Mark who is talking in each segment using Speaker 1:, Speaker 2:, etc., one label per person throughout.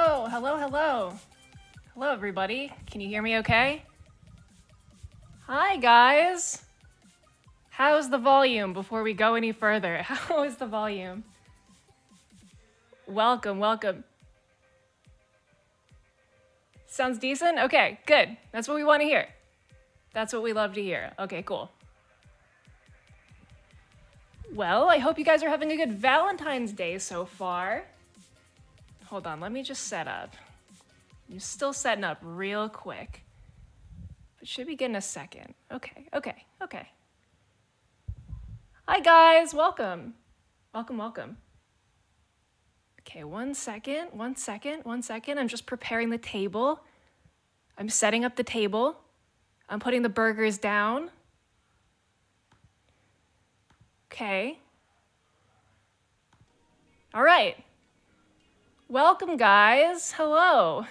Speaker 1: Hello, hello, hello. Hello, everybody. Can you hear me okay? Hi, guys. How's the volume before we go any further? How is the volume? Welcome, welcome. Sounds decent? Okay, good. That's what we want to hear. That's what we love to hear. Okay, cool. Well, I hope you guys are having a good Valentine's Day so far. Hold on, let me just set up. I'm still setting up real quick. It should begin in a second. Okay. Hi guys, welcome. Welcome. Okay, one second. I'm just preparing the table. I'm setting up the table. I'm putting the burgers down. Okay. All right. Welcome, guys. Hello.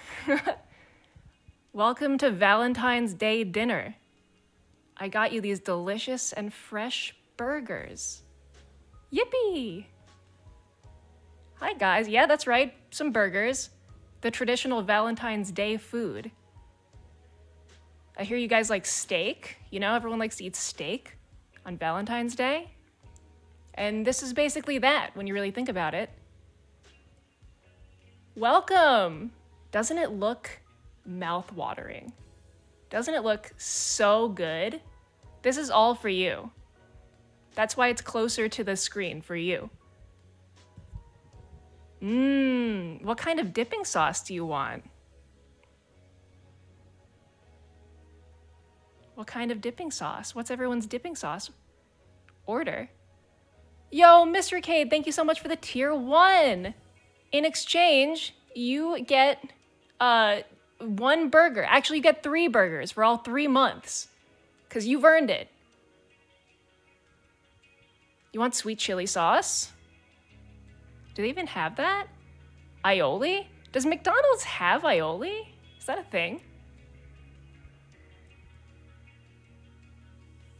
Speaker 1: Welcome to Valentine's Day dinner. I got you these delicious and fresh burgers. Yippee! Hi, guys. Yeah, that's right. Some burgers. The traditional Valentine's Day food. I hear you guys like steak. You know, everyone likes to eat steak on Valentine's Day. And this is basically that when you really think about it. Welcome! Doesn't it look mouth-watering? Doesn't it look so good? This is all for you. That's why it's closer to the screen for you. What kind of dipping sauce do you want? What kind of dipping sauce? What's everyone's dipping sauce? Order. Yo, Mr. Cade, thank you so much for the tier 1. In exchange, you get one burger. Actually, you get 3 burgers for all 3 months. Because you've earned it. You want sweet chili sauce? Do they even have that? Aioli? Does McDonald's have aioli? Is that a thing?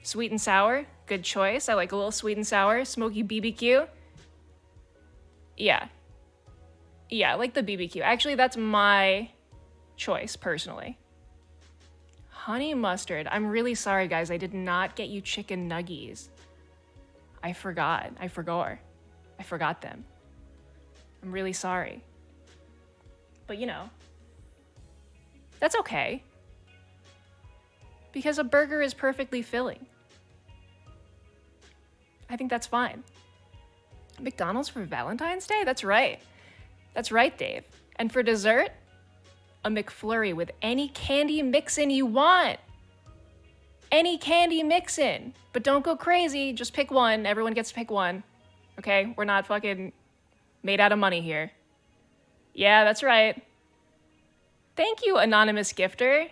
Speaker 1: Sweet and sour? Good choice. I like a little sweet and sour. Smoky BBQ? Yeah, I like the BBQ. Actually, that's my choice, personally. Honey mustard. I'm really sorry, guys. I did not get you chicken nuggies. I forgot them. I'm really sorry. But you know, that's okay. Because a burger is perfectly filling. I think that's fine. McDonald's for Valentine's Day? That's right. That's right, Dave. And for dessert, a McFlurry with any candy mix-in you want. Any candy mix-in. But don't go crazy. Just pick one. Everyone gets to pick one. Okay? We're not fucking made out of money here. Yeah, that's right. Thank you, anonymous gifter.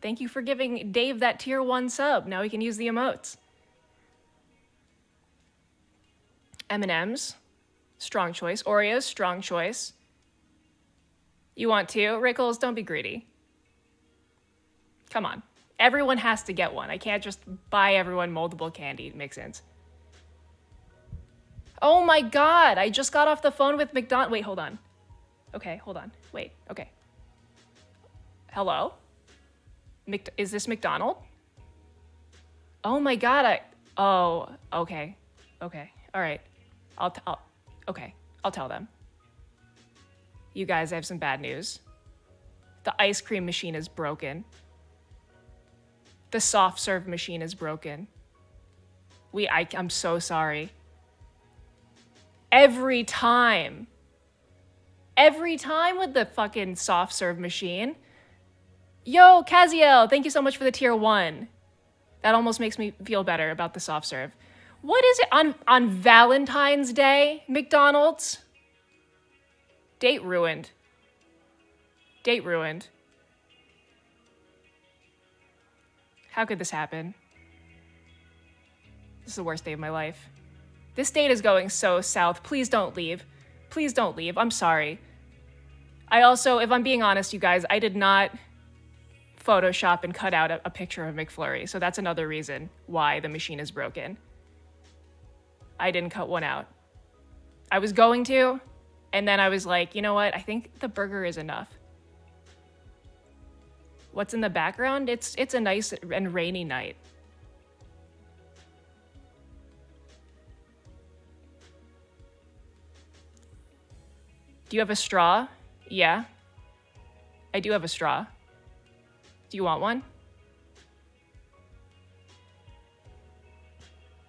Speaker 1: Thank you for giving Dave that tier 1 sub. Now we can use the emotes. M&M's, strong choice. Oreos, strong choice. You want 2? Rickles, don't be greedy. Come on. Everyone has to get one. I can't just buy everyone multiple candy mix-ins. Oh my god, I just got off the phone with McDonald's. Wait, hold on. Okay, hold on. Wait, okay. Hello? Is this McDonald? Oh my god, oh, okay. Okay, all right. I'll tell them. You guys, I have some bad news. The ice cream machine is broken. The soft serve machine is broken. I'm so sorry. Every time with the fucking soft serve machine. Yo, Kaziel, thank you so much for the tier 1. That almost makes me feel better about the soft serve. What is it on Valentine's Day, McDonald's? Date ruined. How could this happen? This is the worst day of my life. This date is going so south. Please don't leave. Please don't leave. I'm sorry. I also, if I'm being honest, you guys, I did not Photoshop and cut out a picture of McFlurry, so that's another reason why the machine is broken. I didn't cut one out. I was going to, And then I was like, you know what? I think the burger is enough. What's in the background? It's a nice and rainy night. Do you have a straw? Yeah. I do have a straw. Do you want one?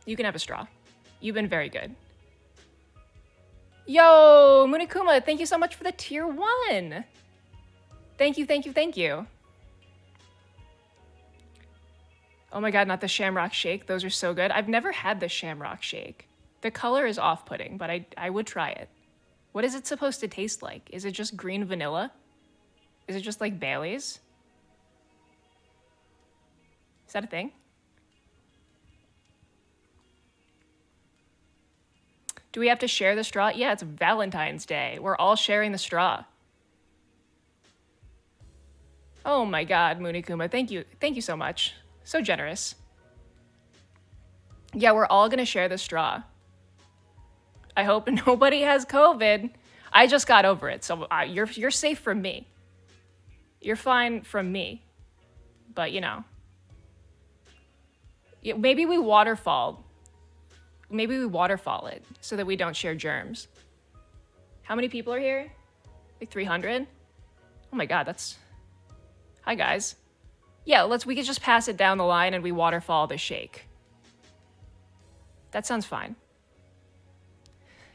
Speaker 1: You can have a straw. You've been very good. Yo, Munikuma, thank you so much for the tier 1. Thank you, thank you, thank you. Oh my god, not the Shamrock Shake. Those are so good. I've never had the Shamrock Shake. The color is off-putting, but I would try it. What is it supposed to taste like? Is it just green vanilla? Is it just like Bailey's? Is that a thing? Do we have to share the straw? Yeah, it's Valentine's Day. We're all sharing the straw. Oh my god, Munikuma, thank you. Thank you so much. So generous. Yeah, we're all gonna share the straw. I hope nobody has COVID. I just got over it, so you're safe from me. You're fine from me. But, you know. Maybe we waterfall. Maybe we waterfall it so that we don't share germs. How many people are here? Like 300? Oh my god, that's... Hi, guys. Yeah, we could just pass it down the line and we waterfall the shake. That sounds fine.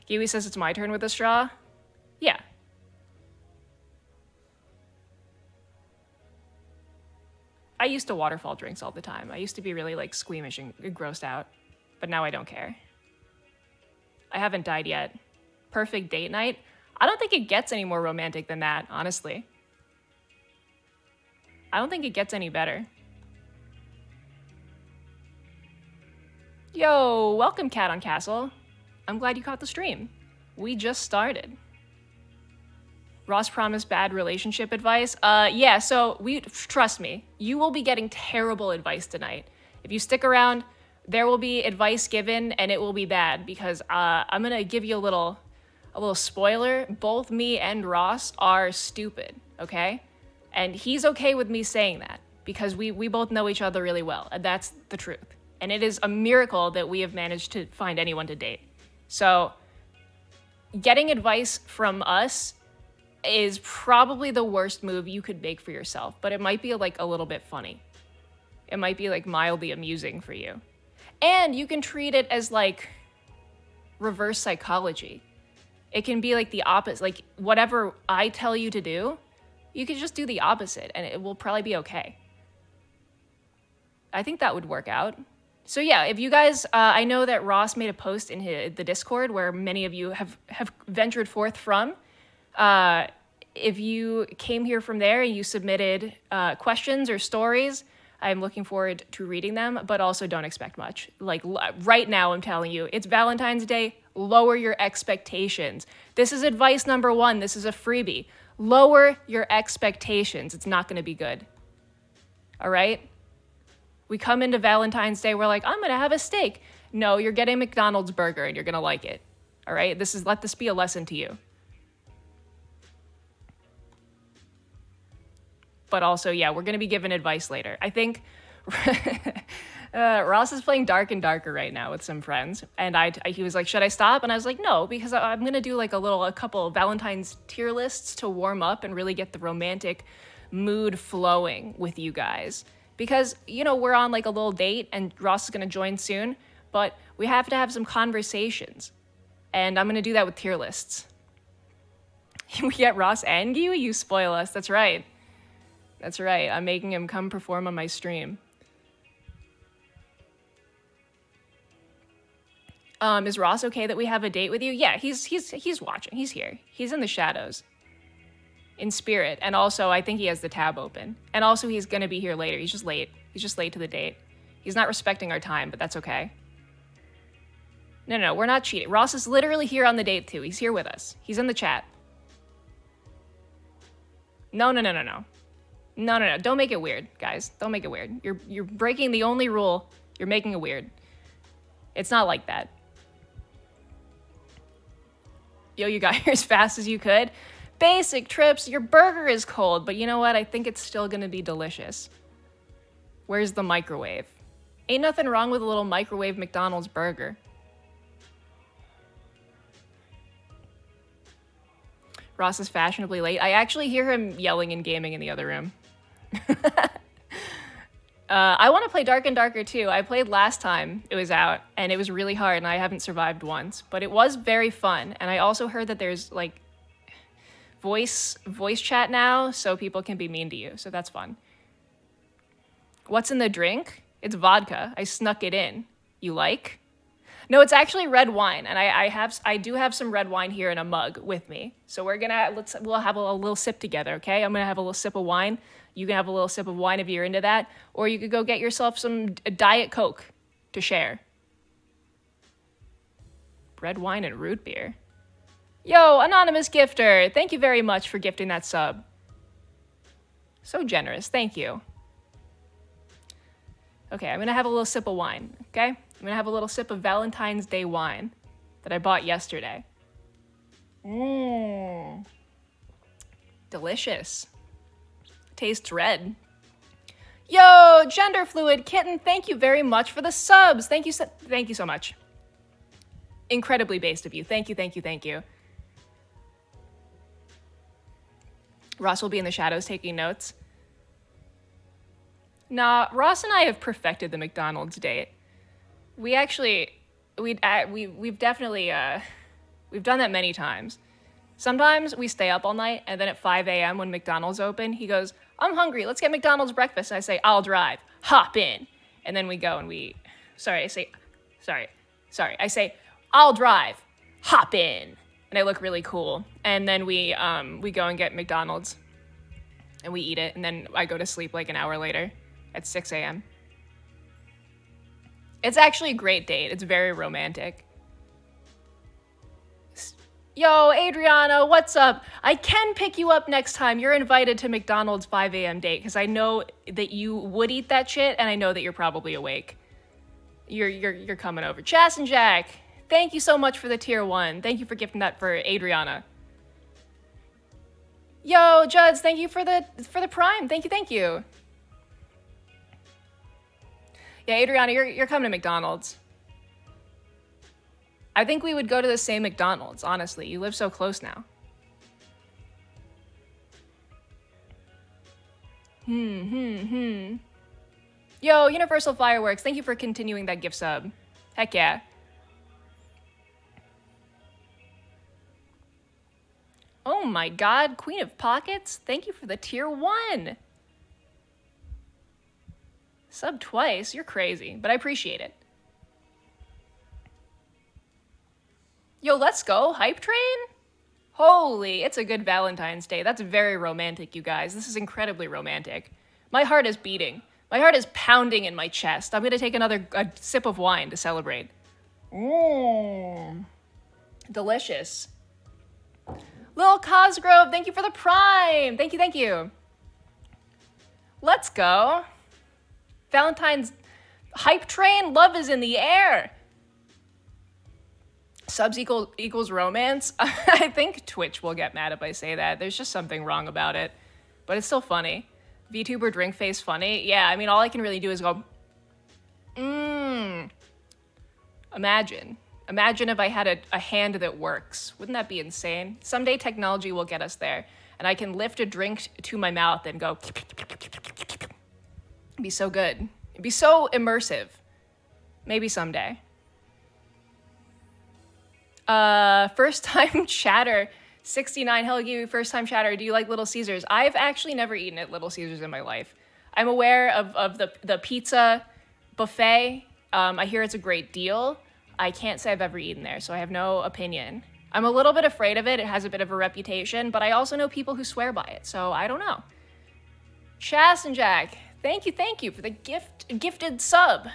Speaker 1: Giwi says it's my turn with the straw. Yeah. I used to waterfall drinks all the time. I used to be really like squeamish and grossed out, but now I don't care. I haven't died yet. Perfect date night? I don't think it gets any more romantic than that, honestly. I don't think it gets any better. Yo, welcome Cat on Castle. I'm glad you caught the stream. We just started. Ross promised bad relationship advice. Yeah, so trust me, you will be getting terrible advice tonight. If you stick around, there will be advice given and it will be bad because I'm gonna give you a little spoiler. Both me and Ross are stupid, okay? And he's okay with me saying that because we both know each other really well, and that's the truth. And it is a miracle that we have managed to find anyone to date. So getting advice from us is probably the worst move you could make for yourself, but it might be like a little bit funny. It might be like mildly amusing for you. And you can treat it as like reverse psychology. It can be like the opposite, like whatever I tell you to do, you can just do the opposite and it will probably be okay. I think that would work out. So yeah, if you guys, I know that Ross made a post in the Discord where many of you have ventured forth from. If you came here from there and you submitted questions or stories, I'm looking forward to reading them, but also don't expect much. Like right now, I'm telling you, it's Valentine's Day. Lower your expectations. This is advice number 1. This is a freebie. Lower your expectations. It's not going to be good. All right? We come into Valentine's Day, we're like, I'm going to have a steak. No, you're getting McDonald's burger and you're going to like it. All right? Let this be a lesson to you. But also, yeah, we're going to be given advice later. I think Ross is playing Dark and Darker right now with some friends. And he was like, should I stop? And I was like, no, because I'm going to do like a couple of Valentine's tier lists to warm up and really get the romantic mood flowing with you guys. Because, you know, we're on like a little date and Ross is going to join soon, but we have to have some conversations. And I'm going to do that with tier lists. We get Ross and Giwi? You spoil us. That's right. That's right. I'm making him come perform on my stream. Is Ross okay that we have a date with you? Yeah, he's watching. He's here. He's in the shadows. In spirit. And also, I think he has the tab open. And also, he's going to be here later. He's just late. He's just late to the date. He's not respecting our time, but that's okay. No, we're not cheating. Ross is literally here on the date, too. He's here with us. He's in the chat. No. No. Don't make it weird, guys. Don't make it weird. You're breaking the only rule. You're making it weird. It's not like that. Yo, you got here as fast as you could. Basic Trips, your burger is cold, but you know what? I think it's still gonna be delicious. Where's the microwave? Ain't nothing wrong with a little microwave McDonald's burger. Ross is fashionably late. I actually hear him yelling and gaming in the other room. I want to play Dark and Darker too. I played last time it was out, and it was really hard, and I haven't survived once. But it was very fun, and I also heard that there's like voice chat now, so people can be mean to you. So that's fun. What's in the drink? It's vodka. I snuck it in. You like? No, it's actually red wine, and I do have some red wine here in a mug with me. So we'll have a little sip together, okay? I'm gonna have a little sip of wine. You can have a little sip of wine if you're into that, or you could go get yourself some Diet Coke to share. Red wine and root beer. Yo, anonymous gifter, thank you very much for gifting that sub. So generous, thank you. Okay, I'm gonna have a little sip of wine, okay? I'm gonna have a little sip of Valentine's Day wine that I bought yesterday. Mmm. Delicious. Tastes red. Yo, gender fluid kitten, thank you very much for the subs. Thank you so much. Incredibly based of you. Thank you. Ross will be in the shadows taking notes. Nah, Ross and I have perfected the McDonald's date. We've definitely we've done that many times. Sometimes we stay up all night, and then at 5 a.m. when McDonald's open, he goes, "I'm hungry, let's get McDonald's breakfast." And I say, "I'll drive, hop in." And then we go and I say, "I'll drive, hop in." And I look really cool. And then we go and get McDonald's, and we eat it, and then I go to sleep like an hour later at 6 a.m. It's actually a great date. It's very romantic. Yo, Adriana, what's up? I can pick you up next time. You're invited to McDonald's 5 a.m. date, because I know that you would eat that shit, and I know that you're probably awake. You're coming over. Chas and Jack, thank you so much for the tier 1. Thank you for gifting that for Adriana. Yo, Juds, thank you for the prime. Thank you. Yeah, Adriana, you're coming to McDonald's. I think we would go to the same McDonald's, honestly. You live so close now. Yo, Universal Fireworks, thank you for continuing that gift sub. Heck yeah. Oh my god, Queen of Pockets, thank you for the tier 1. Sub twice, you're crazy, but I appreciate it. Yo, let's go, Hype Train? Holy, it's a good Valentine's Day. That's very romantic, you guys. This is incredibly romantic. My heart is beating. My heart is pounding in my chest. I'm gonna take a sip of wine to celebrate. Mmm. Delicious. Lil Cosgrove, thank you for the prime. Thank you. Let's go. Valentine's Hype Train, love is in the air. Subs equals romance. I think Twitch will get mad if I say that. There's just something wrong about it. But it's still funny. VTuber drink face funny. Yeah, I mean, all I can really do is go, Imagine if I had a hand that works. Wouldn't that be insane? Someday technology will get us there. And I can lift a drink to my mouth and go, it'd be so good. It'd be so immersive. Maybe someday. First time chatter, 69, hello Giwi, first time chatter, do you like Little Caesars? I've actually never eaten at Little Caesars in my life. I'm aware of the pizza buffet. I hear it's a great deal. I can't say I've ever eaten there, so I have no opinion. I'm a little bit afraid of it. It has a bit of a reputation, but I also know people who swear by it, so I don't know. Chas and Jack, thank you for the gifted sub.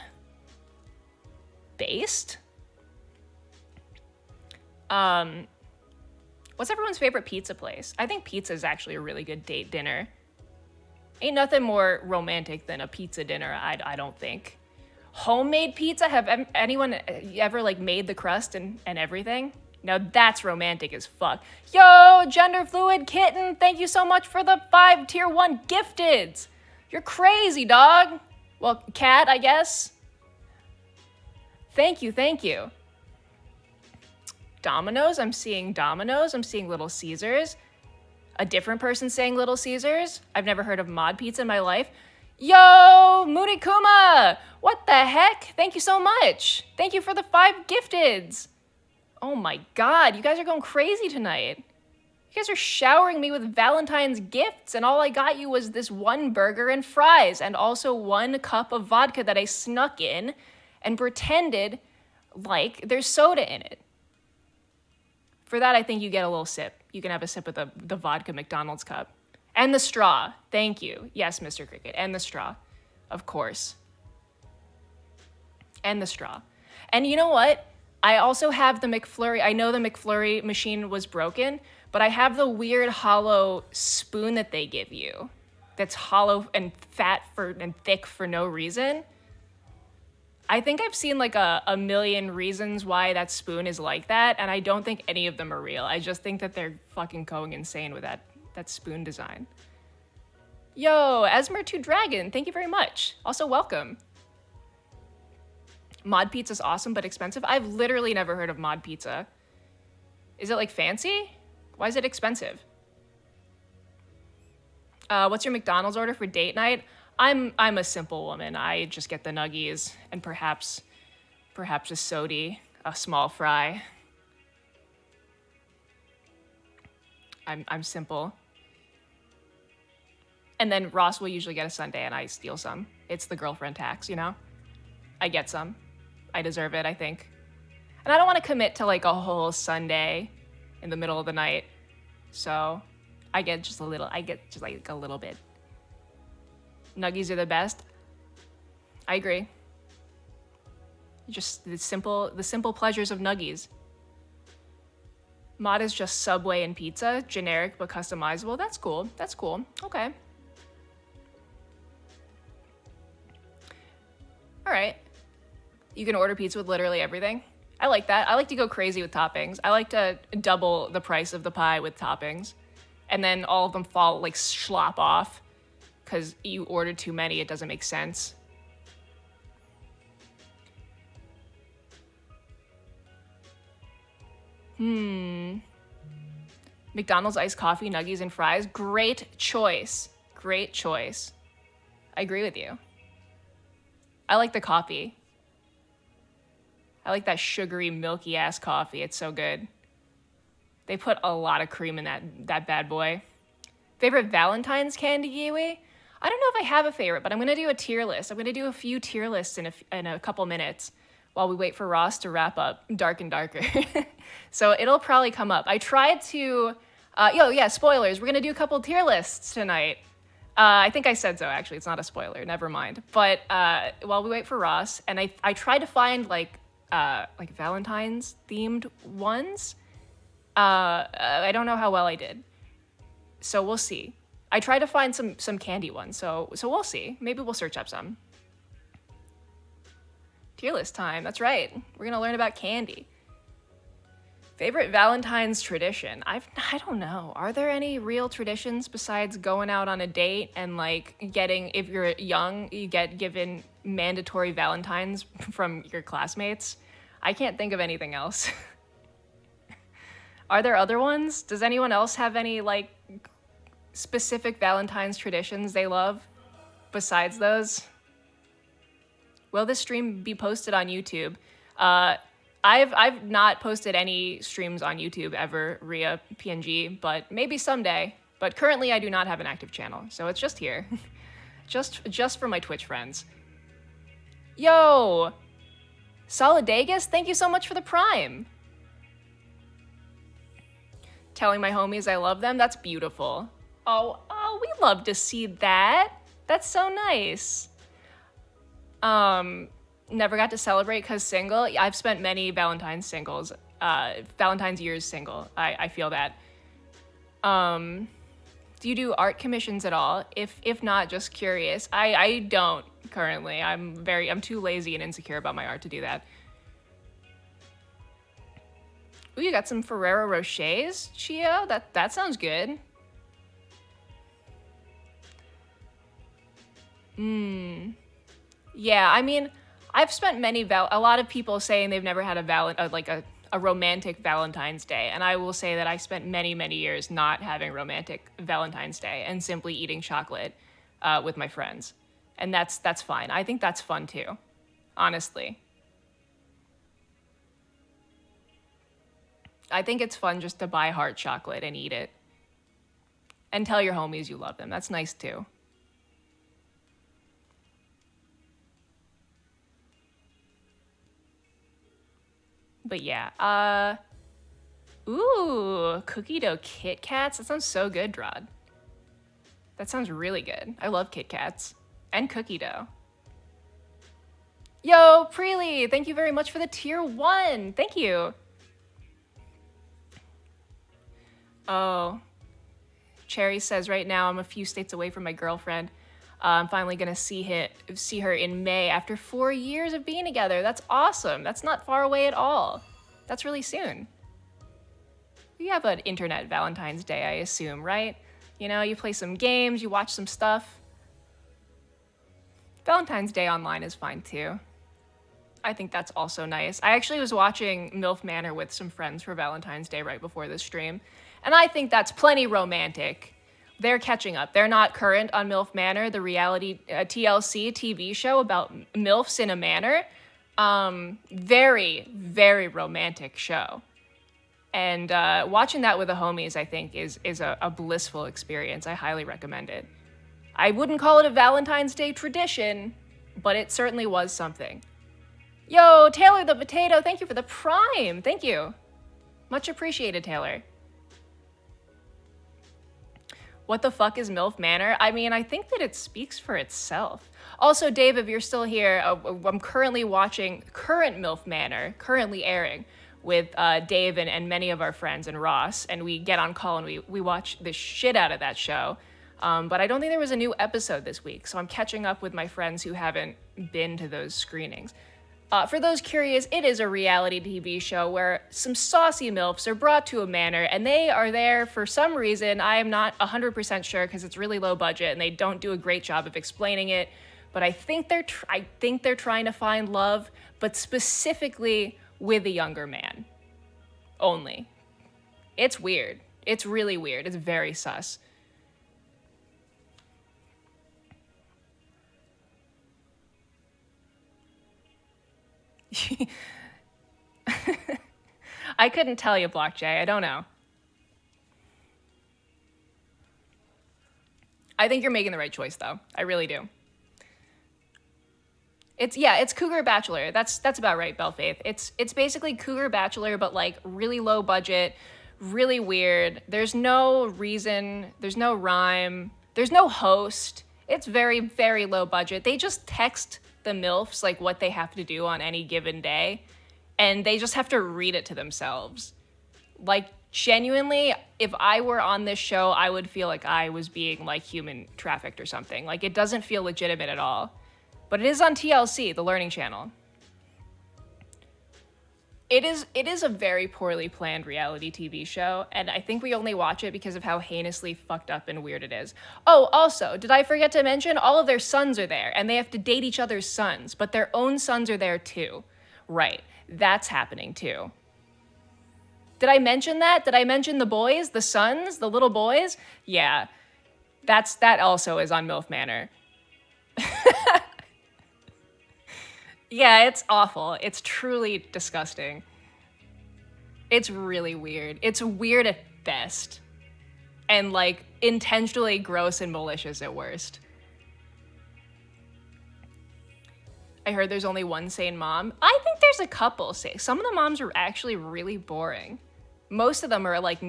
Speaker 1: Based? What's everyone's favorite pizza place? I think pizza is actually a really good date dinner. Ain't nothing more romantic than a pizza dinner, I don't think. Homemade pizza? Have anyone ever like made the crust and everything? Now that's romantic as fuck. Yo, gender fluid kitten, thank you so much for the 5 tier 1 gifteds. You're crazy, dog. Well, cat, I guess. Thank you, thank you. Domino's, I'm seeing Domino's. I'm seeing Little Caesars. A different person saying Little Caesars. I've never heard of Mod Pizza in my life. Yo, Moody Kuma! What the heck? Thank you so much. Thank you for the 5 gifteds. Oh my god, you guys are going crazy tonight. You guys are showering me with Valentine's gifts, and all I got you was this 1 burger and fries, and also 1 cup of vodka that I snuck in and pretended like there's soda in it. For that, I think you get a little sip. You can have a sip of the vodka McDonald's cup. And the straw. Thank you. Yes, Mr. Cricket. And the straw. Of course. And the straw. And you know what? I also have the McFlurry. I know the McFlurry machine was broken, but I have the weird hollow spoon that they give you. That's hollow and fat and thick for no reason. I think I've seen like a million reasons why that spoon is like that, and I don't think any of them are real. I just think that they're fucking going insane with that spoon design. Yo, Esmer2 Dragon, thank you very much. Also, welcome. Mod Pizza's awesome but expensive. I've literally never heard of Mod Pizza. Is it like fancy? Why is it expensive? What's your McDonald's order for date night? I'm a simple woman. I just get the nuggies and perhaps a sody, a small fry. I'm simple. And then Ross will usually get a sundae and I steal some. It's the girlfriend tax, you know? I get some. I deserve it, I think. And I don't want to commit to like a whole sundae in the middle of the night. So I get just a little bit. Nuggies are the best. I agree. Just the simple pleasures of nuggies. Mod is just Subway and pizza, generic but customizable. That's cool. That's cool. Okay. All right. You can order pizza with literally everything. I like that. I like to go crazy with toppings. I like to double the price of the pie with toppings. And then all of them fall like slop off because you ordered too many. It doesn't make sense. McDonald's iced coffee, nuggies, and fries. Great choice. Great choice. I agree with you. I like the coffee. I like that sugary, milky ass coffee. It's so good. They put a lot of cream in that bad boy. Favorite Valentine's candy, Giwi? I don't know if I have a favorite, but I'm gonna do a tier list. I'm gonna do a few tier lists in a couple minutes while we wait for Ross to wrap up Dark and Darker. So it'll probably come up. I tried to, spoilers. We're gonna do a couple tier lists tonight. I think I said so, actually. It's not a spoiler, never mind. But while we wait for Ross, and I tried to find like Valentine's themed ones. I don't know how well I did. So we'll see. I tried to find some candy ones, so we'll see. Maybe we'll search up some. Tier list time, that's right. We're gonna learn about candy. Favorite Valentine's tradition? I don't know. Are there any real traditions besides going out on a date and like getting, if you're young, you get given mandatory Valentines from your classmates? I can't think of anything else. Are there other ones? Does anyone else have any like specific Valentine's traditions they love besides those? Will this stream be posted on YouTube? I've not posted any streams on YouTube ever, Rhea PNG, but maybe someday. But currently I do not have an active channel, so it's just here. just for my Twitch friends. Yo! Solidagus, thank you so much for the Prime. Telling my homies I love them, that's beautiful. Oh, we love to see that. That's so nice. Never got to celebrate because single. I've spent many Valentine's years single. I feel that. Do you do art commissions at all? If not, just curious. I don't currently. I'm too lazy and insecure about my art to do that. Ooh, you got some Ferrero Rochers, Chio? That sounds good. Yeah, I mean, I've spent a lot of people saying they've never had a romantic Valentine's Day, and I will say that I spent many, many years not having romantic Valentine's Day and simply eating chocolate with my friends. And that's fine. I think that's fun too, honestly. I think it's fun just to buy hard chocolate and eat it. And tell your homies you love them. That's nice too. But yeah, ooh, cookie dough Kit Kats. That sounds so good, Drod. That sounds really good. I love Kit Kats and cookie dough. Yo, Preely, thank you very much for the tier 1. Thank you. Oh, Cherry says right now I'm a few states away from my girlfriend. I'm finally gonna see her in May after 4 years of being together. That's awesome. That's not far away at all. That's really soon. You have an internet Valentine's Day, I assume, right? You know, you play some games, you watch some stuff. Valentine's Day online is fine too. I think that's also nice. I actually was watching MILF Manor with some friends for Valentine's Day right before this stream, and I think that's plenty romantic. They're catching up. They're not current on MILF Manor, the reality TLC TV show about MILFs in a manor. Very, very romantic show. And watching that with the homies, I think, is a blissful experience. I highly recommend it. I wouldn't call it a Valentine's Day tradition, but it certainly was something. Yo, Taylor the Potato, thank you for the Prime. Thank you. Much appreciated, Taylor. What the fuck is MILF Manor? I mean, I think that it speaks for itself. Also, Dave, if you're still here, I'm currently watching current MILF Manor, currently airing, with Dave and many of our friends and Ross, and we get on call and we watch the shit out of that show. But I don't think there was a new episode this week, so I'm catching up with my friends who haven't been to those screenings. For those curious, it is a reality TV show where some saucy MILFs are brought to a manor, and they are there for some reason. I am not 100% sure because it's really low budget and they don't do a great job of explaining it. But I think they're trying to find love, but specifically with a younger man. Only. It's weird. It's really weird. It's very sus. I couldn't tell you, Block J. I don't know. I think you're making the right choice, though. I really do. It's Cougar Bachelor. That's about right, Belfaith. It's basically Cougar Bachelor, but like really low budget, really weird. There's no reason, there's no rhyme, there's no host. It's very, very low budget. They just text the MILFs like what they have to do on any given day, and they just have to read it to themselves. Like, genuinely, if I were on this show, I would feel like I was being like human trafficked or something. Like, it doesn't feel legitimate at all. But it is on TLC, the Learning Channel. It is a very poorly planned reality TV show, and I think we only watch it because of how heinously fucked up and weird it is. Oh, also, did I forget to mention, all of their sons are there, and they have to date each other's sons, but their own sons are there too. Right, that's happening too. Did I mention that? Did I mention the boys, the sons, the little boys? Yeah, that also is on MILF Manor. Yeah, it's awful. It's truly disgusting. It's really weird. It's weird at best. And, like, intentionally gross and malicious at worst. I heard there's only one sane mom. I think there's a couple. Some of the moms are actually really boring. Most of them are, like,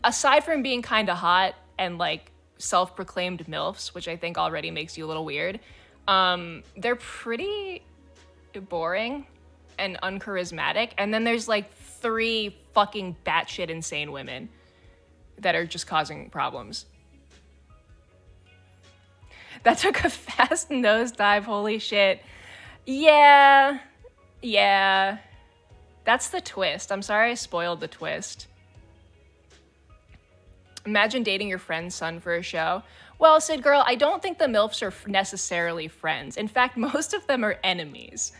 Speaker 1: aside from being kind of hot and, like, self-proclaimed MILFs, which I think already makes you a little weird, they're pretty boring and uncharismatic, and then there's like 3 fucking batshit insane women that are just causing problems. That took a fast nosedive, holy shit. Yeah. That's the twist. I'm sorry I spoiled the twist. Imagine dating your friend's son for a show. Well, Sid girl, I don't think the MILFs are necessarily friends. In fact, most of them are enemies.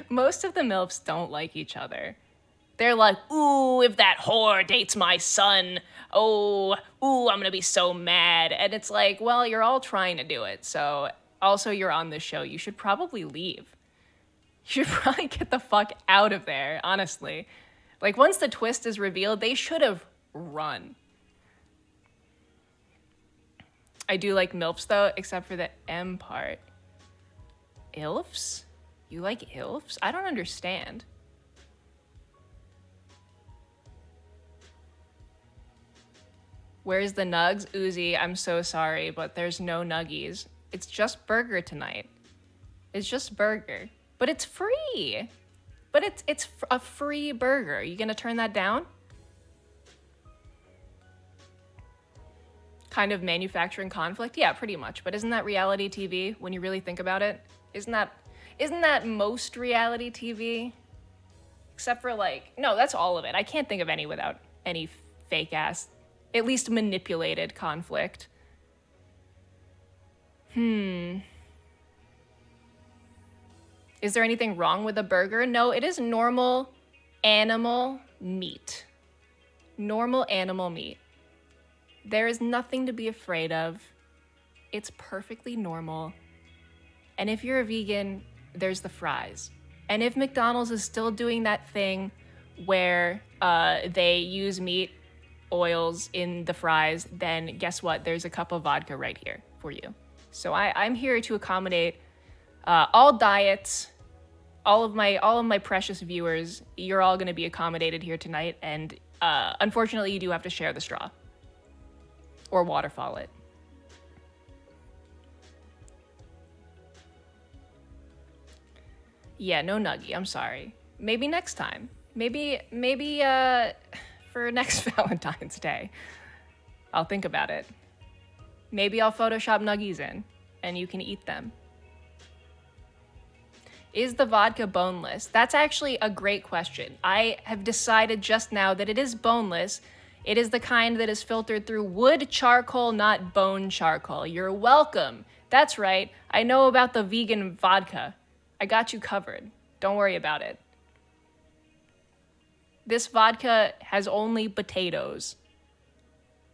Speaker 1: Most of the MILFs don't like each other. They're like, ooh, if that whore dates my son, ooh, I'm gonna be so mad. And it's like, well, you're all trying to do it. So also you're on this show. You should probably leave. You should probably get the fuck out of there, honestly. Like, once the twist is revealed, they should have run. I do like MILFs, though, except for the M part. ILFs? You like ILFs? I don't understand. Where's the nugs? Uzi, I'm so sorry, but there's no nuggies. It's just burger tonight. It's just burger. But it's free. But it's a free burger. You gonna turn that down? Kind of manufacturing conflict? Yeah, pretty much. But isn't that reality TV when you really think about it? Isn't that most reality TV? Except for like, no, that's all of it. I can't think of any without any fake ass, at least manipulated conflict. Is there anything wrong with a burger? No, it is normal animal meat. Normal animal meat. There is nothing to be afraid of. It's perfectly normal. And if you're a vegan, there's the fries. And if McDonald's is still doing that thing where they use meat oils in the fries, then guess what? There's a cup of vodka right here for you. So I'm here to accommodate all diets, all of my precious viewers. You're all going to be accommodated here tonight, and unfortunately, you do have to share the straw or waterfall it. Yeah, no nuggie. I'm sorry. Maybe next time. Maybe for next Valentine's Day. I'll think about it. Maybe I'll Photoshop nuggies in, and you can eat them. Is the vodka boneless? That's actually a great question. I have decided just now that it is boneless. It is the kind that is filtered through wood charcoal, not bone charcoal. You're welcome. That's right. I know about the vegan vodka. I got you covered. Don't worry about it. This vodka has only potatoes.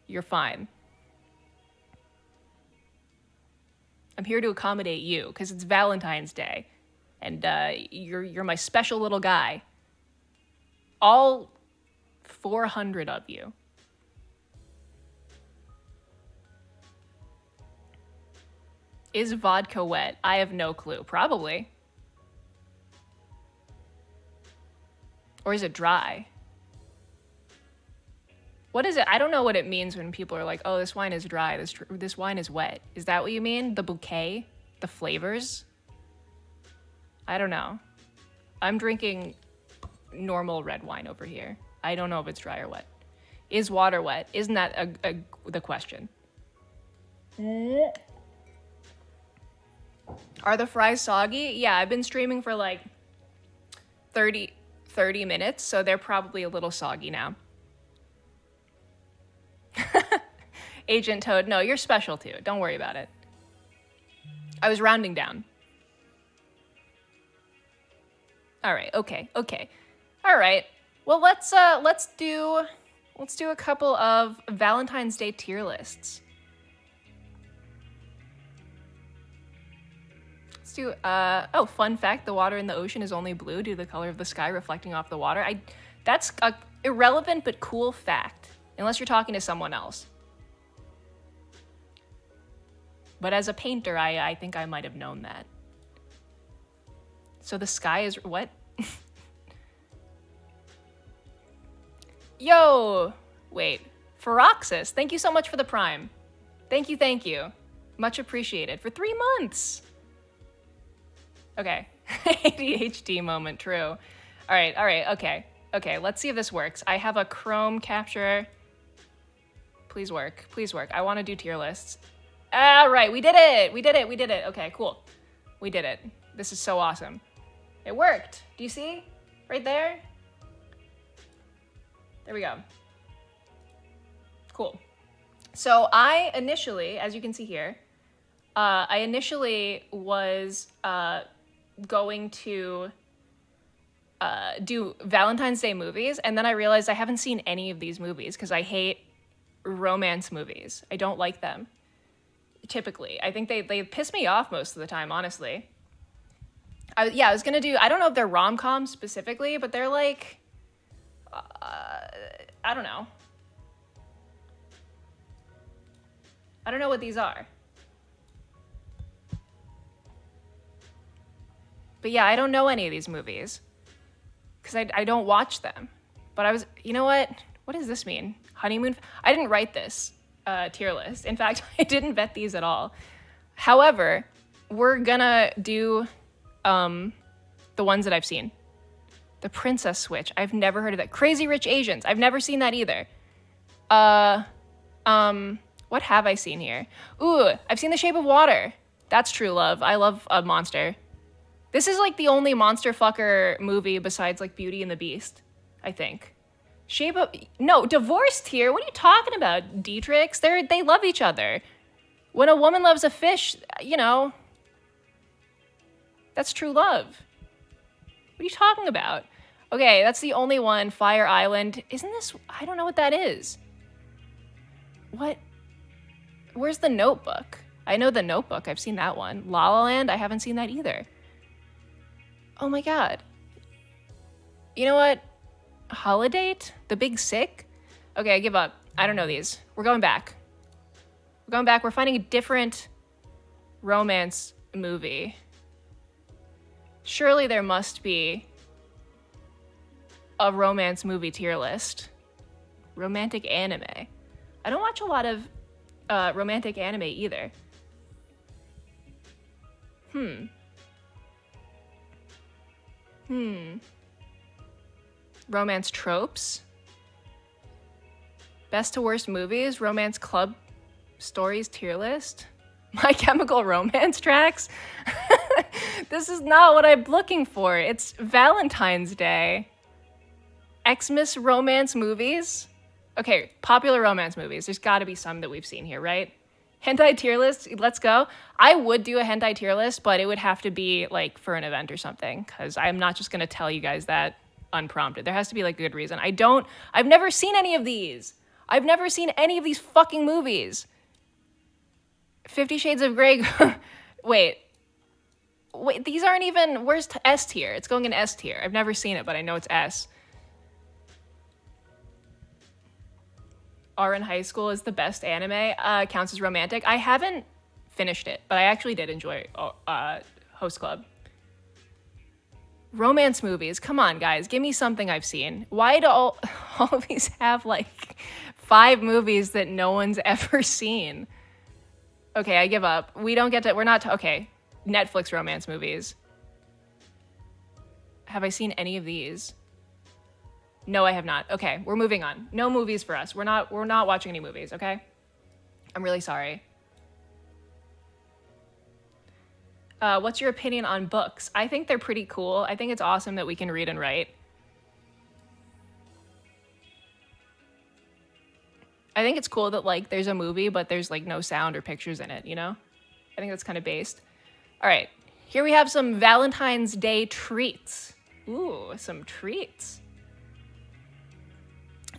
Speaker 1: You're fine. I'm here to accommodate you because it's Valentine's Day. And you're my special little guy. All 400 of you. Is vodka wet? I have no clue. Probably. Or is it dry? What is it? I don't know what it means when people are like, oh, this wine is dry. This wine is wet. Is that what you mean? The bouquet? The flavors? I don't know. I'm drinking normal red wine over here. I don't know if it's dry or wet. Is water wet? Isn't that the question? Are the fries soggy? Yeah, I've been streaming for like 30 minutes, so they're probably a little soggy now. Agent Toad, no, you're special too. Don't worry about it. I was rounding down. All right, okay. All right. Well, let's do a couple of Valentine's Day tier lists. Let's do oh, fun fact, the water in the ocean is only blue due to the color of the sky reflecting off the water. That's a irrelevant but cool fact, unless you're talking to someone else. But as a painter, I think I might have known that. So the sky is what? Yo, wait, Feroxis, thank you so much for the Prime. Thank you. Much appreciated. For 3 months. Okay, ADHD moment, true. All right, okay, let's see if this works. I have a Chrome capture. Please work. I want to do tier lists. All right, we did it. Okay, cool. We did it. This is so awesome. It worked. Do you see? Right there? There we go. Cool. So I initially, as you can see here, I initially was going to do Valentine's Day movies, and then I realized I haven't seen any of these movies because I hate romance movies. I don't like them, typically. I think they piss me off most of the time, honestly. I was gonna do, I don't know if they're rom-coms specifically, but they're like, I don't know. I don't know what these are. But yeah, I don't know any of these movies because I don't watch them. But I was, you know what? What does this mean? Honeymoon? I didn't write this tier list. In fact, I didn't vet these at all. However, we're gonna do the ones that I've seen. The Princess Switch. I've never heard of that. Crazy Rich Asians. I've never seen that either. What have I seen here? Ooh, I've seen The Shape of Water. That's true love. I love a monster. This is like the only monster fucker movie besides like Beauty and the Beast, I think. No, divorced here. What are you talking about, Dietrichs? They love each other. When a woman loves a fish, you know, that's true love. What are you talking about? Okay, that's the only one. Fire Island. Isn't this? I don't know what that is. What? Where's The Notebook? I know The Notebook. I've seen that one. La La Land. I haven't seen that either. Oh my god. You know what? Holiday? The Big Sick? Okay, I give up. I don't know these. We're going back. We're going back. We're finding a different romance movie. Surely there must be a romance movie tier list. Romantic anime. I don't watch a lot of romantic anime either. Romance tropes. Best to worst movies. Romance club stories tier list. My Chemical Romance tracks. This is not what I'm looking for. It's Valentine's Day. Xmas romance movies. Okay, popular romance movies. There's got to be some that we've seen here, right? Hentai tier list. Let's go. I would do a hentai tier list, but it would have to be like for an event or something, because I'm not just going to tell you guys that unprompted. There has to be like good reason. I've never seen any of these. I've never seen any of these fucking movies. 50 Shades of Grey. Wait, these aren't even, where's S tier? It's going in S tier. I've never seen it, but I know it's S. R in High School is the best anime. Counts as romantic. I haven't finished it, but I actually did enjoy Host Club. Romance movies. Come on, guys. Give me something I've seen. Why do all of these have like 5 movies that no one's ever seen? Okay, I give up. We're not, okay. Netflix romance movies. Have I seen any of these? No, I have not. Okay, we're moving on. No movies for us. We're not watching any movies, okay? I'm really sorry. What's your opinion on books? I think they're pretty cool. I think it's awesome that we can read and write. I think it's cool that like there's a movie, but there's like no sound or pictures in it, you know? I think that's kind of based. All right, here we have some Valentine's Day treats. Ooh, some treats.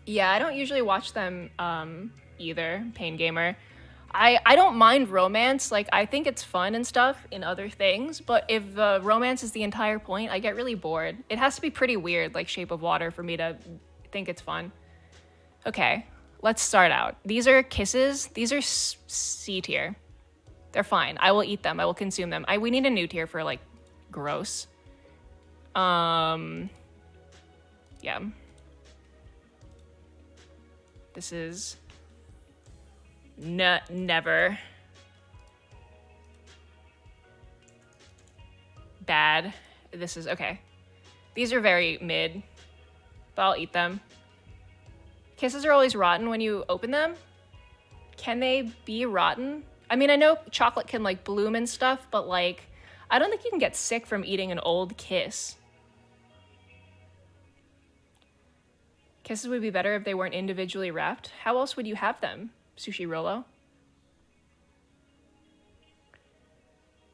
Speaker 1: Yeah, I don't usually watch them either, Pain Gamer. I don't mind romance. Like, I think it's fun and stuff in other things, but if the romance is the entire point, I get really bored. It has to be pretty weird, like Shape of Water, for me to think it's fun. Okay, let's start out. These are kisses. These are C tier. They're fine. I will eat them. I will consume them. We need a new tier for, like, gross. Yeah. This is never bad. This is okay. These are very mid, but I'll eat them. Kisses are always rotten when you open them. Can they be rotten? I mean, I know chocolate can like bloom and stuff, but like, I don't think you can get sick from eating an old kiss. Kisses would be better if they weren't individually wrapped. How else would you have them, Sushi Rolo?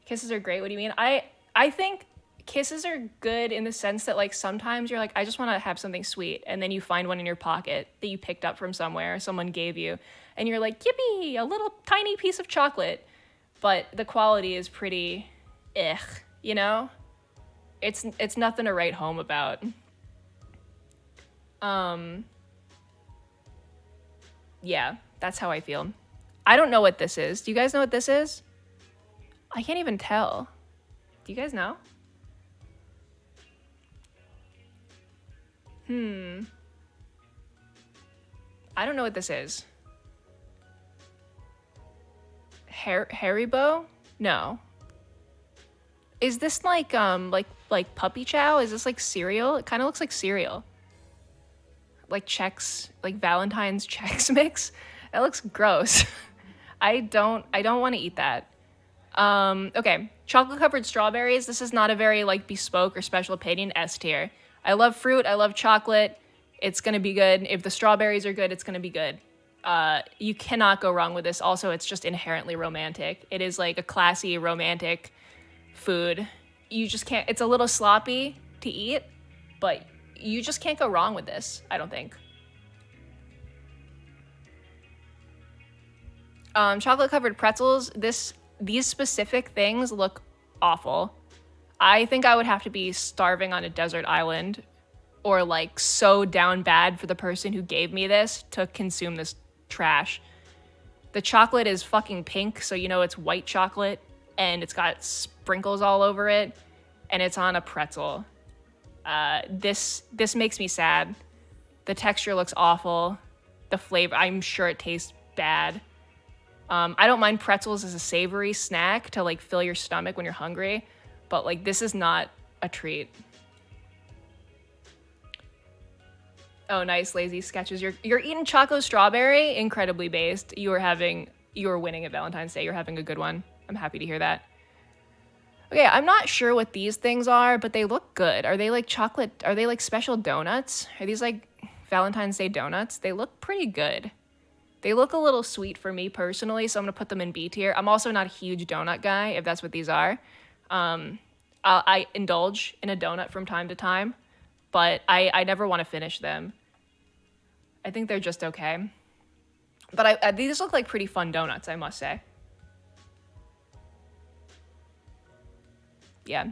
Speaker 1: Kisses are great. What do you mean? I think kisses are good in the sense that, like, sometimes you're like, I just want to have something sweet, and then you find one in your pocket that you picked up from somewhere, someone gave you, and you're like, yippee, a little tiny piece of chocolate. But the quality is pretty you know? It's nothing to write home about. Yeah, that's how I feel. I don't know what this is. Do you guys know what this is? I can't even tell. Do you guys know? I don't know what this is. Haribo? No. Is this like puppy chow? Is this like cereal? It kind of looks like cereal. Like Chex, like Valentine's Chex Mix. That looks gross. I don't want to eat that. Okay, chocolate covered strawberries. This is not a very like bespoke or special opinion. S tier. I love fruit. I love chocolate. It's gonna be good. If the strawberries are good, it's gonna be good. You cannot go wrong with this. Also, it's just inherently romantic. It is like a classy romantic food. You just can't. It's a little sloppy to eat, but you just can't go wrong with this, I don't think. Chocolate covered pretzels. These specific things look awful. I think I would have to be starving on a desert island or like so down bad for the person who gave me this to consume this trash. The chocolate is fucking pink, so you know it's white chocolate, and it's got sprinkles all over it, and it's on a pretzel. This makes me sad. The texture looks awful. The flavor, I'm sure it tastes bad. I don't mind pretzels as a savory snack to like fill your stomach when you're hungry, but like this is not a treat. Oh, nice, lazy sketches. You're eating Choco Strawberry, incredibly based. You are winning at Valentine's Day. You're having a good one. I'm happy to hear that. Okay, I'm not sure what these things are, but they look good. Are they like chocolate? Are they like special donuts? Are these like Valentine's Day donuts? They look pretty good. They look a little sweet for me personally, so I'm gonna put them in B tier. I'm also not a huge donut guy, if that's what these are. I indulge in a donut from time to time, but I never want to finish them. I think they're just okay. But these look like pretty fun donuts, I must say. Yeah,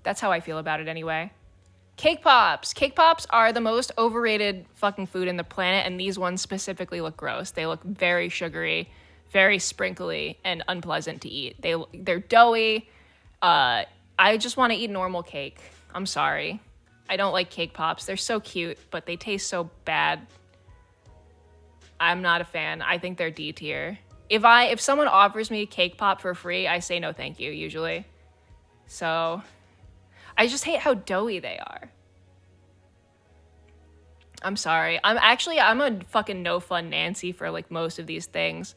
Speaker 1: that's how I feel about it anyway. Cake Pops. Cake Pops are the most overrated fucking food in the planet, and these ones specifically look gross. They look very sugary, very sprinkly, and unpleasant to eat. They're doughy. I just want to eat normal cake. I'm sorry. I don't like Cake Pops. They're so cute, but they taste so bad. I'm not a fan. I think they're D tier. If someone offers me a Cake Pop for free, I say no thank you, usually. So, I just hate how doughy they are. I'm sorry. I'm a fucking no fun Nancy for like most of these things.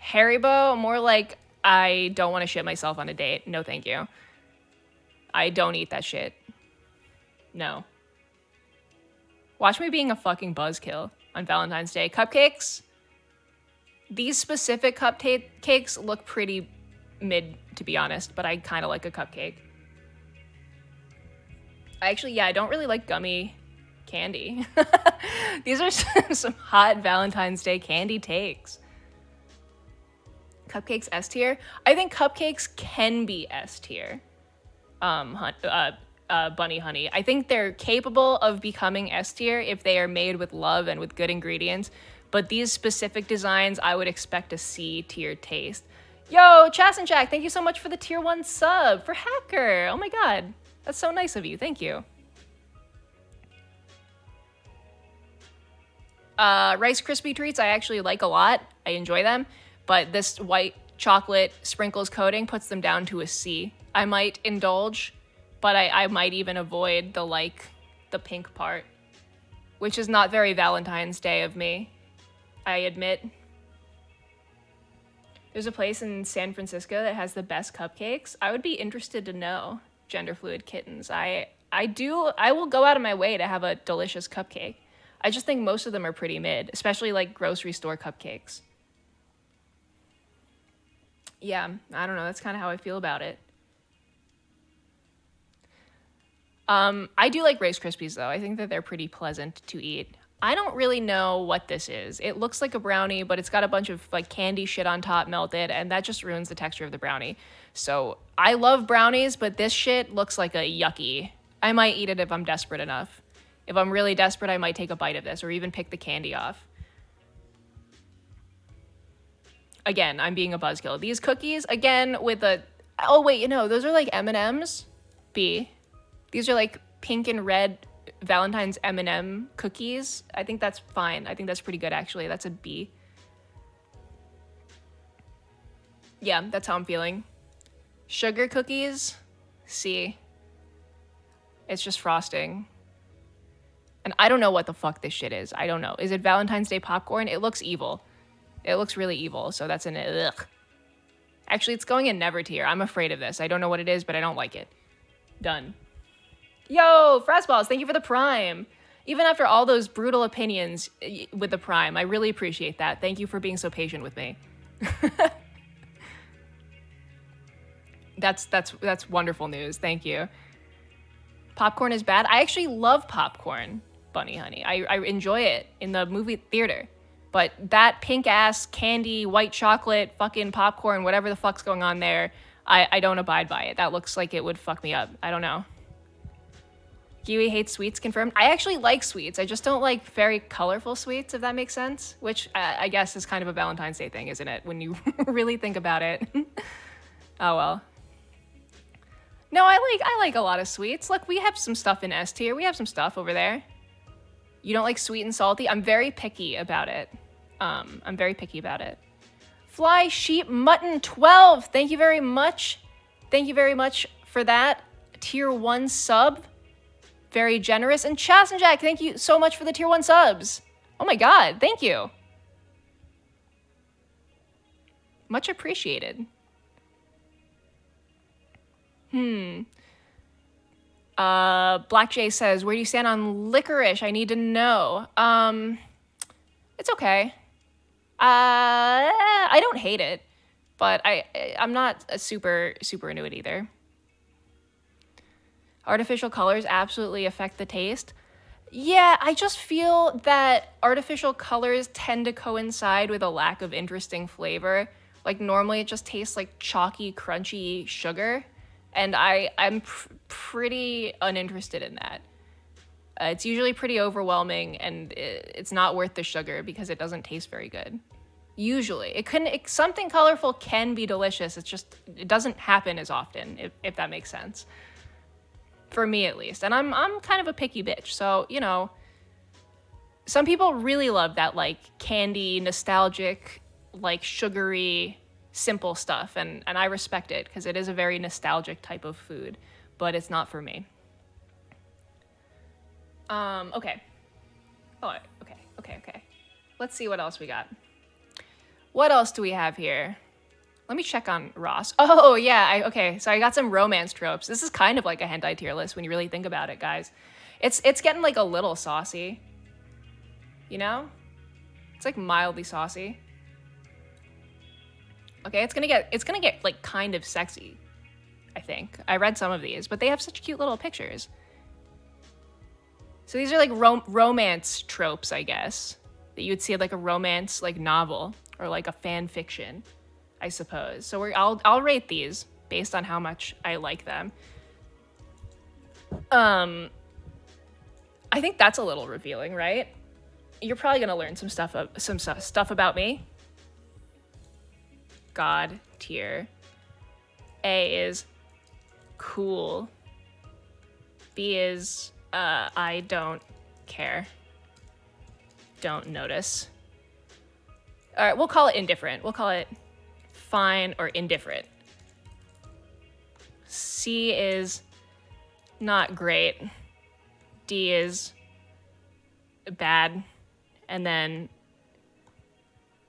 Speaker 1: Haribo, more like I don't want to shit myself on a date. No thank you. I don't eat that shit. No. Watch me being a fucking buzzkill on Valentine's Day. Cupcakes. These specific cupcakes look pretty mid, to be honest, but I kind of like a cupcake. I don't really like gummy candy. These are some hot Valentine's Day candy takes. Cupcakes S tier. I think cupcakes can be S tier. Bunny honey. I think they're capable of becoming S tier if they are made with love and with good ingredients. But these specific designs, I would expect a C tier taste. Yo, Chas and Jack, thank you so much for the tier 1 sub for Hacker. Oh my god, that's so nice of you. Thank you. Rice Krispie treats I actually like a lot. I enjoy them, but this white chocolate sprinkles coating puts them down to a C. I might indulge, but I might even avoid the pink part, which is not very Valentine's Day of me, I admit. There's a place in San Francisco that has the best cupcakes. I would be interested to know, gender fluid kittens. I will go out of my way to have a delicious cupcake. I just think most of them are pretty mid, especially like grocery store cupcakes. Yeah, I don't know. That's kind of how I feel about it. I do like Rice Krispies though. I think that they're pretty pleasant to eat. I don't really know what this is. It looks like a brownie, but it's got a bunch of like candy shit on top melted, and that just ruins the texture of the brownie. So I love brownies, but this shit looks like a yucky. I might eat it if I'm desperate enough. If I'm really desperate, I might take a bite of this or even pick the candy off. Again, I'm being a buzzkill. These cookies, again, with a... Oh, wait, those are like M&Ms? B. These are like pink and red Valentine's M&M cookies. I think that's fine. I think that's pretty good, actually. That's a B. Yeah, that's how I'm feeling. Sugar cookies, C. It's just frosting. And I don't know what the fuck this shit is. I don't know. Is it Valentine's Day popcorn? It looks evil. It looks really evil, so that's an ugh. Actually, it's going in never tier. I'm afraid of this. I don't know what it is, but I don't like it. Done. Yo, Frostballs, thank you for the Prime. Even after all those brutal opinions with the Prime, I really appreciate that. Thank you for being so patient with me. That's wonderful news. Thank you. Popcorn is bad. I actually love popcorn, Bunny Honey. I enjoy it in the movie theater. But that pink-ass candy, white chocolate, fucking popcorn, whatever the fuck's going on there, I don't abide by it. That looks like it would fuck me up. I don't know. Giwi hates sweets, confirmed. I actually like sweets. I just don't like very colorful sweets, if that makes sense. Which I guess is kind of a Valentine's Day thing, isn't it? When you really think about it. Oh, well. No, I like a lot of sweets. Look, we have some stuff in S tier. We have some stuff over there. You don't like sweet and salty? I'm very picky about it. I'm very picky about it. Fly Sheep Mutton 12. Thank you very much. Thank you very much for that. Tier 1 sub. Very generous. And Chas and Jack, thank you so much for the tier 1 subs. Oh my god, thank you. Much appreciated. Black Jay says, where do you stand on licorice? I need to know. It's okay. I don't hate it, but I'm not a super into it either. Artificial colors absolutely affect the taste. Yeah, I just feel that artificial colors tend to coincide with a lack of interesting flavor. Like normally it just tastes like chalky, crunchy sugar. And I'm pretty uninterested in that. It's usually pretty overwhelming, and it's not worth the sugar because it doesn't taste very good. Usually. Something colorful can be delicious. It's just, it doesn't happen as often, if that makes sense. For me, at least. And I'm kind of a picky bitch, so, some people really love that, like, candy, nostalgic, like, sugary, simple stuff, and I respect it because it is a very nostalgic type of food, but it's not for me. Okay. Oh, okay. Let's see what else we got. What else do we have here? Let me check on Ross. Oh, yeah, okay, so I got some romance tropes. This is kind of like a hentai tier list when you really think about it, guys. It's getting like a little saucy. It's like mildly saucy. Okay, it's gonna get like kind of sexy, I think. I read some of these, but they have such cute little pictures. So these are like romance tropes, I guess, that you would see like a romance like novel or like a fan fiction, I suppose. So I'll rate these based on how much I like them. I think that's a little revealing, right? You're probably gonna learn some stuff about me. God tier. A is cool. B is I don't care. Don't notice. All right, we'll call it indifferent. We'll call it fine or indifferent. C is not great. D is bad. And then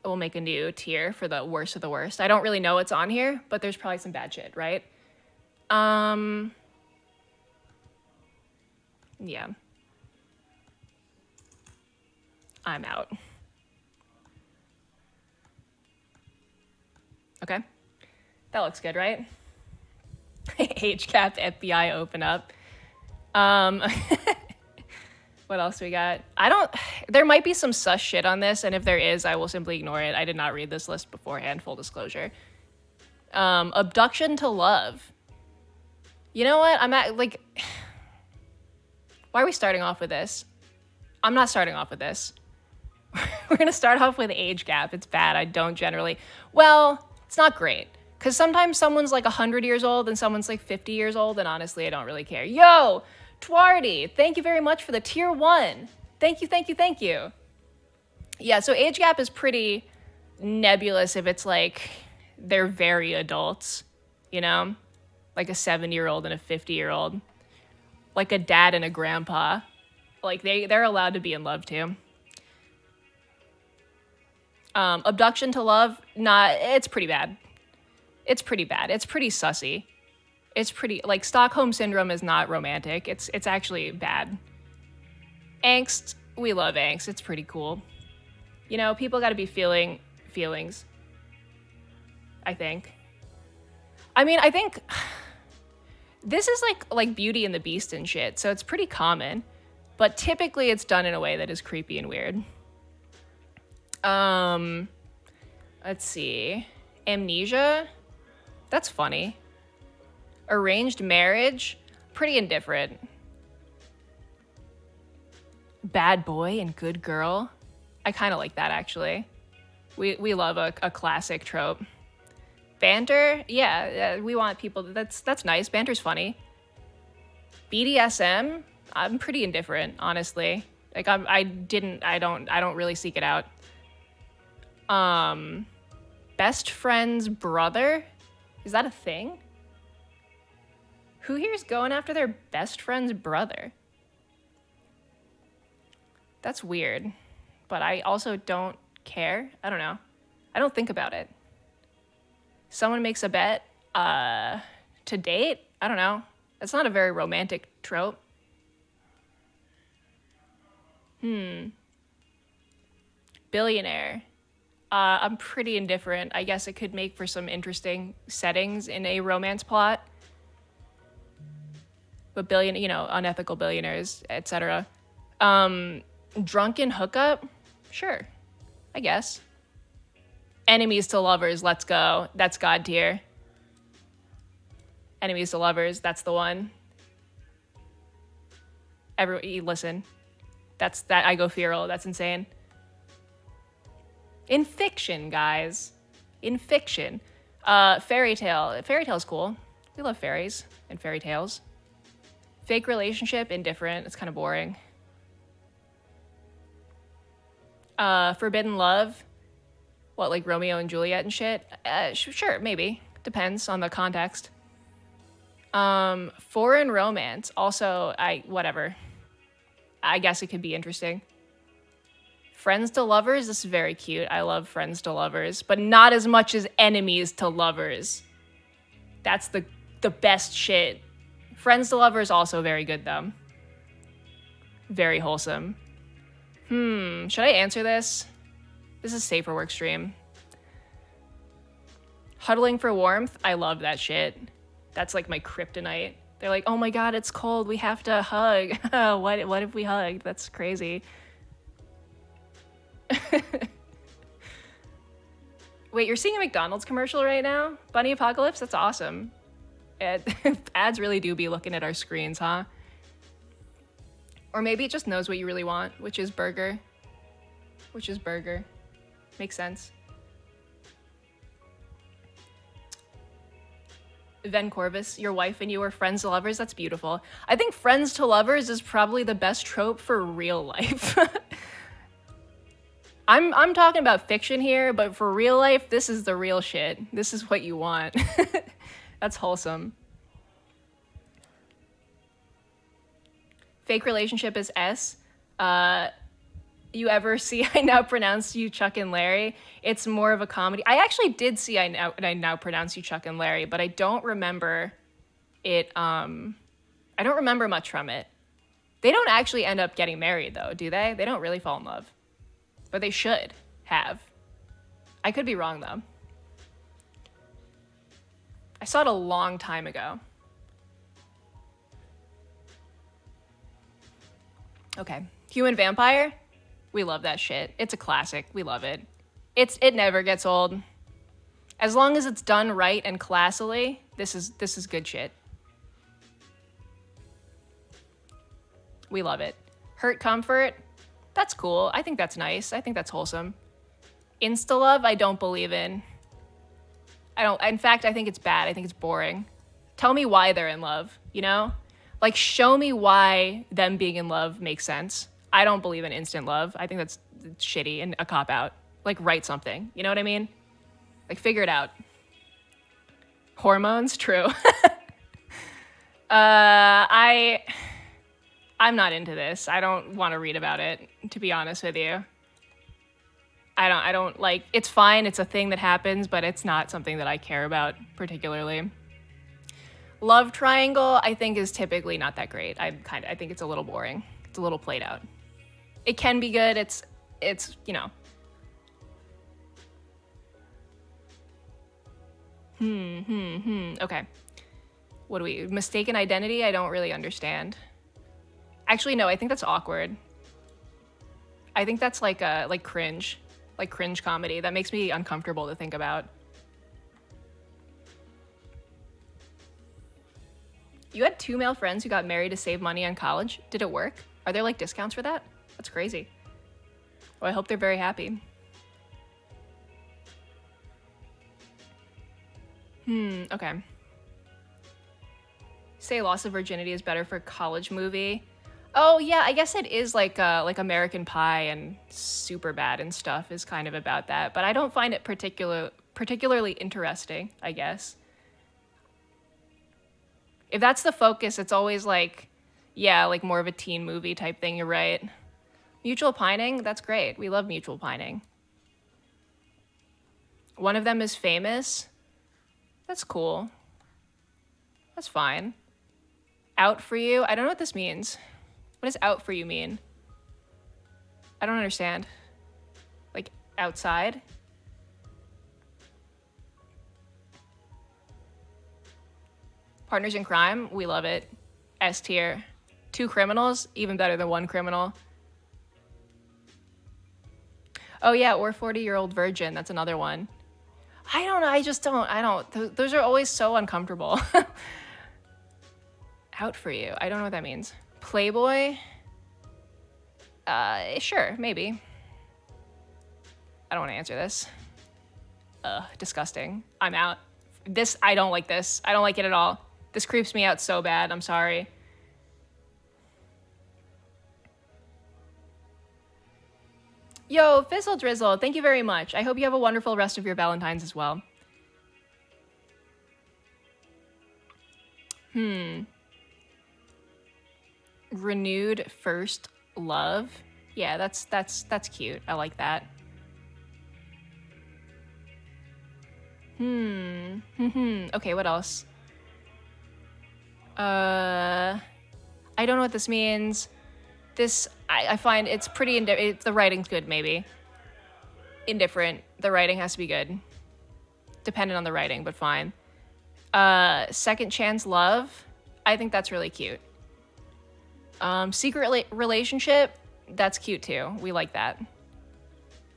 Speaker 1: we'll make a new tier for the worst of the worst. I don't really know what's on here, but there's probably some bad shit, right? Yeah. I'm out. Okay. That looks good, right? HCAP FBI open up. What else we got? There might be some sus shit on this, and if there is, I will simply ignore it. I did not read this list beforehand, full disclosure. Abduction to love. You know what? Why are we starting off with this? I'm not starting off with this. We're gonna start off with age gap. It's bad. I don't generally. Well, it's not great. Because sometimes someone's like 100 years old and someone's like 50 years old, and honestly, I don't really care. Yo, Twardy, thank you very much for the tier 1. Thank you, thank you, thank you. Yeah, so age gap is pretty nebulous if it's like they're very adults, you know? Like a 7-year-old and a 50-year-old. Like a dad and a grandpa. Like they're allowed to be in love too. Abduction to love, it's pretty bad. It's pretty bad. It's pretty sussy. It's pretty, like, Stockholm Syndrome is not romantic. It's actually bad. Angst, we love angst. It's pretty cool. You know, people gotta be feeling feelings. I think. I mean, I think this is like Beauty and the Beast and shit, so it's pretty common. But typically it's done in a way that is creepy and weird. Let's see. Amnesia? That's funny. Arranged marriage? Pretty indifferent. Bad boy and good girl? I kind of like that, actually. We love a classic trope. Banter? Yeah, we want people... That's nice. Banter's funny. BDSM? I'm pretty indifferent, honestly. Like, I don't really seek it out. Best friend's brother? Is that a thing? Who here's going after their best friend's brother? That's weird. But I also don't care. I don't know. I don't think about it. Someone makes a bet to date? I don't know. That's not a very romantic trope. Billionaire. I'm pretty indifferent. I guess it could make for some interesting settings in a romance plot. But unethical billionaires, etc. Drunken hookup? Sure. I guess. Enemies to lovers, let's go. That's God tier. Enemies to lovers, that's the one. Listen. I go feral, that's insane. In fiction, guys. In fiction. Fairy tale. Fairy tale's cool. We love fairies and fairy tales. Fake relationship, indifferent. It's kind of boring. Forbidden love. What, like Romeo and Juliet and shit? Sure, maybe. Depends on the context. Foreign romance. Also, whatever. I guess it could be interesting. Friends to lovers, this is very cute. I love friends to lovers, but not as much as enemies to lovers. That's the best shit. Friends to lovers, also very good though. Very wholesome. Should I answer this? This is safer work stream. Huddling for warmth, I love that shit. That's like my kryptonite. They're like, oh my god, it's cold, we have to hug. What if we hugged? That's crazy. Wait, you're seeing a McDonald's commercial right now? Bunny Apocalypse? That's awesome. Ads really do be looking at our screens, huh? Or maybe it just knows what you really want, which is burger. Which is burger. Makes sense. Ven Corvus, your wife and you are friends to lovers? That's beautiful. I think friends to lovers is probably the best trope for real life. I'm talking about fiction here, but for real life, this is the real shit. This is what you want. That's wholesome. Fake relationship is S. You ever see I Now Pronounce You Chuck and Larry? It's more of a comedy. I actually did see I Now Pronounce You Chuck and Larry, but I don't remember it. I don't remember much from it. They don't actually end up getting married, though, do they? They don't really fall in love. But they should have. I could be wrong, though. I saw it a long time ago. Okay. Human Vampire? We love that shit. It's a classic. We love it. It never gets old. As long as it's done right and classily, this is good shit. We love it. Hurt Comfort? That's cool. I think that's nice. I think that's wholesome. Insta-love, I don't believe in. In fact, I think it's bad. I think it's boring. Tell me why they're in love, you know? Like, show me why them being in love makes sense. I don't believe in instant love. I think that's shitty and a cop-out. Like, write something. You know what I mean? Like, figure it out. Hormones? True. I'm not into this. I don't want to read about it, to be honest with you. I don't like, it's fine. It's a thing that happens, but it's not something that I care about particularly. Love triangle, I think, is typically not that great. I think it's a little boring. It's a little played out. It can be good. It's, you know. Okay. What do we, mistaken identity? I don't really understand. Actually, no, I think that's awkward. I think that's like cringe comedy. That makes me uncomfortable to think about. You had 2 male friends who got married to save money on college. Did it work? Are there like discounts for that? That's crazy. Well, I hope they're very happy. Okay. Say Loss of Virginity is better for college movie. Oh yeah, I guess it is like American Pie and Superbad and stuff is kind of about that, but I don't find it particularly interesting, I guess. If that's the focus, it's always like, yeah, like more of a teen movie type thing, you're right. Mutual Pining, that's great. We love Mutual Pining. One of them is famous. That's cool. That's fine. Out for you? I don't know what this means. What does out for you mean? I don't understand. Like, outside? Partners in Crime? We love it. S tier. 2 criminals? Even better than 1 criminal. Oh yeah, or 40-Year-Old Virgin. That's another one. I don't know. I don't. Those are always so uncomfortable. Out for you. I don't know what that means. Playboy? Sure, maybe. I don't want to answer this. Disgusting. I'm out. I don't like this. I don't like it at all. This creeps me out so bad. I'm sorry. Yo, Fizzle Drizzle, thank you very much. I hope you have a wonderful rest of your Valentines as well. Renewed first love? Yeah, that's cute. I like that. Okay, what else? I don't know what this means. This, I find it's pretty the writing's good, maybe. Indifferent. The writing has to be good. Dependent on the writing, but fine. Second Chance Love. I think that's really cute. Secret relationship. That's cute too. We like that.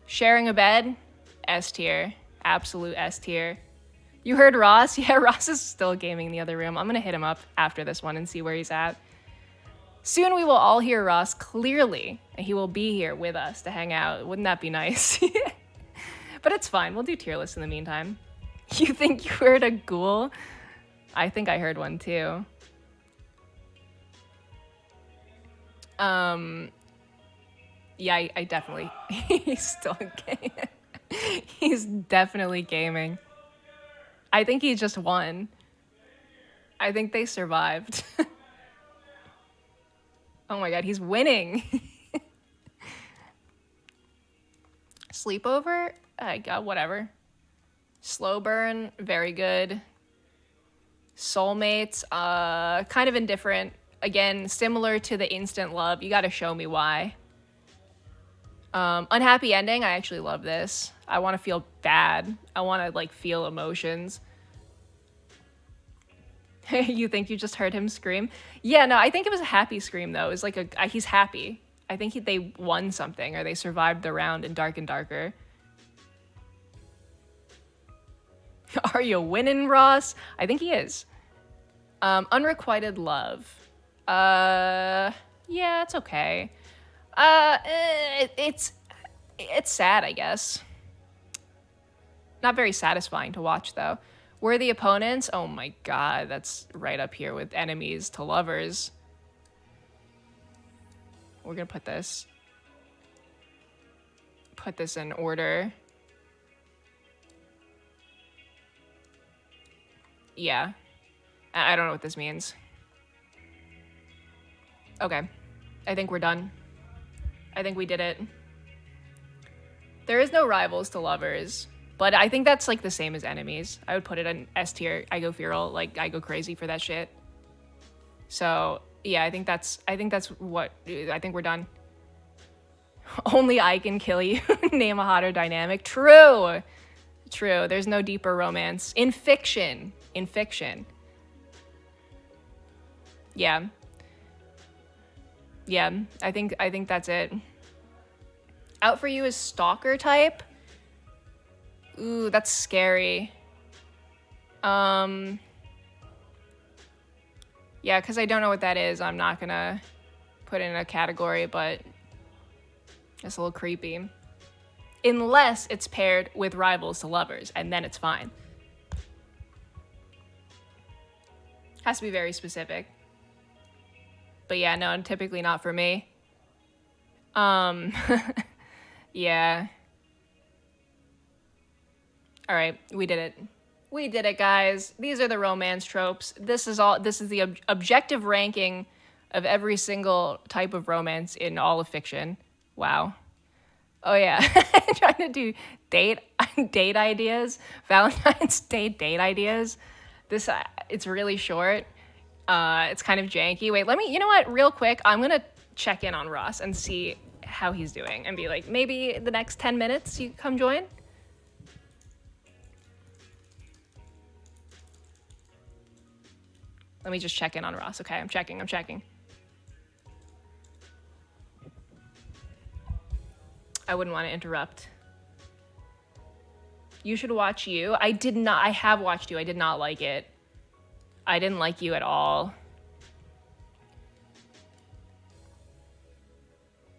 Speaker 1: Sharing a bed. S tier. Absolute S tier. You heard Ross? Yeah, Ross is still gaming in the other room. I'm gonna hit him up after this one and see where he's at. Soon we will all hear Ross clearly, and he will be here with us to hang out. Wouldn't that be nice? But it's fine. We'll do tier lists in the meantime. You think you heard a ghoul? I think I heard one too. Yeah, I definitely. He's still gaming. He's definitely gaming. I think he just won. I think they survived. Oh my god, he's winning. Sleepover? Whatever. Slow Burn, very good. Soulmates, kind of indifferent. Again, similar to the Instant Love. You gotta show me why. Unhappy Ending, I actually love this. I want to feel bad. I want to, like, feel emotions. You think you just heard him scream? Yeah, no, I think it was a happy scream, though. It was like he's happy. I think they won something, or they survived the round in Dark and Darker. Are you winning, Ross? I think he is. Unrequited Love. Yeah, it's okay. It's sad, I guess. Not very satisfying to watch, though. Worthy Opponents? Oh my god, that's right up here with Enemies to Lovers. We're gonna put this in order. Yeah. I don't know what this means. Okay. I think we're done. I think we did it. There is no rivals to lovers, but I think that's like the same as enemies. I would put it in S tier. I go feral, like I go crazy for that shit. So yeah, I think that's what I think we're done. Only I can kill you. Name a hotter dynamic. True. True. There's no deeper romance in fiction. In fiction. Yeah. Yeah, I think that's it. Out for you is stalker type. Ooh, that's scary. Yeah, because I don't know what that is. I'm not gonna put it in a category, but it's a little creepy. Unless it's paired with rivals to lovers, and then it's fine. Has to be very specific. But yeah, no, typically not for me. Yeah. All right, we did it. We did it, guys. These are the romance tropes. This is the objective ranking of every single type of romance in all of fiction. Wow. Oh yeah, trying to do date ideas, Valentine's Day date ideas. This it's really short. It's kind of janky. Wait, you know what? Real quick, I'm gonna check in on Ross and see how he's doing and be like, maybe the next 10 minutes you come join? Let me just check in on Ross. Okay, I'm checking. I wouldn't want to interrupt. You should watch You. I did not. I have watched You. I did not like it. I didn't like You at all.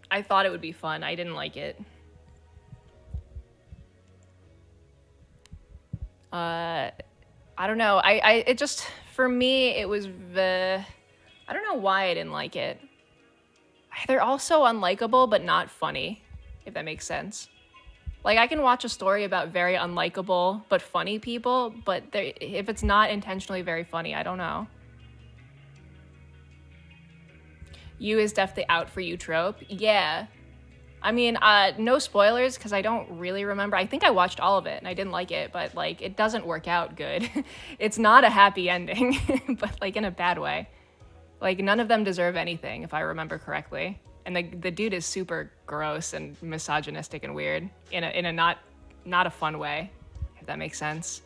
Speaker 1: I thought it would be fun. I didn't like it. I don't know. It just, for me, it was I don't know why I didn't like it. They're also unlikable, but not funny, if that makes sense. Like, I can watch a story about very unlikable but funny people, but if it's not intentionally very funny, I don't know. You is definitely out for you trope. Yeah. I mean, no spoilers, because I don't really remember. I think I watched all of it, and I didn't like it, but, like, it doesn't work out good. It's not a happy ending, but, like, in a bad way. Like, none of them deserve anything, if I remember correctly. And the dude is super gross and misogynistic and weird in a not a fun way, if that makes sense.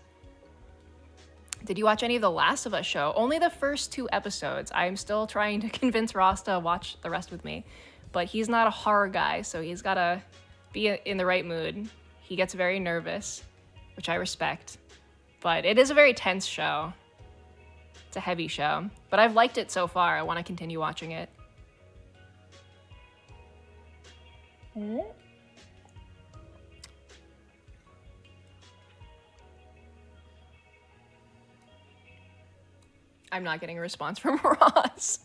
Speaker 1: Did you watch any of the Last of Us show? Only the first 2 episodes. I'm still trying to convince Ross to watch the rest with me. But he's not a horror guy, so he's gotta be in the right mood. He gets very nervous, which I respect. But it is a very tense show. It's a heavy show. But I've liked it so far. I want to continue watching it. I'm not getting a response from Ross.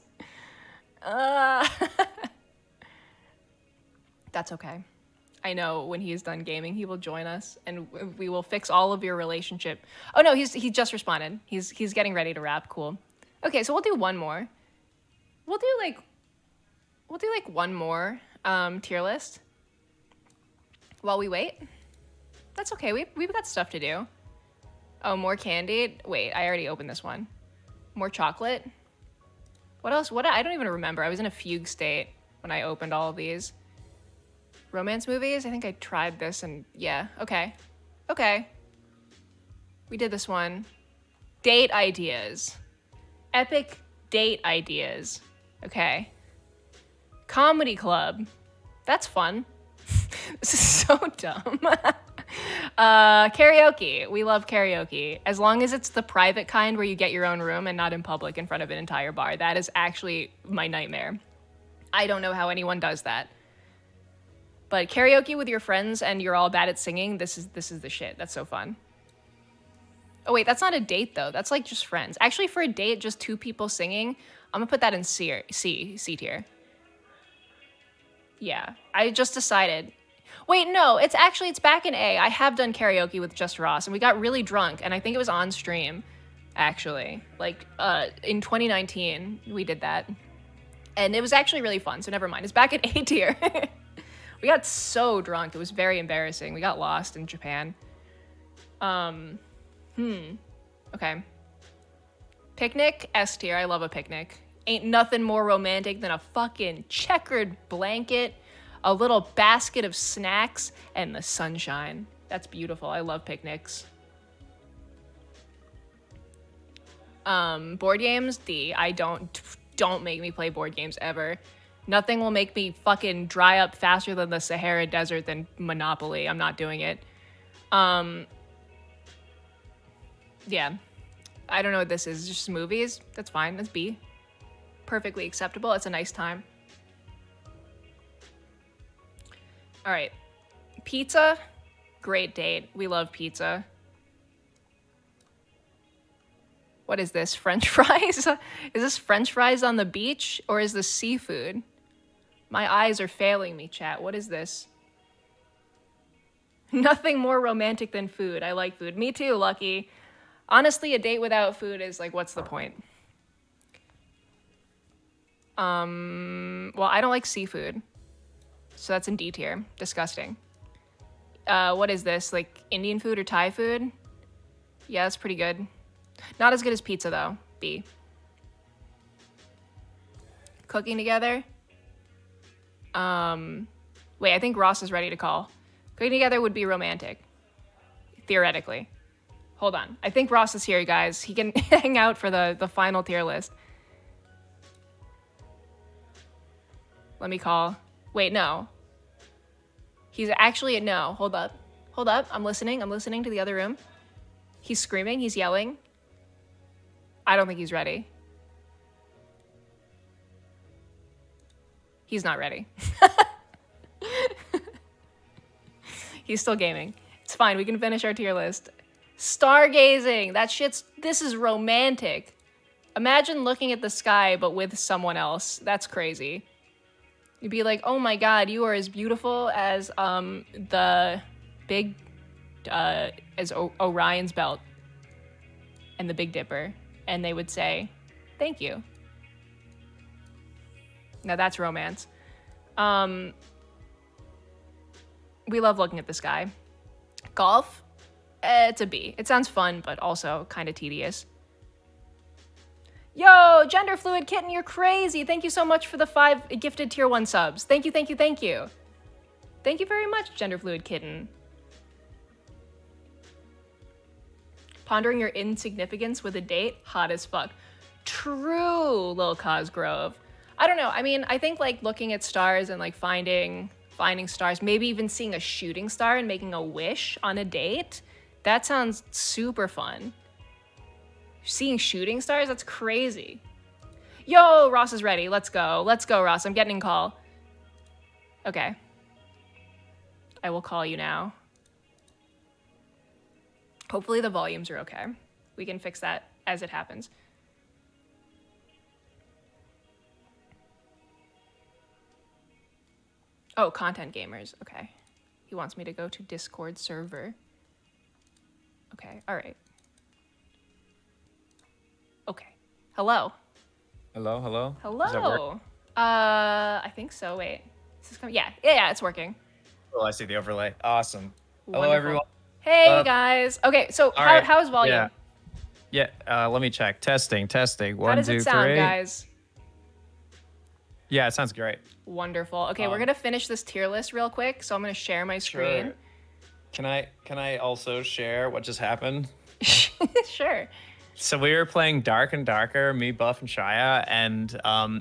Speaker 1: That's okay. I know when he's done gaming, he will join us, and we will fix all of your relationship. Oh no, he just responded. He's getting ready to wrap. Cool. Okay, so we'll do one more. We'll do like one more tier list. While we wait? That's okay, we've got stuff to do. Oh, more candy? Wait, I already opened this one. More chocolate? What else? I don't even remember. I was in a fugue state when I opened all of these. Romance movies? I think I tried this and yeah, okay. Okay. We did this one. Date ideas. Epic date ideas. Okay. Comedy club. That's fun. This is so dumb. Karaoke. We love karaoke. As long as it's the private kind where you get your own room and not in public in front of an entire bar. That is actually my nightmare. I don't know how anyone does that. But karaoke with your friends and you're all bad at singing, this is the shit. That's so fun. Oh wait, that's not a date though. That's like just friends. Actually, for a date, just 2 people singing, I'm gonna put that in C tier. Yeah, I just decided. Wait, no, it's back in A. I have done karaoke with just Ross, and we got really drunk, and I think it was on stream, actually. Like, in 2019, we did that. And it was actually really fun, so never mind. It's back at A tier. We got so drunk. It was very embarrassing. We got lost in Japan. Okay. Picnic, S tier. I love a picnic. Ain't nothing more romantic than a fucking checkered blanket, a little basket of snacks, and the sunshine. That's beautiful. I love picnics. Board games, D. I don't make me play board games ever. Nothing will make me fucking dry up faster than the Sahara Desert than Monopoly. I'm not doing it. Yeah. I don't know what this is. Just movies. That's fine. That's B. Perfectly acceptable. It's a nice time. All right. Pizza. Great date. We love pizza. What is this? French fries? Is this French fries on the beach or is this seafood? My eyes are failing me, chat. What is this? Nothing more romantic than food. I like food. Me too, Lucky. Honestly, a date without food is like, what's the point? Well, I don't like seafood. So that's in D tier. Disgusting. What is this? Like Indian food or Thai food? Yeah, that's pretty good. Not as good as pizza though. B. Cooking together? Wait, I think Ross is ready to call. Cooking together would be romantic. Theoretically. Hold on. I think Ross is here, guys. He can hang out for the final tier list. Let me call. Wait, no. He's actually, no. Hold up. Hold up. I'm listening. I'm listening to the other room. He's screaming. He's yelling. I don't think he's ready. He's not ready. He's still gaming. It's fine. We can finish our tier list. Stargazing. This is romantic. Imagine looking at the sky, but with someone else. That's crazy. You'd be like, oh my God, you are as beautiful as, the big, as Orion's belt and the Big Dipper. And they would say, thank you. Now that's romance. We love looking at the sky. Golf? It's a B. It sounds fun, but also kind of tedious. Yo, Gender Fluid Kitten, you're crazy. Thank you so much for the 5 gifted tier 1 subs. Thank you, thank you, thank you. Thank you very much, Gender Fluid Kitten. Pondering your insignificance with a date? Hot as fuck. True, Lil Cosgrove. I don't know. I mean, I think like looking at stars and like finding stars, maybe even seeing a shooting star and making a wish on a date. That sounds super fun. Seeing shooting stars? That's crazy. Yo, Ross is ready. Let's go. Let's go, Ross. I'm getting a call. Okay. I will call you now. Hopefully the volumes are okay. We can fix that as it happens. Oh, content gamers. Okay. He wants me to go to Discord server. Okay, all right. Okay. Hello.
Speaker 2: Hello, hello.
Speaker 1: Hello.
Speaker 2: Does that work?
Speaker 1: I think so. Wait. Is this coming? Yeah, it's working.
Speaker 2: Oh, I see the overlay. Awesome. Hello,
Speaker 1: Wonderful.
Speaker 2: everyone.
Speaker 1: Hey
Speaker 2: Uh,
Speaker 1: guys. Okay, so
Speaker 2: all right.
Speaker 1: how's
Speaker 2: Yeah.
Speaker 1: volume?
Speaker 2: Yeah. Let me check. Testing. Testing.
Speaker 1: How
Speaker 2: One,
Speaker 1: does it
Speaker 2: two,
Speaker 1: sound,
Speaker 2: three.
Speaker 1: guys?
Speaker 2: Yeah, it sounds great.
Speaker 1: Wonderful. Okay, we're
Speaker 2: Um,
Speaker 1: gonna finish this tier list real quick, so I'm gonna share my screen.
Speaker 2: sure. Can I also share what just happened?
Speaker 1: Sure.
Speaker 2: So we were playing Dark and Darker, me, Buff, and Shia, and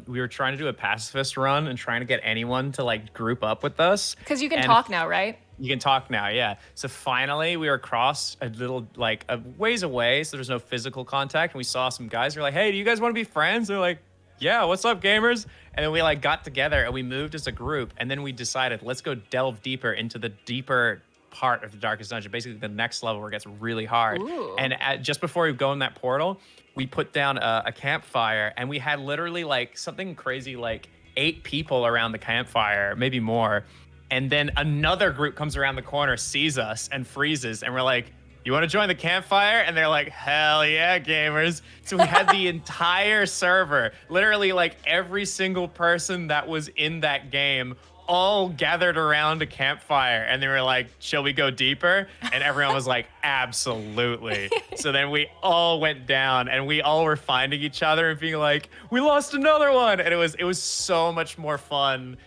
Speaker 2: we were trying to do a pacifist run and trying to get anyone to like group up with us.
Speaker 1: Because you can
Speaker 2: And
Speaker 1: talk now, right?
Speaker 2: you can talk now, yeah. So finally, we were across a little like a ways away, so there's no physical contact, and we saw some guys. We're like, "Hey, do you guys want to be friends?" They're like, "Yeah, what's up, gamers?" And then we like got together and we moved as a group, and then we decided let's go delve deeper into the deeper part of the darkest dungeon, basically the next level where it gets really hard.
Speaker 1: Ooh.
Speaker 2: And just before we go in that portal, we put down a campfire, and we had literally like something crazy like 8 people around the campfire, maybe more. And then another group comes around the corner, sees us, and freezes. And we're like, "You want to join the campfire?" And they're like, "Hell yeah, gamers." So we had the entire server, literally like every single person that was in that game, all gathered around a campfire. And they were like, "Shall we go deeper?" And everyone was like, "Absolutely." So then we all went down, and we all were finding each other and being like, "We lost another one." And it was so much more fun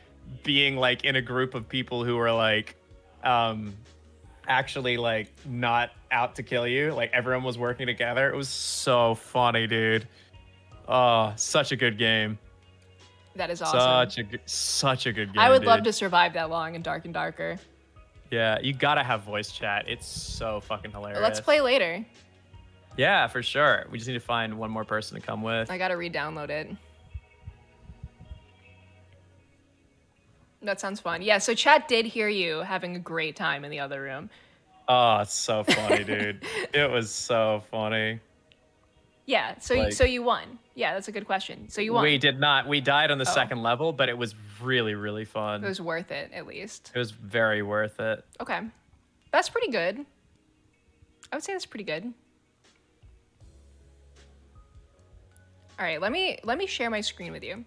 Speaker 2: being like in a group of people who were like um actually like not out to kill you. Like everyone was working together. It was so funny, dude. Oh, such a good game.
Speaker 1: That is awesome.
Speaker 2: Such a good
Speaker 1: I
Speaker 2: game,
Speaker 1: would love
Speaker 2: dude.
Speaker 1: to survive that long in Dark and Darker.
Speaker 2: Yeah, you gotta have voice chat. It's so fucking
Speaker 1: Let's play
Speaker 2: hilarious.
Speaker 1: later.
Speaker 2: Yeah, for sure. We just need to find one more person to come with.
Speaker 1: I gotta re-download it. That sounds fun. Yeah, so chat did hear you having a great time in the other room.
Speaker 2: Oh, it's so funny, dude. It was so funny.
Speaker 1: Yeah,
Speaker 2: Like
Speaker 1: so you won. Yeah, that's a good question. So you
Speaker 2: we
Speaker 1: won.
Speaker 2: did not. We died on the
Speaker 1: Oh,
Speaker 2: second level, but it was really, really
Speaker 1: it
Speaker 2: fun.
Speaker 1: was worth it at least.
Speaker 2: It was very worth it.
Speaker 1: Okay. That's pretty good. I would say that's pretty good. All right, let me share my screen with you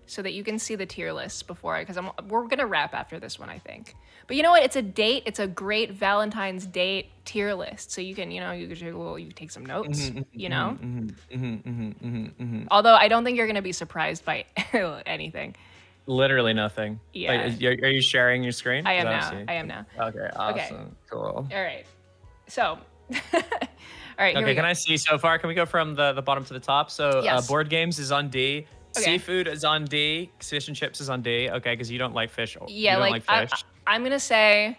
Speaker 1: so that you can see the tier list before because we're going to wrap after this one, I think. But you know what? It's a date. It's a great Valentine's date tier list. So you can, you take some notes, Although I don't think you're going to be surprised by anything.
Speaker 2: Literally nothing.
Speaker 1: Yeah.
Speaker 2: Wait, are you sharing your screen?
Speaker 1: I
Speaker 2: 'Cause
Speaker 1: am
Speaker 2: I don't
Speaker 1: now.
Speaker 2: see.
Speaker 1: I am now.
Speaker 2: Okay,
Speaker 1: Okay.
Speaker 2: awesome. Cool.
Speaker 1: All right. So, all right, here we
Speaker 2: Okay,
Speaker 1: go.
Speaker 2: can I see so far? Can we go from the bottom to the top? So
Speaker 1: Yes.
Speaker 2: board games is on D.
Speaker 1: Okay.
Speaker 2: Seafood is on D. Fish and chips is on D. Okay, because you don't like fish.
Speaker 1: Yeah,
Speaker 2: You don't
Speaker 1: like
Speaker 2: like fish.
Speaker 1: I'm going to say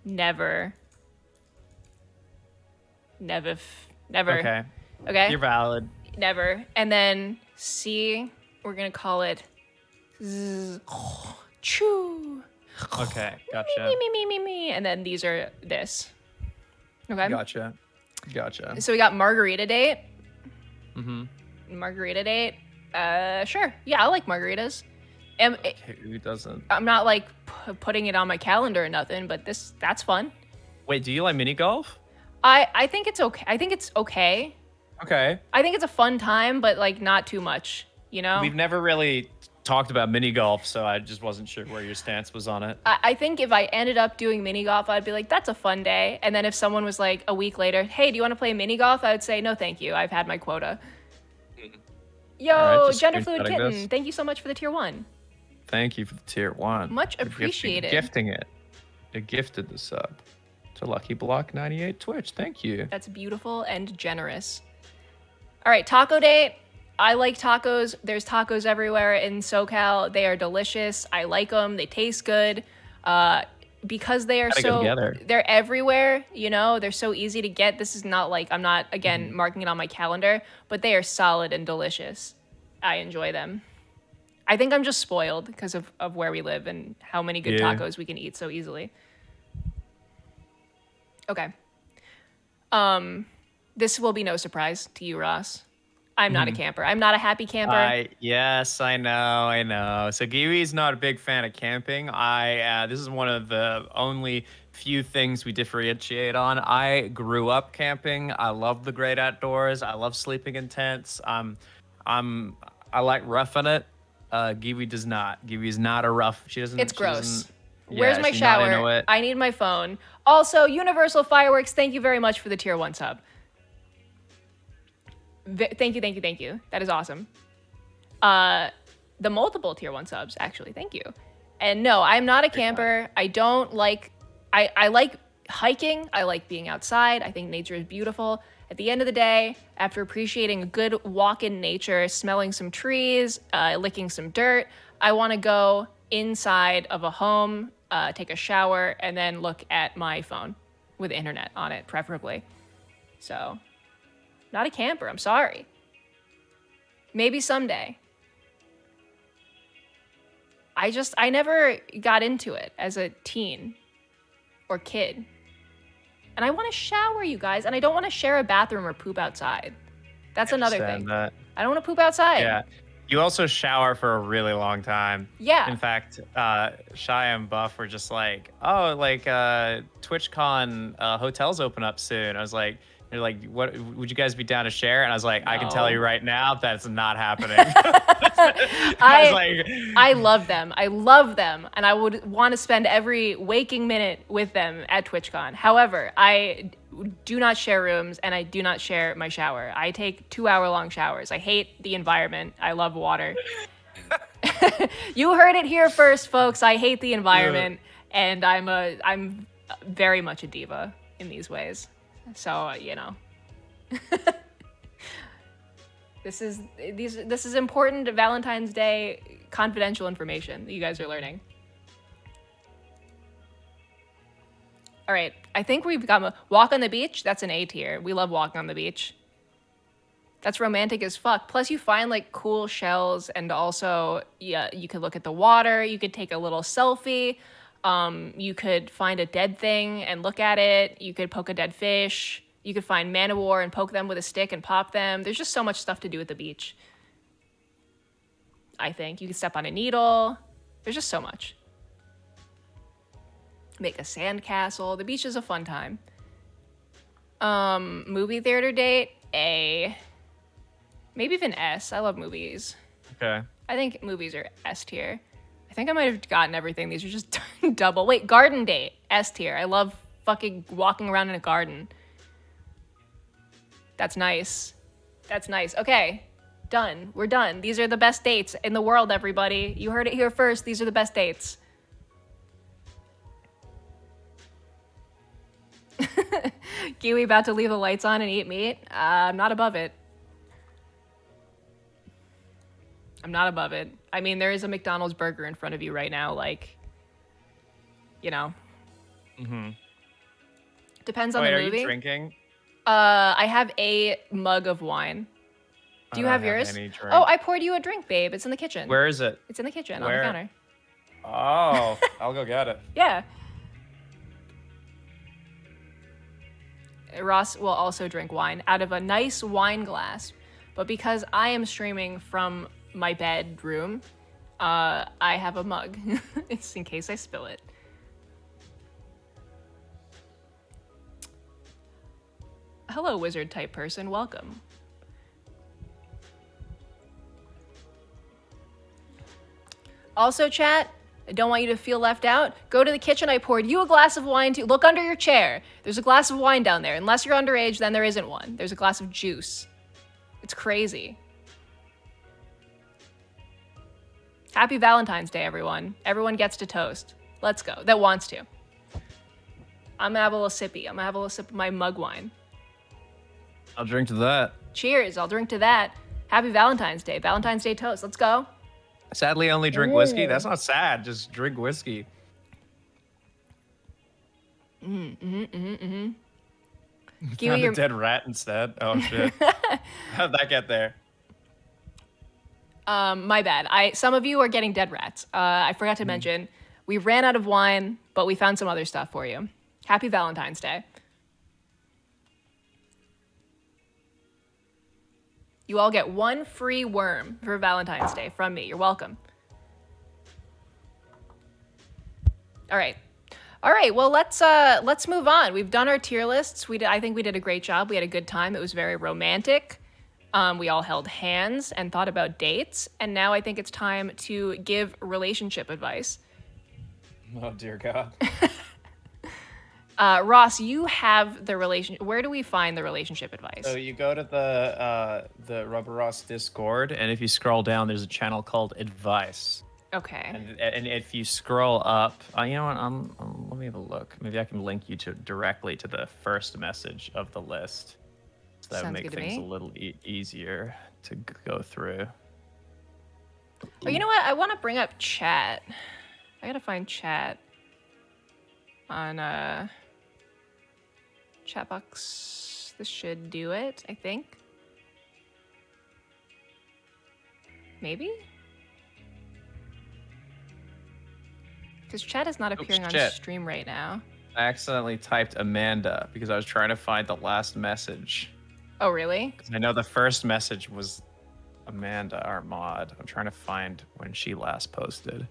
Speaker 1: never. Never. Never.
Speaker 2: Okay.
Speaker 1: Okay?
Speaker 2: You're valid.
Speaker 1: Never. And then C, we're going to call it choo.
Speaker 2: Okay, gotcha.
Speaker 1: Me. And then these are this. Okay?
Speaker 2: Gotcha. Gotcha.
Speaker 1: So we got margarita date.
Speaker 2: Mm-hmm.
Speaker 1: Margarita date. Sure. Yeah, I like margaritas.
Speaker 2: Okay, who doesn't?
Speaker 1: I'm not like putting it on my calendar or nothing, but that's fun.
Speaker 2: Wait, do you like mini golf?
Speaker 1: I think it's okay. I think it's okay.
Speaker 2: Okay.
Speaker 1: I think it's a fun time, but like not too much, you know?
Speaker 2: We've never really talked about mini golf, so I just wasn't sure where your stance was on it.
Speaker 1: I think if I ended up doing mini golf, I'd be like, that's a fun day. And then if someone was like a week later, hey, do you want to play mini golf? I would say, no, thank you. I've had my quota. Yo,
Speaker 2: All right, just
Speaker 1: Gender Fluid
Speaker 2: screenshotting
Speaker 1: Kitten,
Speaker 2: this.
Speaker 1: thank you so much for the tier 1.
Speaker 2: Thank you for the tier 1.
Speaker 1: Much
Speaker 2: You're
Speaker 1: appreciated.
Speaker 2: Gifting it. You gifted the sub to Lucky Block 98 Twitch. Thank you.
Speaker 1: That's beautiful and generous. All right, taco date. I like tacos. There's tacos everywhere in SoCal. They are delicious. I like them. They taste good. Because they are
Speaker 2: Gotta go together.
Speaker 1: they're everywhere, they're so easy to get. This is not like, I'm not, again, marking it on my calendar, but they are solid and delicious. I enjoy them. I think I'm just spoiled because of where we live and how many good tacos we can eat so easily. Okay. This will be no surprise to you, Ross. I'm not a camper. I'm not a happy camper.
Speaker 2: Yes, I know. So Giwi's not a big fan of camping. This is one of the only few things we differentiate on. I grew up camping. I love the great outdoors. I love sleeping in tents. I like roughing it. Giwi does not. Giwi is not a rough. She doesn't.
Speaker 1: It's
Speaker 2: she
Speaker 1: gross.
Speaker 2: doesn't-
Speaker 1: Where's
Speaker 2: yeah,
Speaker 1: my
Speaker 2: she's not into
Speaker 1: shower?
Speaker 2: it.
Speaker 1: I need my phone. Also, Universal Fireworks, thank you very much for the tier 1 sub. Thank you, thank you, thank you. That is awesome. The multiple tier 1 subs, actually. Thank you. And no, I'm not a camper. I don't like... I like hiking. I like being outside. I think nature is beautiful. At the end of the day, after appreciating a good walk in nature, smelling some trees, licking some dirt, I want to go inside of a home, take a shower, and then look at my phone with internet on it, preferably. So, not a camper. I'm sorry. Maybe someday. I never got into it as a teen or kid. And I want to shower, you guys, and I don't want to share a bathroom or poop outside. That's another thing.
Speaker 2: That.
Speaker 1: I don't want to poop outside.
Speaker 2: Yeah. You also shower for a really long time.
Speaker 1: Yeah.
Speaker 2: In fact, Shy and Buff were just like, oh, like TwitchCon hotels open up soon. I was like, they're like, what would you guys be down to share? And I was like, I can tell you right now that's not happening.
Speaker 1: I love them. I love them. And I would want to spend every waking minute with them at TwitchCon. However, I do not share rooms and I do not share my shower. I take 2-hour-long showers. I hate the environment. I love water. You heard it here first, folks. I hate the environment and I'm very much a diva in these ways. So, you know. This is important Valentine's Day confidential information that you guys are learning. All right, I think we've got a walk on the beach. That's an A tier. We love walking on the beach. That's romantic as fuck. Plus you find like cool shells and also yeah, you could look at the water. You could take a little selfie. You could find a dead thing and look at it. You could poke a dead fish. You could find man-o-war and poke them with a stick and pop them. There's just so much stuff to do at the beach. I think. You could step on a needle. There's just so much. Make a sandcastle. The beach is a fun time. Movie theater date, A. Maybe even S. I love movies.
Speaker 2: Okay.
Speaker 1: I think movies are S tier. I think I might have gotten everything. These are just double. Wait, garden date, S tier. I love fucking walking around in a garden. That's nice. That's nice. Okay, done. We're done. These are the best dates in the world, everybody. You heard it here first. These are the best dates. Giwi about to leave the lights on and eat meat? I'm not above it. I'm not above it. I mean, there is a McDonald's burger in front of you right now, like, you know.
Speaker 2: Mm-hmm.
Speaker 1: Depends on the movie.
Speaker 2: Are you drinking?
Speaker 1: I have a mug of wine. Do you have yours? Oh, I poured you a drink, babe. It's in the kitchen.
Speaker 2: Where is it?
Speaker 1: It's in the kitchen on the counter.
Speaker 2: Oh, I'll go get it.
Speaker 1: Yeah. Ross will also drink wine out of a nice wine glass, but because I am streaming from my bedroom, I have a mug. It's in case I spill it. Hello, wizard type person. Welcome. Also, chat, I don't want you to feel left out. Go to the kitchen. I poured you a glass of wine too. Look under your chair. There's a glass of wine down there. Unless you're underage, then there isn't one. There's a glass of juice. It's crazy. Happy Valentine's Day, everyone. Everyone gets to toast. Let's go. That wants to. I'm gonna have a little sippy. I'm gonna have a little sip of my mug wine.
Speaker 2: I'll drink to that.
Speaker 1: Cheers. I'll drink to that. Happy Valentine's Day. Valentine's Day toast. Let's go.
Speaker 2: Sadly, I only drink whiskey. That's not sad. Just drink whiskey.
Speaker 1: Giwi,
Speaker 2: Found a dead rat instead. Oh shit! How'd that get there?
Speaker 1: My bad. Some of you are getting dead rats. I forgot to mention, we ran out of wine, but we found some other stuff for you. Happy Valentine's Day. You all get one free worm for Valentine's Day from me. You're welcome. All right. All right, well, let's move on. We've done our tier lists. I think we did a great job. We had a good time. It was very romantic. We all held hands and thought about dates. And now I think it's time to give relationship advice.
Speaker 2: Oh, dear God.
Speaker 1: Ross, you have the relation. Where do we find the relationship advice?
Speaker 2: So you go to the Rubber Ross Discord, and if you scroll down, there's a channel called Advice.
Speaker 1: Okay.
Speaker 2: And if you scroll up, you know what? Let me have a look. Maybe I can link you directly to the first message of the list. So that would
Speaker 1: Sounds
Speaker 2: make
Speaker 1: good to
Speaker 2: things
Speaker 1: me.
Speaker 2: a little easier to go through.
Speaker 1: Oh, you know what? I want to bring up chat. I gotta find chat on chat box. This should do it, I think. Maybe? Because chat is not appearing on stream right now.
Speaker 2: I accidentally typed Amanda because I was trying to find the last message.
Speaker 1: Oh, really?
Speaker 2: Because I know the first message was Amanda, our mod. I'm trying to find when she last posted.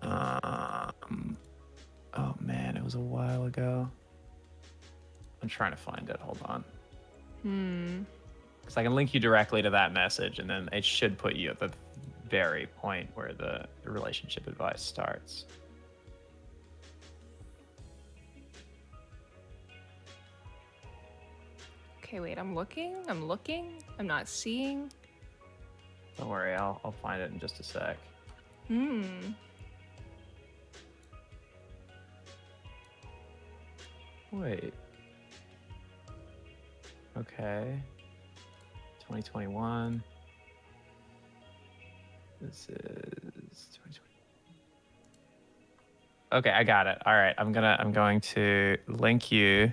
Speaker 2: Oh man, it was a while ago. I'm trying to find it. Hold on. Because I can link you directly to that message, and then it should put you at the very point where the relationship advice starts.
Speaker 1: Okay, wait, I'm looking, I'm not seeing.
Speaker 2: Don't worry, I'll find it in just a sec. Wait. Okay. 2021. This is 2020. Okay, I got it. All right, I'm going to link you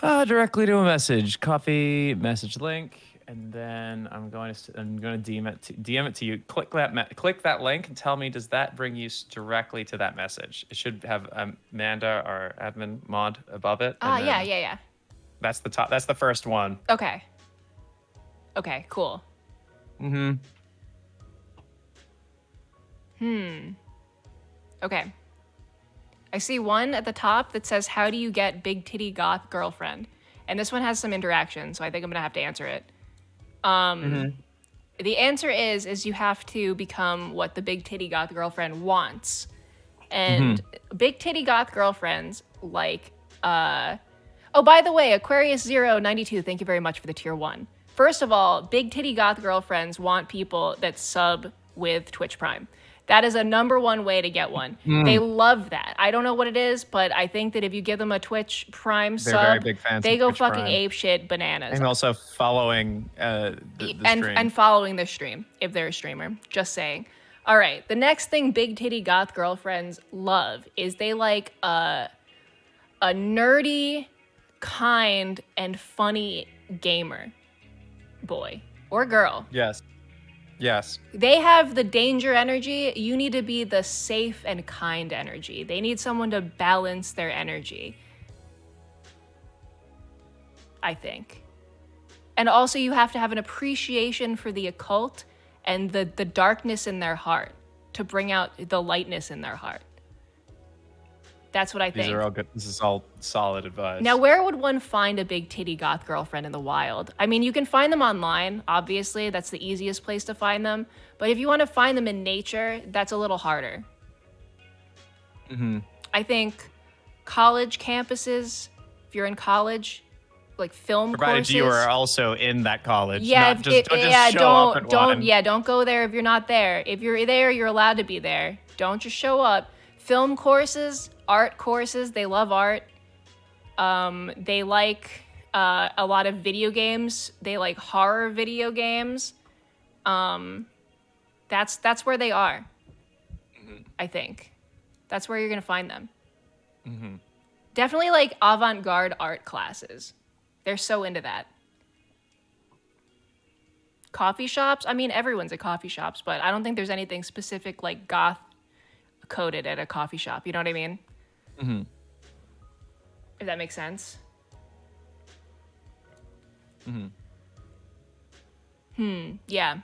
Speaker 2: directly to a message. Copy message link, and then I'm going to DM it to you. Click that link and tell me, does that bring you directly to that message? It should have Amanda, our admin mod, above it.
Speaker 1: Yeah.
Speaker 2: That's the top. That's the first one.
Speaker 1: Okay. Okay, cool. Okay. I see one at the top that says, how do you get big titty goth girlfriend? And this one has some interaction, so I think I'm gonna have to answer it. The answer is you have to become what the big titty goth girlfriend wants. And big titty goth girlfriends like, oh, by the way, Aquarius092, thank you very much for the tier 1. First of all, big titty goth girlfriends want people that sub with Twitch Prime. That is a #1 way to get one. They love that. I don't know what it is, but I think that if you give them a Twitch Prime
Speaker 2: They're
Speaker 1: sub,
Speaker 2: very big fans
Speaker 1: they
Speaker 2: of
Speaker 1: go
Speaker 2: Twitch
Speaker 1: fucking
Speaker 2: Prime.
Speaker 1: apeshit bananas.
Speaker 2: And also following the stream.
Speaker 1: And following the stream, if they're a streamer. Just saying. All right, the next thing big titty goth girlfriends love is they like a nerdy, kind, and funny gamer boy or girl.
Speaker 2: Yes.
Speaker 1: They have the danger energy. You need to be the safe and kind energy. They need someone to balance their energy, I think. And also you have to have an appreciation for the occult and the darkness in their heart to bring out the lightness in their heart. That's what I think.
Speaker 2: These are all good. This is all solid advice.
Speaker 1: Now, where would one find a big titty goth girlfriend in the wild? I mean, you can find them online, obviously. That's the easiest place to find them. But if you want to find them in nature, that's a little harder. I think college campuses, if you're in college, like film
Speaker 2: provided
Speaker 1: courses.
Speaker 2: you are also in that college.
Speaker 1: Yeah,
Speaker 2: not just, don't just show up at one.
Speaker 1: Don't go there if you're not there. If you're there, you're allowed to be there. Don't just show up. Film courses, art courses, they love art. They like a lot of video games. They like horror video games. That's where they are. I think that's where you're gonna find them. Definitely like avant-garde art classes. They're so into that. Coffee shops. I mean, everyone's at coffee shops, but I don't think there's anything specific like goth coded at a coffee shop. You know what I mean? If that makes sense. Yeah.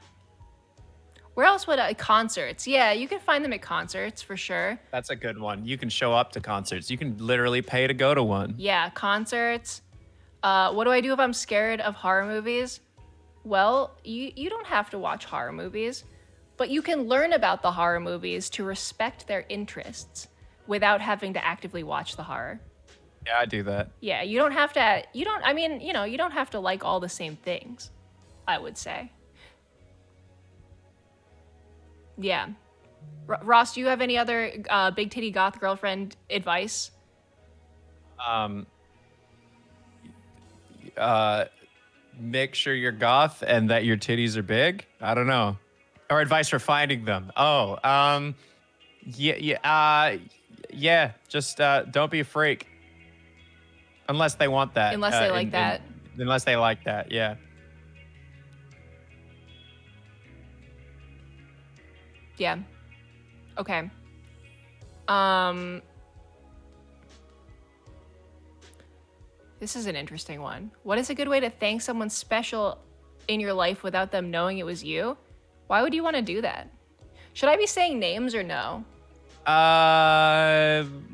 Speaker 1: Where else would concerts? Yeah, you can find them at concerts for sure.
Speaker 2: That's a good one. You can show up to concerts. You can literally pay to go to one.
Speaker 1: Yeah, concerts. What do I do if I'm scared of horror movies? Well, you don't have to watch horror movies, but you can learn about the horror movies to respect their interests without having to actively watch the horror.
Speaker 2: Yeah, I do that.
Speaker 1: Yeah, you don't have to, I mean, you don't have to like all the same things, I would say. Yeah. Ross, do you have any other big titty goth girlfriend advice?
Speaker 2: Um, Make sure you're goth and that your titties are big. I don't know. Or advice for finding them. Oh, yeah. Just don't be a freak. Unless they want that.
Speaker 1: Unless they like that.
Speaker 2: Unless they like that, yeah.
Speaker 1: Yeah. Okay. This is an interesting one. What is a good way to thank someone special in your life without them knowing it was you? Why would you want to do that? Should I be saying names or no?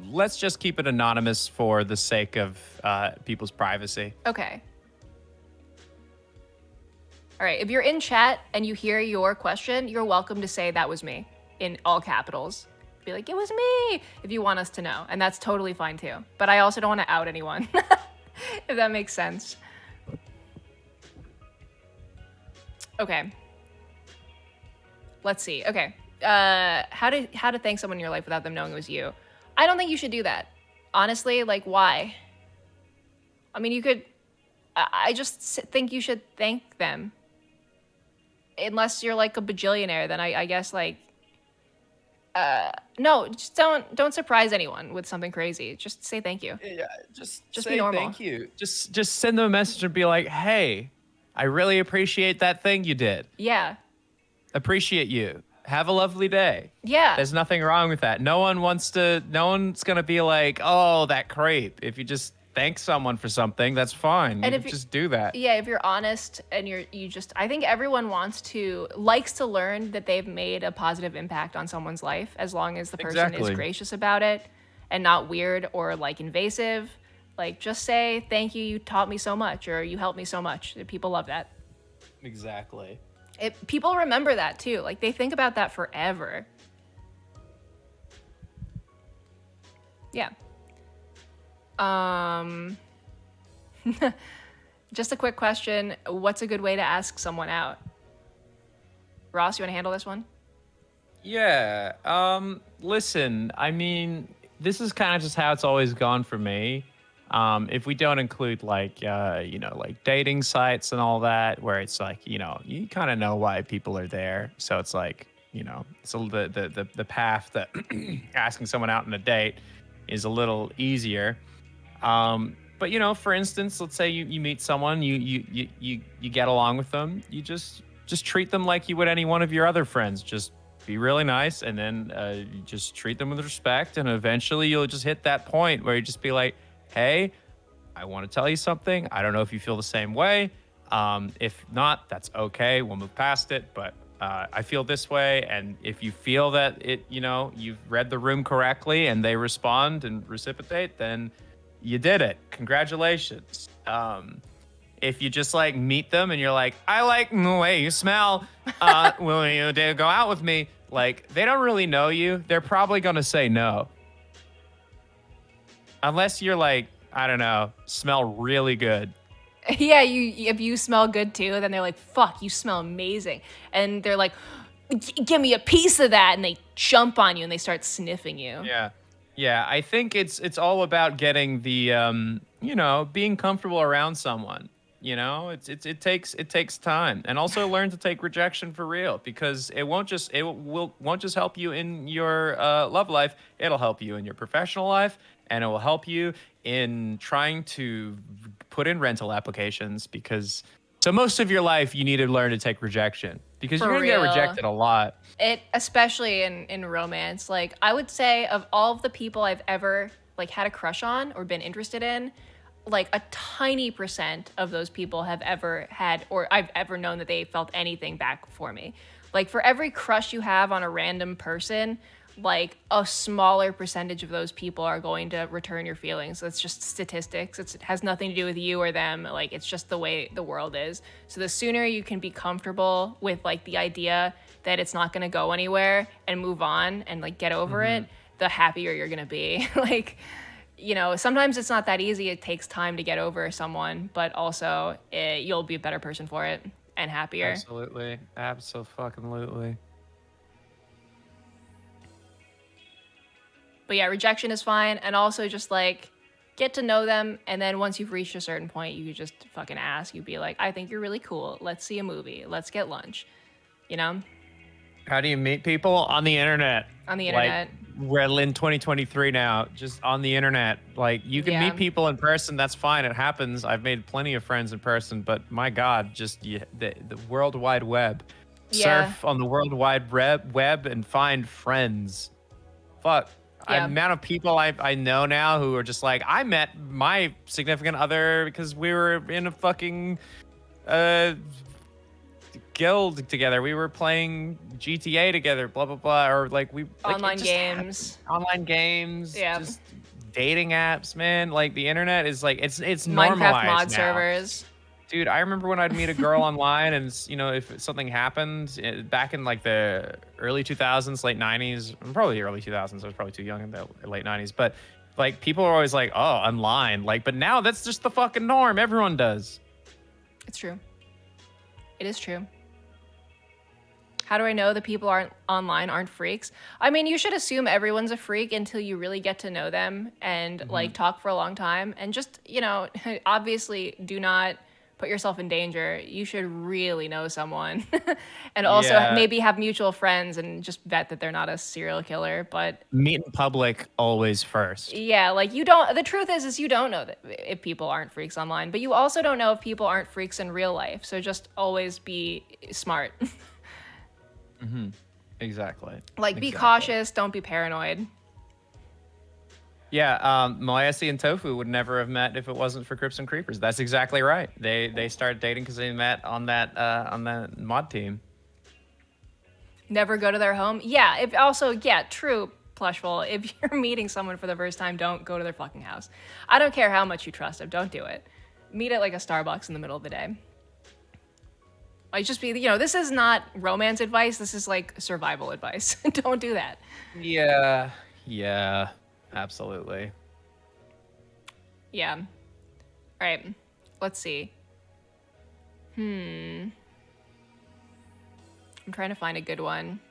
Speaker 2: Let's just keep it anonymous for the sake of people's privacy.
Speaker 1: Okay. All right, if you're in chat and you hear your question, you're welcome to say that was me in all capitals. Be like, it was me, if you want us to know. And that's totally fine too. But I also don't want to out anyone, if that makes sense. Okay. Let's see. Okay. How to thank someone in your life without them knowing it was you. I don't think you should do that. Honestly, like, why? I mean, you could... I just think you should thank them. Unless you're like a bajillionaire, then I guess like... no, just don't surprise anyone with something crazy. Just say thank you.
Speaker 2: Yeah, just
Speaker 1: say
Speaker 2: be
Speaker 1: normal.
Speaker 2: Thank you. Just send them a message and be like, hey, I really appreciate that thing you did.
Speaker 1: Yeah.
Speaker 2: Appreciate you. Have a lovely day.
Speaker 1: Yeah.
Speaker 2: There's nothing wrong with that. No one's gonna be like, oh, that creep. If you just thank someone for something, that's fine.
Speaker 1: And
Speaker 2: you
Speaker 1: if
Speaker 2: just do that.
Speaker 1: Yeah, if you're honest and I think everyone likes to learn that they've made a positive impact on someone's life, as long as the person is gracious about it and not weird or like invasive. Like, just say, thank you taught me so much, or you helped me so much. People love that.
Speaker 2: Exactly.
Speaker 1: People remember that too. Like, they think about that forever. Yeah. Just a quick question. What's a good way to ask someone out? Ross, you want to handle this one?
Speaker 2: Yeah. Listen, I mean, this is kind of just how it's always gone for me. If we don't include like, like dating sites and all that, where it's like, you kind of know why people are there. So it's like, so the path that asking someone out on a date is a little easier. But for instance, let's say you meet someone, you get along with them, you just treat them like you would any one of your other friends. Just be really nice, and then you just treat them with respect, and eventually you'll just hit that point where you just be like, hey, I want to tell you something. I don't know if you feel the same way. If not, that's okay. We'll move past it. But I feel this way. And if you feel that you've read the room correctly and they respond and reciprocate, then you did it. Congratulations. If you just like meet them and you're like, I like the way you smell. Will you go out with me? Like, they don't really know you. They're probably going to say no. Unless you're like, I don't know, smell really good.
Speaker 1: Yeah, if you smell good too, then they're like, fuck, you smell amazing. And they're like, give me a piece of that. And they jump on you and they start sniffing you.
Speaker 2: Yeah, I think it's all about getting the, being comfortable around someone. It takes time, and also learn to take rejection for real, because it won't just help you in your love life. It'll help you in your professional life, and it will help you in trying to put in rental applications, because so most of your life you need to learn to take rejection, because you're gonna get rejected a lot.
Speaker 1: Especially in romance. Like, I would say of all of the people I've ever like had a crush on or been interested in, like a tiny percent of those people have ever had, or I've ever known that they felt anything back for me. Like, for every crush you have on a random person, like a smaller percentage of those people are going to return your feelings. That's just statistics. It has nothing to do with you or them. Like, it's just the way the world is. So the sooner you can be comfortable with like the idea that it's not going to go anywhere and move on and like get over it, the happier you're going to be. Like, you know, sometimes it's not that easy. It takes time to get over someone, but also you'll be a better person for it and happier.
Speaker 2: Absolutely. Absolutely.
Speaker 1: But yeah, rejection is fine. And also just like get to know them. And then once you've reached a certain point, you could just fucking ask. You'd be like, I think you're really cool. Let's see a movie. Let's get lunch. You know?
Speaker 2: How do you meet people? On the internet.
Speaker 1: On the internet.
Speaker 2: Like, we're in 2023 now, just on the internet. Like, you can meet people in person. That's fine. It happens. I've made plenty of friends in person, but my God, just the World Wide Web. Surf on the World Wide Web and find friends. Fuck. The amount of people I know now who are just like, I met my significant other because we were in a fucking guild together. We were playing GTA together, blah, blah, blah. Or like
Speaker 1: online games.
Speaker 2: Online games.
Speaker 1: Yeah.
Speaker 2: Just dating apps, man. Like the internet is like, it's
Speaker 1: Minecraft
Speaker 2: normalized
Speaker 1: mod
Speaker 2: now.
Speaker 1: servers.
Speaker 2: Dude, I remember when I'd meet a girl online and, you know, if something happened back in like the early 2000s, late 90s, probably early 2000s. I was probably too young in the late 90s. But like people are always like, oh, online. Like, but now that's just the fucking norm. Everyone does.
Speaker 1: It's true. It is true. How do I know the people online aren't freaks? I mean, you should assume everyone's a freak until you really get to know them and like talk for a long time. And just, you know, obviously do not put yourself in danger. You should really know someone and also maybe have mutual friends and just bet that they're not a serial killer. But
Speaker 2: meet in public always first.
Speaker 1: Yeah, like you don't, the truth is you don't know that if people aren't freaks online, but you also don't know if people aren't freaks in real life. So just always be smart.
Speaker 2: Exactly.
Speaker 1: Like be cautious, don't be paranoid.
Speaker 2: Yeah, Moyesi and Tofu would never have met if it wasn't for Crips and Creepers. That's exactly right. They started dating because they met on that mod team.
Speaker 1: Never go to their home. Yeah. True. Plushful. If you're meeting someone for the first time, don't go to their fucking house. I don't care how much you trust them. Don't do it. Meet at like a Starbucks in the middle of the day. Like just be, you know, this is not romance advice. This is like survival advice. Don't do that.
Speaker 2: Yeah. Absolutely.
Speaker 1: Yeah. All right. Let's see. I'm trying to find a good one.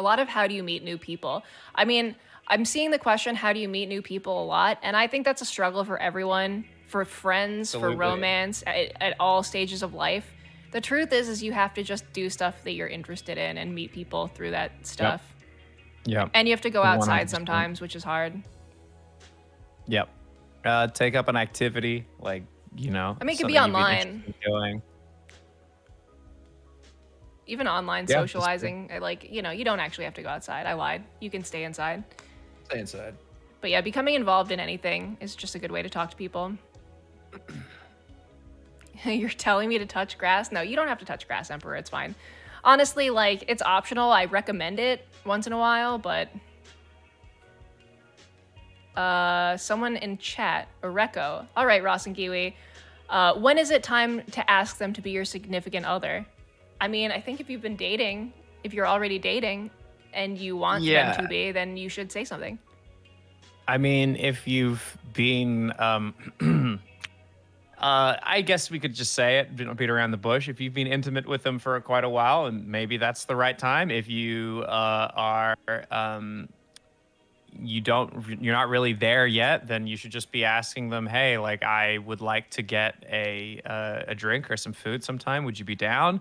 Speaker 1: A lot of how do you meet new people? I mean, I'm seeing the question, how do you meet new people a lot? And I think that's a struggle for everyone, for friends, for romance, at all stages of life. The truth is you have to just do stuff that you're interested in and meet people through that stuff.
Speaker 2: Yep.
Speaker 1: And you have to go outside
Speaker 2: 100%.
Speaker 1: sometimes, which is hard.
Speaker 2: Yep. Take up an activity, like, you know.
Speaker 1: I mean, it could be online. Even online socializing, like, you know, you don't actually have to go outside. I lied. You can stay inside.
Speaker 2: Stay inside.
Speaker 1: But yeah, becoming involved in anything is just a good way to talk to people. You're telling me to touch grass? No, you don't have to touch grass, Emperor. It's fine. Honestly, like, it's optional. I recommend it once in a while, but... someone in chat, Oreko. All right, Ross and Giwi. When is it time to ask them to be your significant other? I mean, I think if you've been dating, if you're already dating and you want them to be, then you should say something.
Speaker 2: I mean, if you've been... I guess we could just say it, don't beat around the bush. If you've been intimate with them for quite a while, and maybe that's the right time. If you you're not really there yet, then you should just be asking them, hey, like, I would like to get a drink or some food sometime. Would you be down?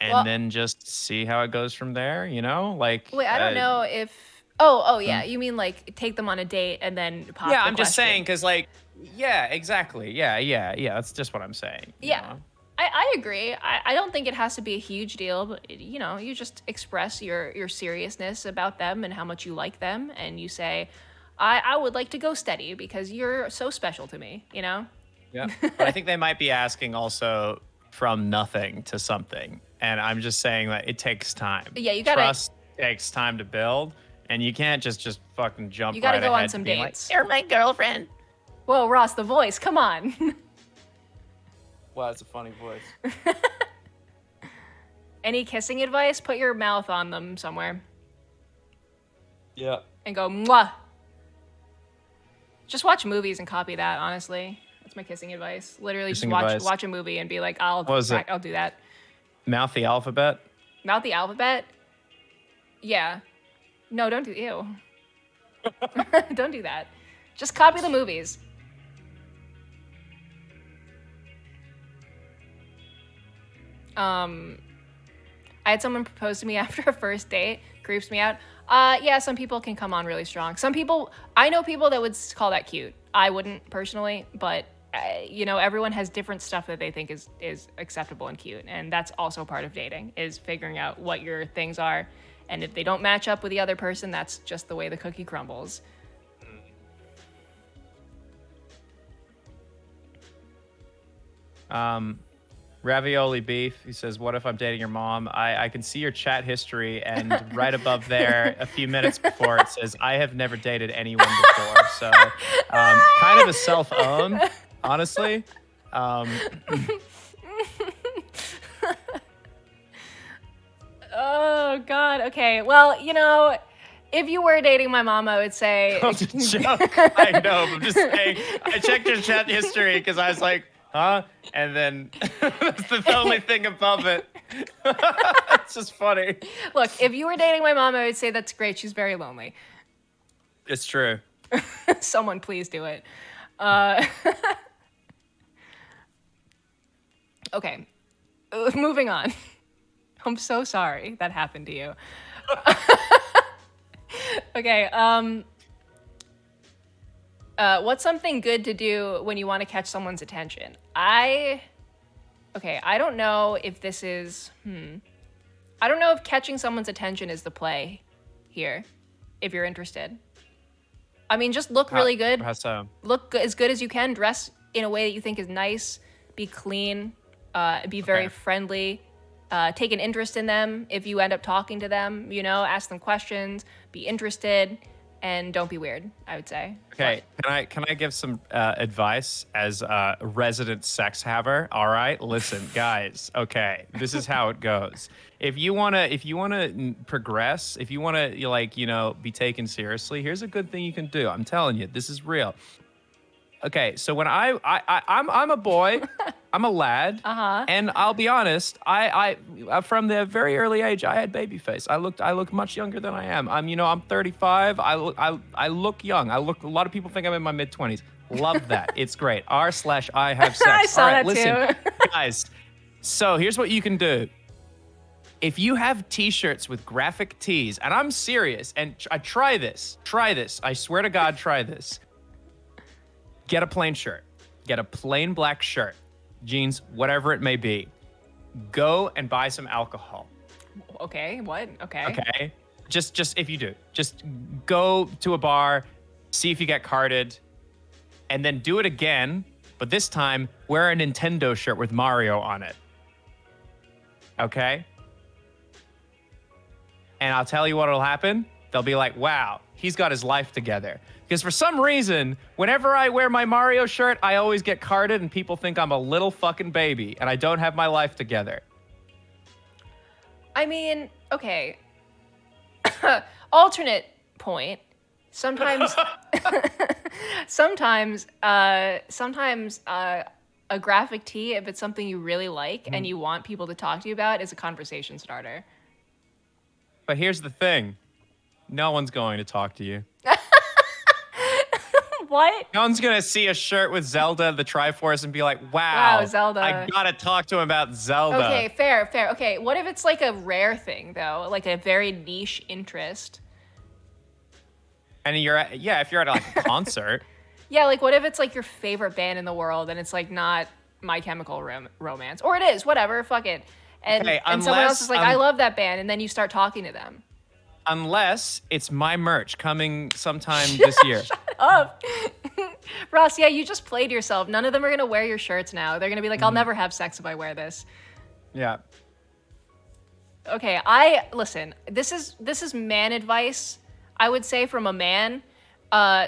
Speaker 2: And then just see how it goes from there, you know? Like,
Speaker 1: wait, I don't know if... Oh, yeah. You mean, like, take them on a date and then pop
Speaker 2: Yeah, I'm just saying, because, like, yeah, exactly. Yeah. That's just what I'm saying.
Speaker 1: Yeah. I agree. I don't think it has to be a huge deal, but, you know, you just express your seriousness about them and how much you like them, and you say, I would like to go steady because you're so special to me, you know?
Speaker 2: Yeah. But I think they might be asking also from nothing to something. and I'm just saying that it takes time.
Speaker 1: Yeah, you gotta
Speaker 2: trust takes time to build, and you can't just fucking jump.
Speaker 1: You gotta
Speaker 2: right
Speaker 1: go
Speaker 2: ahead
Speaker 1: on some
Speaker 2: to being
Speaker 1: dates.
Speaker 2: Like, you're my girlfriend.
Speaker 1: Whoa, Ross, the voice, come on.
Speaker 2: Wow, it's a funny voice.
Speaker 1: Any kissing advice? Put your mouth on them somewhere.
Speaker 2: Yeah.
Speaker 1: And go, mwah. Just watch movies and copy that, honestly. That's my kissing advice. Literally
Speaker 2: Kissing
Speaker 1: just
Speaker 2: advice.
Speaker 1: watch a movie and be like, I'll do that.
Speaker 2: Mouth the alphabet?
Speaker 1: Mouth the alphabet? Yeah. No, don't do, ew. Don't do that. Just copy the movies. I had someone propose to me after a first date. Creeps me out. Yeah, some people can come on really strong. Some people, I know people that would call that cute. I wouldn't personally, but you know, everyone has different stuff that they think is acceptable and cute, and that's also part of dating, is figuring out what your things are, and if they don't match up with the other person, that's just the way the cookie crumbles.
Speaker 2: Ravioli Beef, he says, what if I'm dating your mom? I can see your chat history, and right above there, a few minutes before, it says, I have never dated anyone before. So kind of a self-own, honestly.
Speaker 1: Oh, God. Okay. Well, you know, if you were dating my mom, I would say...
Speaker 2: I'm just joking. I know, but I'm just saying. I checked your chat history because I was like, huh? And then that's the only thing above it. It's just funny.
Speaker 1: Look, if you were dating my mom, I would say that's great. She's very lonely.
Speaker 2: It's true.
Speaker 1: Someone please do it. Okay. Moving on. I'm so sorry that happened to you. Okay. What's something good to do when you want to catch someone's attention? I don't know if this is, I don't know if catching someone's attention is the play here, if you're interested. I mean, just look really good.
Speaker 2: How so?
Speaker 1: Look as good as you can. Dress in a way that you think is nice. Be clean. Be very friendly. Take an interest in them if you end up talking to them, you know, ask them questions, be interested, and don't be weird, I would say.
Speaker 2: Okay, can I give some advice as a resident sex haver? All right, listen, guys. Okay, this is how it goes. If you wanna progress, if you wanna be taken seriously, here's a good thing you can do. I'm telling you, this is real. Okay, so when I'm a boy, I'm a lad, and I'll be honest, I from the very early age I had baby face. I looked much younger than I am. I'm 35. I look young. A lot of people think I'm in my mid-20s. Love that. It's great. R/I have sex.
Speaker 1: I saw that
Speaker 2: listen,
Speaker 1: too.
Speaker 2: guys. So here's what you can do. If you have t-shirts with graphic tees, and I'm serious, and try this. I swear to God, try this. Get a plain shirt. Get a plain black shirt, jeans, whatever it may be. Go and buy some alcohol.
Speaker 1: Okay, what? Okay.
Speaker 2: Okay. Just if you do, just go to a bar, see if you get carded, and then do it again, but this time wear a Nintendo shirt with Mario on it. Okay? And I'll tell you what'll happen. They'll be like, wow, he's got his life together. Because for some reason, whenever I wear my Mario shirt, I always get carded and people think I'm a little fucking baby and I don't have my life together.
Speaker 1: I mean, okay. Alternate point. Sometimes, sometimes a graphic tee, if it's something you really like and you want people to talk to you about, is a conversation starter.
Speaker 2: But here's the thing. No one's going to talk to you.
Speaker 1: What?
Speaker 2: No one's going to see a shirt with Zelda, the Triforce, and be like, wow,
Speaker 1: Zelda.
Speaker 2: I got to talk to him about Zelda.
Speaker 1: Okay, fair. Okay, what if it's like a rare thing, though? Like a very niche interest?
Speaker 2: And if you're at like a concert.
Speaker 1: Yeah, like what if it's like your favorite band in the world and it's like not My Chemical Romance? Or it is, whatever, fuck it. And someone else is like, I love that band, and then you start talking to them.
Speaker 2: Unless it's my merch coming sometime this year.
Speaker 1: Shut up. Ross, yeah, you just played yourself. None of them are going to wear your shirts now. They're going to be like, I'll never have sex if I wear this.
Speaker 2: Yeah.
Speaker 1: Okay, listen. This is man advice, I would say, from a man.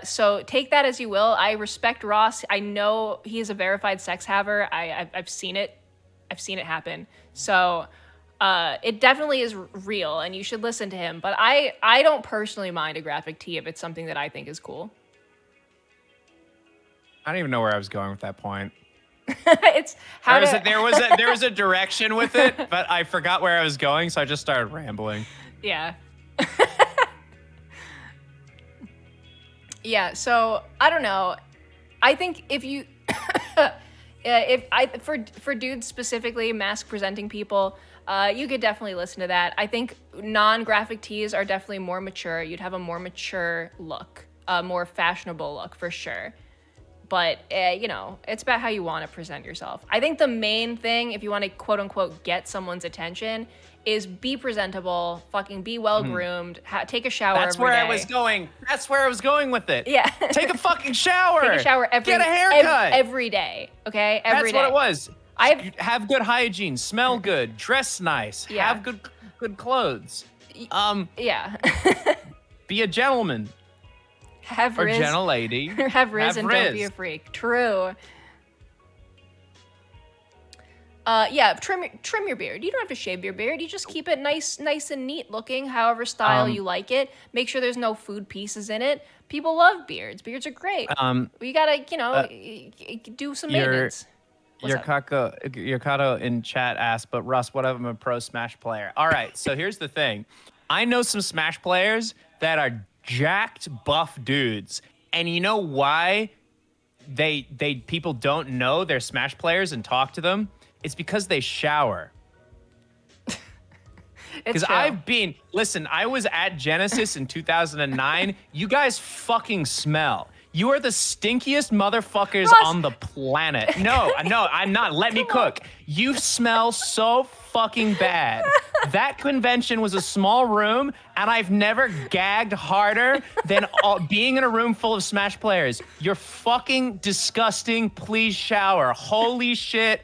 Speaker 1: So take that as you will. I respect Ross. I know he is a verified sex haver. I've seen it. I've seen it happen. So it definitely is real, and you should listen to him. But I don't personally mind a graphic tee if it's something that I think is cool.
Speaker 2: I don't even know where I was going with that point.
Speaker 1: It's how
Speaker 2: there was a direction with it, but I forgot where I was going, so I just started rambling.
Speaker 1: Yeah. Yeah, so I don't know. I think if you for dudes specifically, mask presenting people, you could definitely listen to that. I think non-graphic tees are definitely more mature. You'd have a more mature look, a more fashionable look for sure. But, you know, it's about how you want to present yourself. I think the main thing, if you want to quote unquote get someone's attention, is be presentable, fucking be well groomed, take a shower
Speaker 2: That's
Speaker 1: every
Speaker 2: where
Speaker 1: day.
Speaker 2: I was going. That's where I was going with it.
Speaker 1: Yeah.
Speaker 2: Take a fucking shower.
Speaker 1: Take a shower
Speaker 2: Get a haircut.
Speaker 1: every day, okay? Every
Speaker 2: That's what
Speaker 1: day.
Speaker 2: it was. Have good hygiene, smell good, dress nice,
Speaker 1: Yeah.
Speaker 2: have good clothes.
Speaker 1: Yeah.
Speaker 2: Be a gentleman.
Speaker 1: Have
Speaker 2: or
Speaker 1: Riz.
Speaker 2: gentle lady.
Speaker 1: Have Riz and don't be a freak. True. Yeah, trim your beard. You don't have to shave your beard. You just keep it nice and neat looking, however style you like it. Make sure there's no food pieces in it. People love beards. Beards are great. You gotta, you know, do some maintenance.
Speaker 2: Your Kato in chat asked, but Russ, what if I'm a pro Smash player? All right, so here's the thing. I know some Smash players that are jacked buff dudes, and you know why people don't know they're Smash players and talk to them? It's because they shower. Because I was at Genesis in 2009. You guys fucking smell. You are the stinkiest motherfuckers on the planet. No, I'm not. Let me cook. You smell so fucking bad. That convention was a small room, and I've never gagged harder than being in a room full of Smash players. You're fucking disgusting. Please shower. Holy shit.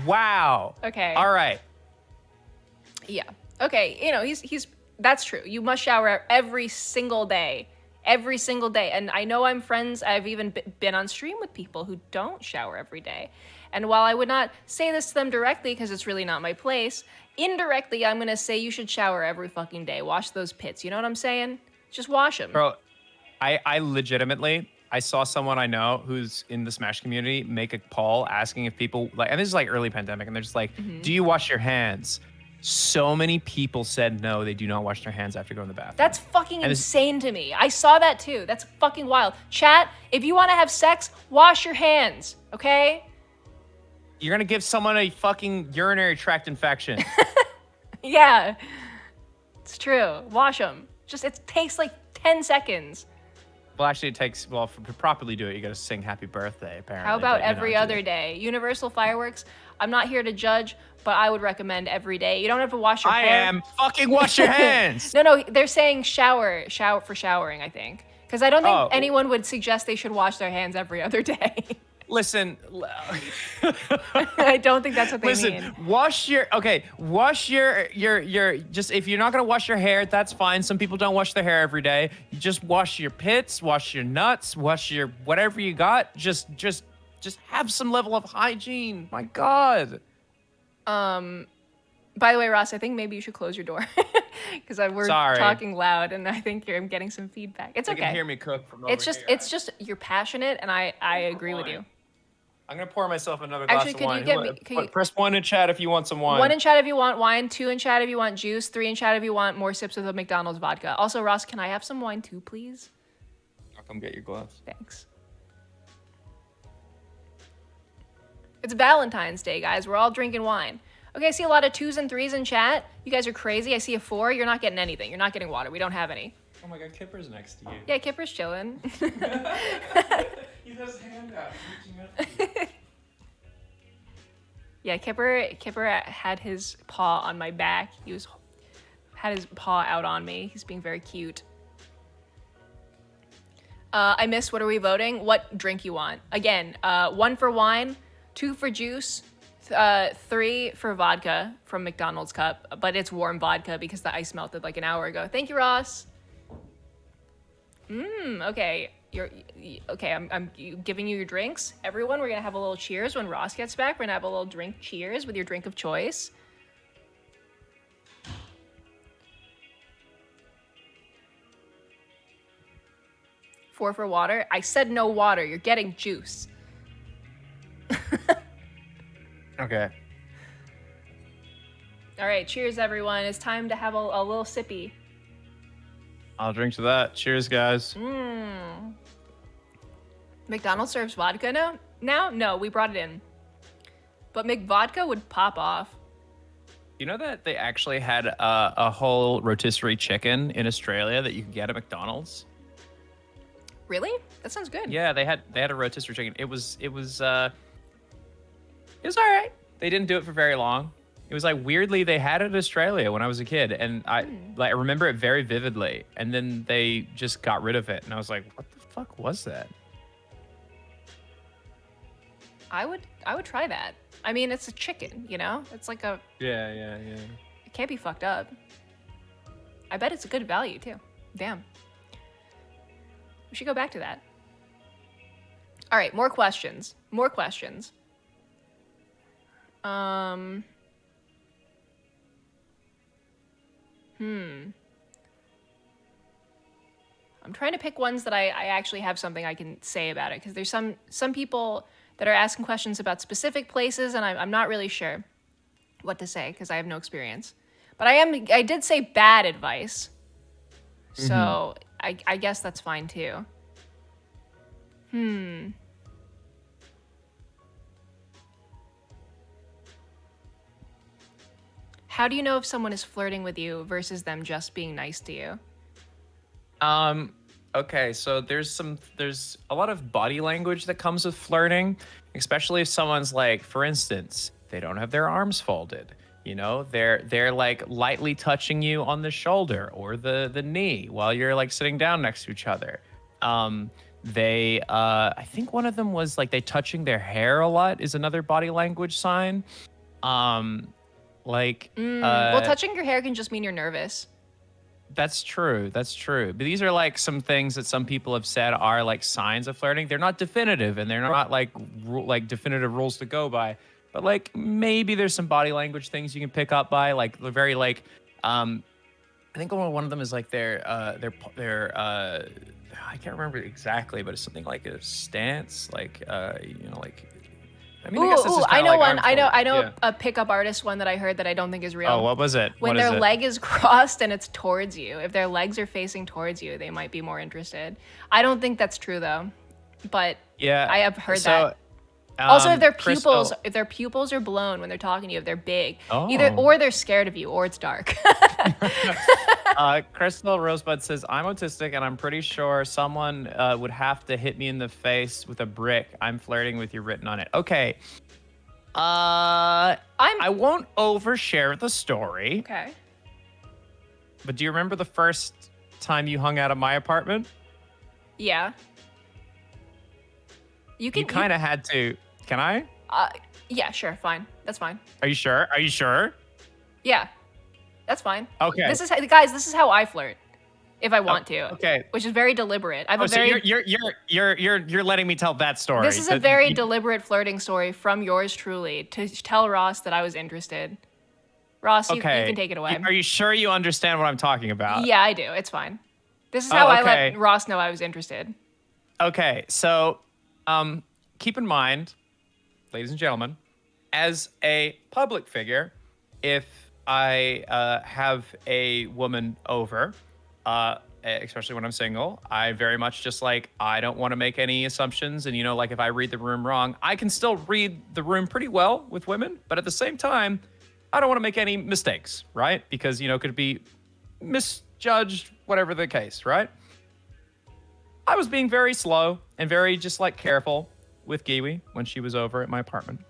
Speaker 2: Wow.
Speaker 1: Okay.
Speaker 2: All right.
Speaker 1: Yeah. Okay. You know, that's true. You must shower every single day. Every single day. And I know I've even been on stream with people who don't shower every day. And while I would not say this to them directly because it's really not my place, indirectly, I'm going to say you should shower every fucking day. Wash those pits. You know what I'm saying? Just wash them.
Speaker 2: Bro, I legitimately, I saw someone I know who's in the Smash community make a poll asking if people, like, and this is like early pandemic, and they're just like, do you wash your hands? So many people said no, they do not wash their hands after going to the bathroom.
Speaker 1: That's fucking insane to me. I saw that too. That's fucking wild. Chat, if you want to have sex, wash your hands, okay?
Speaker 2: You're going to give someone a fucking urinary tract infection.
Speaker 1: Yeah, it's true. Wash them. It takes like 10 seconds.
Speaker 2: Well, actually, to properly do it, you got to sing happy birthday, apparently.
Speaker 1: How about every other day? Universal fireworks, I'm not here to judge, but I would recommend every day. You don't have to wash your hair.
Speaker 2: I am. Fucking wash your hands.
Speaker 1: No, they're saying shower for showering, I think. Because I don't think anyone would suggest they should wash their hands every other day.
Speaker 2: Listen.
Speaker 1: I don't think that's what they mean.
Speaker 2: Wash your just, if you're not going to wash your hair, that's fine. Some people don't wash their hair every day. You just wash your pits, wash your nuts, wash your whatever you got. Just have some level of hygiene. My God.
Speaker 1: By the way, Ross, I think maybe you should close your door because we're talking loud, and I think I'm getting some feedback. It's okay.
Speaker 2: You can hear me cook from over
Speaker 1: It's just you're passionate, and I agree with you.
Speaker 2: I'm gonna pour myself another glass of wine.
Speaker 1: You
Speaker 2: press 1 in chat if you want some wine.
Speaker 1: 1 in chat if you want wine, 2 in chat if you want juice, 3 in chat if you want more sips of the McDonald's vodka. Also, Ross, can I have some wine too, please?
Speaker 2: I'll come get your glass.
Speaker 1: Thanks. It's Valentine's Day, guys. We're all drinking wine. Okay, I see a lot of 2s and 3s in chat. You guys are crazy. I see a 4. You're not getting anything. You're not getting water. We don't have any.
Speaker 2: Oh my God, Kipper's next to you.
Speaker 1: Yeah, Kipper's chilling.
Speaker 2: He has his hand out, reaching up to you.
Speaker 1: Yeah, Kipper had his paw on my back. Had his paw out on me. He's being very cute. I missed. What are we voting? What drink you want? Again, 1 for wine, 2 for juice, 3 for vodka from McDonald's cup, but it's warm vodka because the ice melted like an hour ago. Thank you, Ross. Okay. I'm giving you your drinks. Everyone, we're gonna have a little cheers when Ross gets back. We're gonna have a little drink cheers with your drink of choice. Four for water. I said no water. You're getting juice.
Speaker 2: Okay.
Speaker 1: All right, cheers, everyone. It's time to have a little sippy.
Speaker 2: I'll drink to that. Cheers, guys.
Speaker 1: McDonald's serves vodka now? No, we brought it in. But McVodka would pop off.
Speaker 2: You know that they actually had a whole rotisserie chicken in Australia that you could get at McDonald's?
Speaker 1: Really? That sounds good.
Speaker 2: Yeah, they had a rotisserie chicken. It was all right. They didn't do it for very long. It was like weirdly they had it in Australia when I was a kid, and I remember it very vividly. And then they just got rid of it, and I was like, "What the fuck was that?"
Speaker 1: I would try that. I mean, it's a chicken, you know? It's like a
Speaker 2: Yeah.
Speaker 1: It can't be fucked up. I bet it's a good value too. Damn. We should go back to that. All right, more questions. I'm trying to pick ones that I actually have something I can say about it, because there's some people that are asking questions about specific places, and I'm not really sure what to say because I have no experience. But I did say bad advice, so I guess that's fine too. How do you know if someone is flirting with you versus them just being nice to you?
Speaker 2: Okay, so there's a lot of body language that comes with flirting, especially if someone's like, for instance, they don't have their arms folded. You know, they're like lightly touching you on the shoulder or the knee while you're like sitting down next to each other. I think one of them was like they touching their hair a lot is another body language sign. Well,
Speaker 1: touching your hair can just mean you're nervous.
Speaker 2: That's true. But these are like some things that some people have said are like signs of flirting. They're not definitive, and they're not like definitive rules to go by. But like maybe there's some body language things you can pick up by, like the very like I think one of them is like their I can't remember exactly, but it's something like a stance, like like. I mean, I guess this is
Speaker 1: I know
Speaker 2: like
Speaker 1: one. I know
Speaker 2: yeah.
Speaker 1: a pickup artist one that I heard that I don't think is real.
Speaker 2: Oh, what was it?
Speaker 1: When
Speaker 2: what
Speaker 1: their
Speaker 2: is it?
Speaker 1: leg is crossed and it's towards you, if their legs are facing towards you, they might be more interested. I don't think that's true though, but
Speaker 2: yeah,
Speaker 1: I have heard that. Also, if their pupils are blown when they're talking to you, if they're big, or they're scared of you, or it's dark.
Speaker 2: Crystal Rosebud says, I'm autistic and I'm pretty sure someone would have to hit me in the face with a brick. I'm flirting with you written on it. Okay. I won't overshare the story.
Speaker 1: Okay.
Speaker 2: But do you remember the first time you hung out at my apartment?
Speaker 1: Yeah. You
Speaker 2: kind of had to. Can I?
Speaker 1: Yeah, sure, fine. That's fine.
Speaker 2: Are you sure?
Speaker 1: Yeah. That's fine.
Speaker 2: Okay.
Speaker 1: This is how I flirt, if I want to.
Speaker 2: Okay.
Speaker 1: Which is very deliberate.
Speaker 2: You're letting me tell that story.
Speaker 1: This is a very deliberate flirting story from yours truly to tell Ross that I was interested. Ross, you can take it away.
Speaker 2: Are you sure you understand what I'm talking about?
Speaker 1: Yeah, I do. It's fine. This is how I let Ross know I was interested.
Speaker 2: Okay, so keep in mind, ladies and gentlemen, as a public figure, if I have a woman over, especially when I'm single, I very much just like, I don't want to make any assumptions. And, like if I read the room wrong, I can still read the room pretty well with women. But at the same time, I don't want to make any mistakes, right? Because, it could be misjudged, whatever the case, right? I was being very slow and very just like careful with Giwi when she was over at my apartment.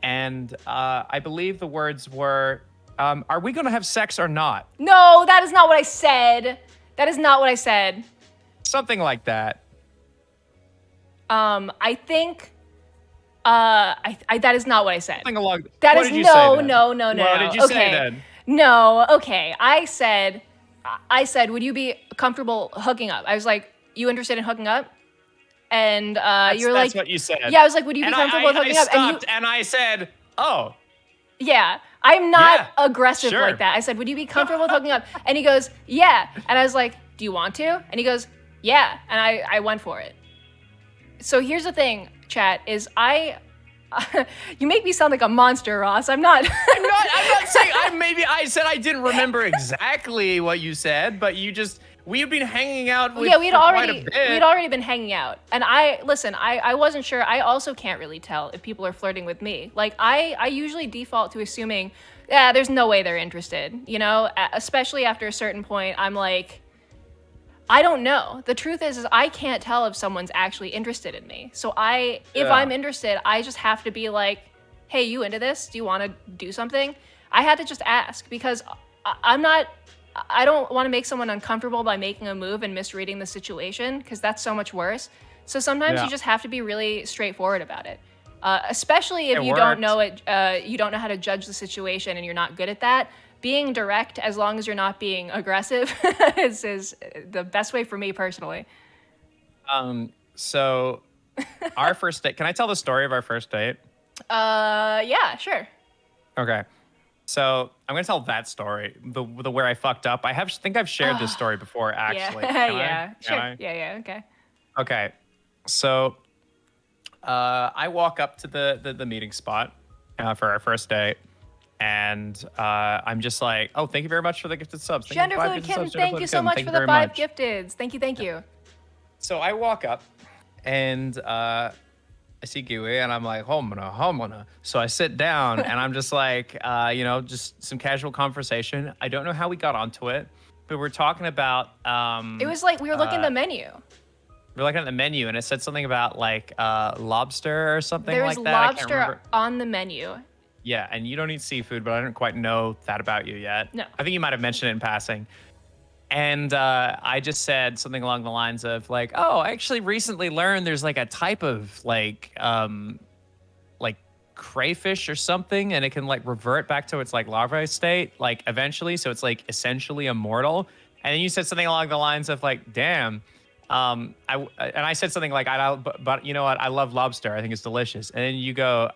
Speaker 2: And I believe the words were, are we going to have sex or not?
Speaker 1: No, that is not what I said. That is not what I said.
Speaker 2: Something like that.
Speaker 1: I think That is not what I said.
Speaker 2: Something along.
Speaker 1: That
Speaker 2: What
Speaker 1: is
Speaker 2: did you say then?
Speaker 1: no.
Speaker 2: What did you
Speaker 1: Okay.
Speaker 2: say then?
Speaker 1: No, okay. I said, would you be comfortable hooking up? I was like, you interested in hooking up? And you're
Speaker 2: That's
Speaker 1: like,
Speaker 2: what you said.
Speaker 1: yeah. I was like, would you be
Speaker 2: And
Speaker 1: comfortable with hooking
Speaker 2: I
Speaker 1: up?
Speaker 2: stopped and I said, oh.
Speaker 1: Yeah, I'm not
Speaker 2: Yeah,
Speaker 1: aggressive
Speaker 2: sure.
Speaker 1: like that. I said, would you be comfortable with hooking up? And he goes, yeah. And I was like, do you want to? And he goes, yeah. And I went for it. So here's the thing, chat, is you make me sound like a monster, Ross. I'm not.
Speaker 2: I'm not saying, maybe I said I didn't remember exactly what you said, but we've been hanging out with
Speaker 1: we'd already been hanging out. And I wasn't sure. I also can't really tell if people are flirting with me. Like I usually default to assuming, yeah, there's no way they're interested, you know, especially after a certain point. I'm like, I don't know. The truth is I can't tell if someone's actually interested in me. So if I'm interested, I just have to be like, hey, you into this? Do you want to do something? I had to just ask because I don't want to make someone uncomfortable by making a move and misreading the situation because that's so much worse. So sometimes you just have to be really straightforward about it. Especially if you don't know it, you don't know how to judge the situation and you're not good at that. Being direct, as long as you're not being aggressive, is the best way for me personally.
Speaker 2: So our first date, can I tell the story of our first date?
Speaker 1: Yeah, sure.
Speaker 2: Okay. So I'm gonna tell that story, the where I fucked up. I think I've shared this story before, actually.
Speaker 1: Yeah, sure. Yeah, okay.
Speaker 2: Okay. So I walk up to the meeting spot for our first date. And I'm just like, oh, thank you very much for the gifted subs.
Speaker 1: Genderfluid Kitten, thank you so much for the 5 gifteds. Thank you.
Speaker 2: So I walk up and I see Giwi and I'm like, homona. So I sit down and I'm just like, just some casual conversation. I don't know how we got onto it, but we're talking about.
Speaker 1: It was like we were looking at the menu.
Speaker 2: We're looking at the menu and it said something about like lobster or something like that.
Speaker 1: There's lobster on the menu.
Speaker 2: Yeah, and you don't eat seafood, but I don't quite know that about you yet.
Speaker 1: No.
Speaker 2: I think you might have mentioned it in passing. And I just said something along the lines of like, oh, I actually recently learned there's like a type of like crayfish or something, and it can like revert back to its like larvae state, like eventually. So it's like essentially immortal. And then you said something along the lines of like, damn. I said something like, but you know what? I love lobster. I think it's delicious. And then you go,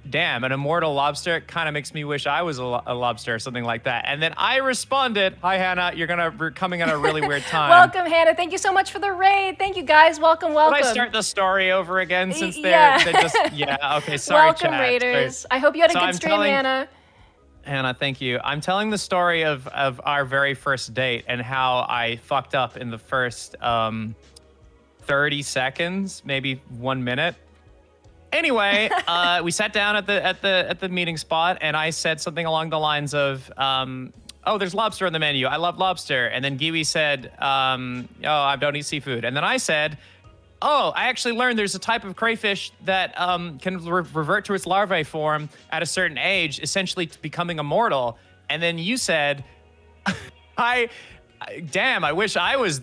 Speaker 2: damn, an immortal lobster kind of makes me wish I was a lobster or something like that. And then I responded, hi, Hannah, you're coming at a really weird time.
Speaker 1: Welcome, Hannah. Thank you so much for the raid. Thank you, guys. Welcome.
Speaker 2: Can I start the story over again since they're just, okay, sorry,
Speaker 1: welcome,
Speaker 2: chat.
Speaker 1: Raiders.
Speaker 2: Sorry.
Speaker 1: I hope you had a good stream, Hannah.
Speaker 2: Hannah, thank you. I'm telling the story of our very first date and how I fucked up in the first 30 seconds, maybe 1 minute. Anyway, we sat down at the meeting spot, and I said something along the lines of, "Oh, there's lobster on the menu. I love lobster." And then Giwi said, "Oh, I don't eat seafood." And then I said, "Oh, I actually learned there's a type of crayfish that can revert to its larvae form at a certain age, essentially becoming immortal." And then you said, "Damn, I wish I was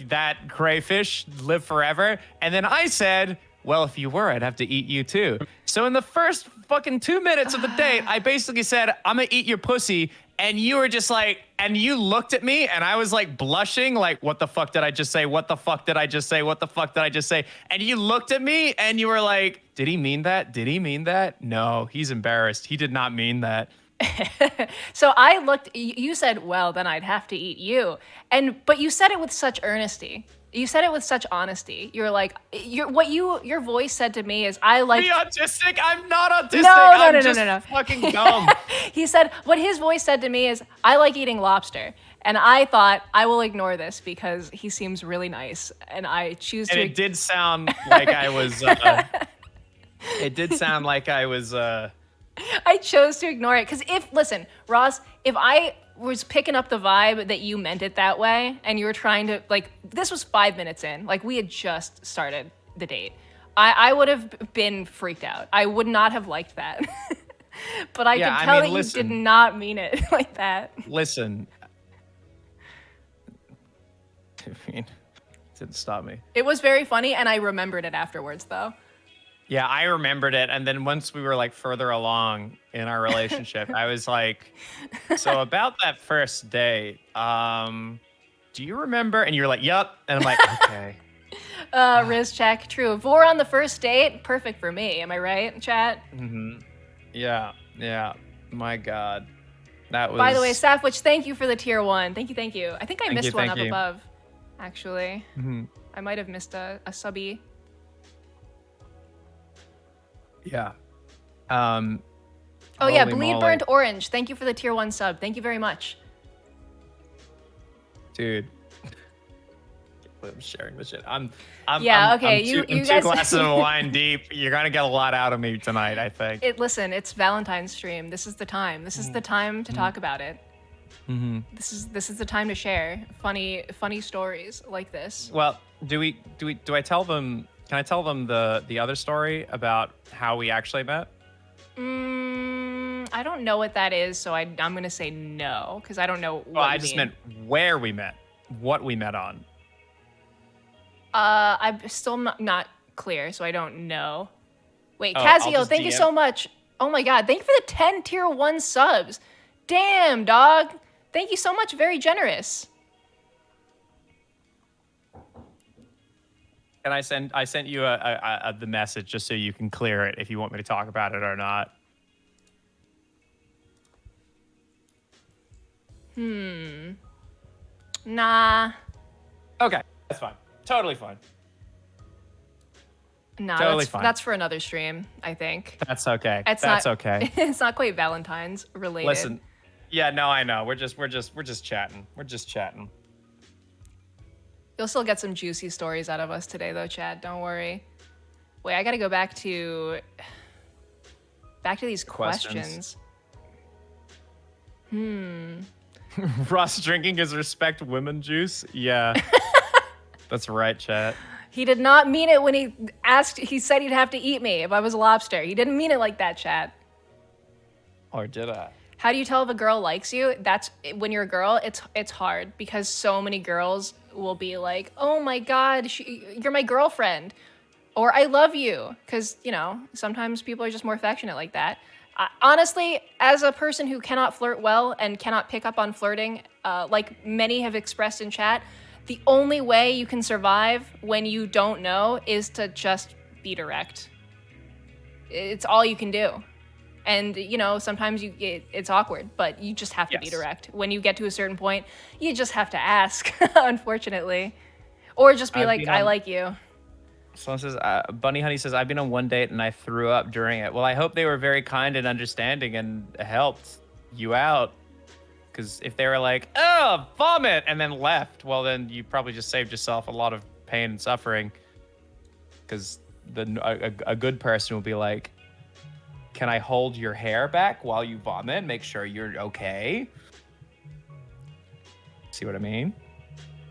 Speaker 2: that crayfish, live forever." And then I said, well, if you were, I'd have to eat you too. So in the first fucking 2 minutes of the date, I basically said, I'm gonna eat your pussy. And you were just like, and you looked at me and I was like blushing, like, what the fuck did I just say? What the fuck did I just say? What the fuck did I just say? And you looked at me and you were like, did he mean that? Did he mean that? No, he's embarrassed. He did not mean that.
Speaker 1: So I looked, you said, well, then I'd have to eat you. But you said it with such earnesty. You said it with such honesty. You're like, your voice said to me is, I like.
Speaker 2: Are you autistic? I'm not autistic.
Speaker 1: No.
Speaker 2: I'm just fucking dumb.
Speaker 1: He said, what his voice said to me is, I like eating lobster. And I thought, I will ignore this because he seems really nice. And I choose to.
Speaker 2: And it did sound like I was. It did sound like I was.
Speaker 1: I chose to ignore it because listen, Ross, if I was picking up the vibe that you meant it that way and you were trying to, like, this was 5 minutes in, like we had just started the date, I would have been freaked out. I would not have liked that. But I could tell that you did not mean it like that.
Speaker 2: Listen. I mean, Didn't stop me.
Speaker 1: It was very funny, and I remembered it afterwards, though.
Speaker 2: Yeah, I remembered it, and then once we were like further along in our relationship, I was like, "So about that first date, do you remember?" And you're like, "Yup," and I'm like, "Okay."
Speaker 1: Riz check, true. Vor on the first date, perfect for me. Am I right, chat?
Speaker 2: Yeah, yeah. My God, that was.
Speaker 1: By the way, Safwich, thank you for the tier 1. Thank you. I think I missed one
Speaker 2: thank
Speaker 1: up
Speaker 2: you.
Speaker 1: above, actually. I might have missed a subby.
Speaker 2: Yeah.
Speaker 1: Oh yeah,
Speaker 2: Holy
Speaker 1: Bleed
Speaker 2: moly.
Speaker 1: Burnt Orange. Thank you for the tier 1 sub. Thank you very much.
Speaker 2: Dude. I'm sharing this shit. I'm
Speaker 1: okay.
Speaker 2: I'm
Speaker 1: You
Speaker 2: two
Speaker 1: guys
Speaker 2: glasses of wine deep. You're gonna get a lot out of me tonight, I think.
Speaker 1: Listen, it's Valentine's stream. This is the time. This is the time to talk about it. This is the time to share funny stories like this.
Speaker 2: Well, do I tell them? Can I tell them the other story about how we actually met?
Speaker 1: I don't know what that is, so I'm gonna say no because I don't know what
Speaker 2: Well, I
Speaker 1: you
Speaker 2: just
Speaker 1: mean.
Speaker 2: meant where we met, what we met on.
Speaker 1: I'm still not clear, so I don't know. Wait,
Speaker 2: I'll
Speaker 1: Kazio,
Speaker 2: just
Speaker 1: thank you
Speaker 2: DM.
Speaker 1: so much. Oh my god, thank you for the 10 tier 1 subs. Damn, dog. Thank you so much. Very generous.
Speaker 2: And I sent you the message just so you can clear it if you want me to talk about it or not.
Speaker 1: Nah.
Speaker 2: Okay, that's fine. Totally fine.
Speaker 1: Nah,
Speaker 2: Totally fine.
Speaker 1: that's for another stream, I think.
Speaker 2: That's okay.
Speaker 1: It's
Speaker 2: That's
Speaker 1: not,
Speaker 2: okay.
Speaker 1: It's not quite Valentine's related.
Speaker 2: Listen. Yeah, no, I know. We're just chatting. We're just chatting.
Speaker 1: You'll still get some juicy stories out of us today, though, Chad. Don't worry. Wait, I gotta go back to these questions.
Speaker 2: Ross drinking his respect women juice. Yeah, that's right, chat.
Speaker 1: He did not mean it when he asked. He said he'd have to eat me if I was a lobster. He didn't mean it like that, Chad.
Speaker 2: Or did I?
Speaker 1: How do you tell if a girl likes you? That's when you're a girl. It's hard because so many girls will be like, "Oh my God, you're my girlfriend," or "I love you," because sometimes people are just more affectionate like that. Honestly, as a person who cannot flirt well and cannot pick up on flirting, like many have expressed in chat, the only way you can survive when you don't know is to just be direct. It's all you can do. And, sometimes it's awkward, but you just have to be direct. When you get to a certain point, you just have to ask, unfortunately. Or just be like, I like you.
Speaker 2: Someone says, Bunny Honey says, I've been on one date and I threw up during it. Well, I hope they were very kind and understanding and helped you out. Because if they were like, oh, vomit, and then left, well, then you probably just saved yourself a lot of pain and suffering. Because a good person will be like, can I hold your hair back while you vomit? Make sure you're okay. See what I mean?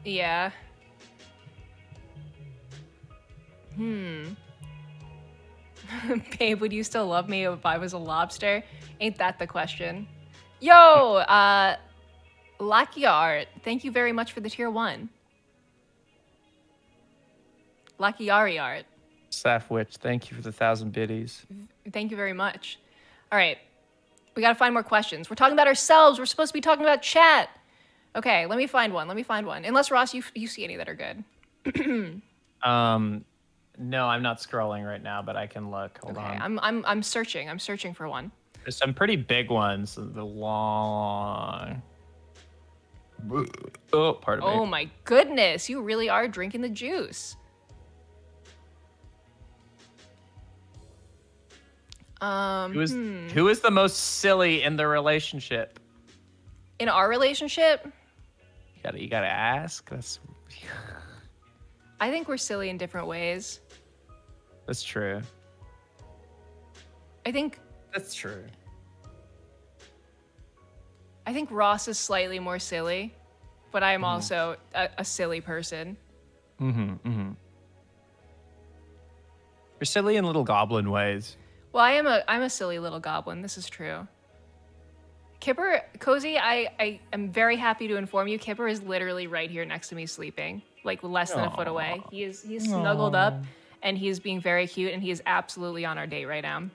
Speaker 1: Yeah. Babe, would you still love me if I was a lobster? Ain't that the question? Yo, Lucky Art, thank you very much for the tier 1. Lucky Ari Art.
Speaker 2: Safwich, thank you for the 1,000 biddies.
Speaker 1: Thank you very much. All right, we gotta find more questions. We're talking about ourselves. We're supposed to be talking about chat. Okay, let me find one. Unless, Ross, you see any that are good.
Speaker 2: No, I'm not scrolling right now, but I can look. Hold on.
Speaker 1: I'm searching. I'm searching for one.
Speaker 2: There's some pretty big ones. The long. Oh, pardon me.
Speaker 1: Oh my goodness, you really are drinking the juice.
Speaker 2: Who is the most silly in the relationship?
Speaker 1: In our relationship?
Speaker 2: You gotta ask.
Speaker 1: I think we're silly in different ways.
Speaker 2: That's true. That's true.
Speaker 1: I think Ross is slightly more silly, but I am also a silly person.
Speaker 2: You're silly in little goblin ways.
Speaker 1: Well, I'm a silly little goblin. This is true. Kipper, Cozy, I am very happy to inform you, Kipper is literally right here next to me sleeping, like less than a foot away. He's snuggled up, and he's being very cute, and he is absolutely on our date right now.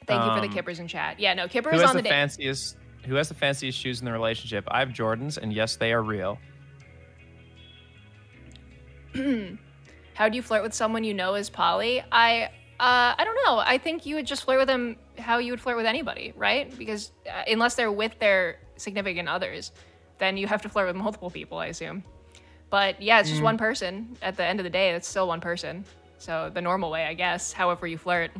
Speaker 1: Thank you for the Kippers in chat. Yeah, no, Kipper is on the date.
Speaker 2: Who has the fanciest shoes in the relationship? I have Jordans, and yes, they are real.
Speaker 1: How do you flirt with someone you know is poly? I don't know. I think you would just flirt with them how you would flirt with anybody, right? Because unless they're with their significant others, then you have to flirt with multiple people, I assume. But yeah, it's just one person. At the end of the day, it's still one person. So the normal way, I guess, however you flirt.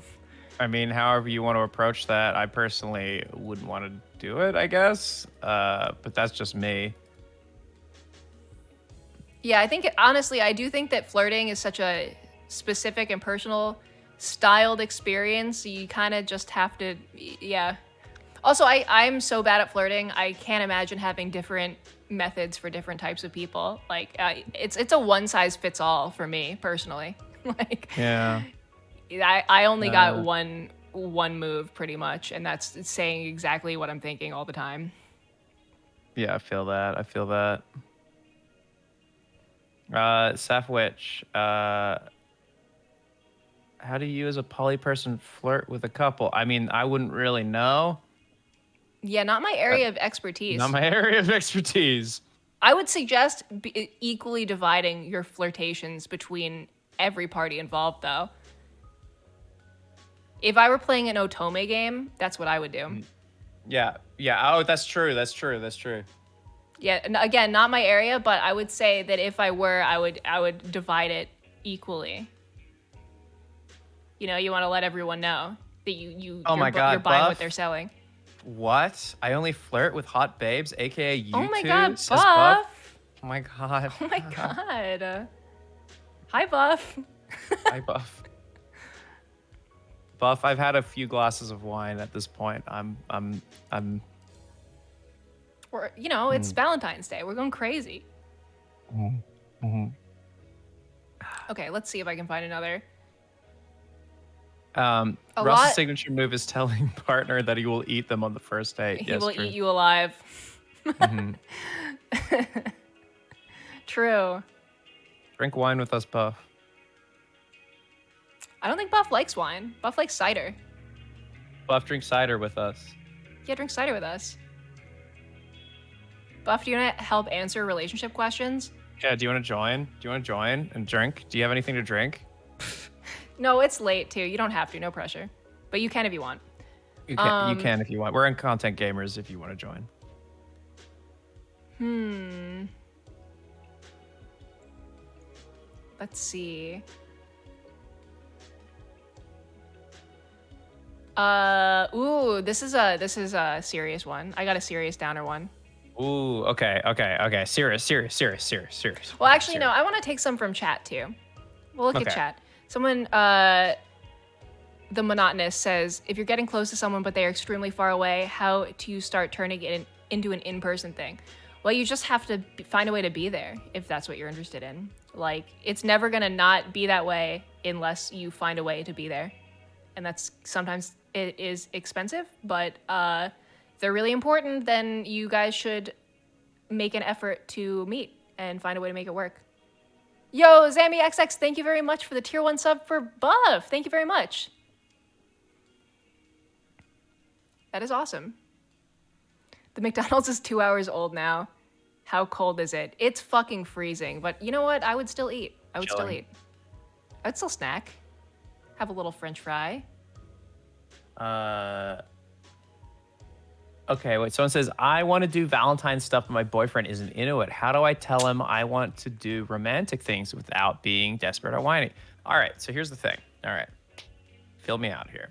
Speaker 2: I mean, however you want to approach that. I personally wouldn't want to do it, I guess. But that's just me.
Speaker 1: Yeah, I think, honestly, I do think that flirting is such a specific and personal styled experience. You kind of just have to, yeah. Also, I'm so bad at flirting. I can't imagine having different methods for different types of people. Like, it's a one size fits all for me personally. Like,
Speaker 2: yeah,
Speaker 1: I only got one move pretty much, and that's saying exactly what I'm thinking all the time.
Speaker 2: Yeah, I feel that. Safwitch, how do you as a poly person flirt with a couple? I mean, I wouldn't really know.
Speaker 1: Yeah, not my area of expertise.
Speaker 2: Not my area of expertise.
Speaker 1: I would suggest equally dividing your flirtations between every party involved, though. If I were playing an Otome game, that's what I would do.
Speaker 2: Yeah. Oh, that's true.
Speaker 1: Yeah, again, not my area, but I would say that if I were, I would divide it equally. You know, you want to let everyone know that you're buying
Speaker 2: Buff,
Speaker 1: what they're selling.
Speaker 2: What? I only flirt with hot babes, aka you two?
Speaker 1: Oh my god, Buff.
Speaker 2: Oh my god.
Speaker 1: Oh my god. Hi, Buff.
Speaker 2: Hi, Buff. Buff, I've had a few glasses of wine at this point.
Speaker 1: Or, you know, it's Valentine's Day. We're going crazy. Okay, let's see if I can find another.
Speaker 2: Russ's signature move is telling partner that he will eat them on the first date.
Speaker 1: He will eat you alive. True.
Speaker 2: Drink wine with us, Buff.
Speaker 1: I don't think Buff likes wine. Buff likes cider.
Speaker 2: Buff, drink cider with us.
Speaker 1: Yeah, drink cider with us. Buff, do you want to help answer relationship questions?
Speaker 2: Yeah, do you want to join? And drink? Do you have anything to drink?
Speaker 1: No, it's late too. You don't have to. No pressure. But you can if you want.
Speaker 2: You can if you want. We're in Content Gamers if you want to join.
Speaker 1: Let's see. This is a serious one. I got a serious downer one.
Speaker 2: Ooh, okay. Serious.
Speaker 1: Well, actually, no. I want to take some from chat too. We'll look at chat. Someone, the monotonous says, if you're getting close to someone but they are extremely far away, how do you start turning it into an in-person thing? Well, you just have to find a way to be there if that's what you're interested in. Like, it's never gonna not be that way unless you find a way to be there. And that's sometimes it is expensive, but if they're really important, then you guys should make an effort to meet and find a way to make it work. Yo, ZammyXX, thank you very much for the tier 1 sub for Buff. Thank you very much. That is awesome. The McDonald's is 2 hours old now. How cold is it? It's fucking freezing, but you know what? I would still eat. I would still snack. Have a little French fry.
Speaker 2: Okay, wait. Someone says, I want to do Valentine's stuff, but my boyfriend isn't into it. How do I tell him I want to do romantic things without being desperate or whiny? All right, so here's the thing. All right, fill me out here.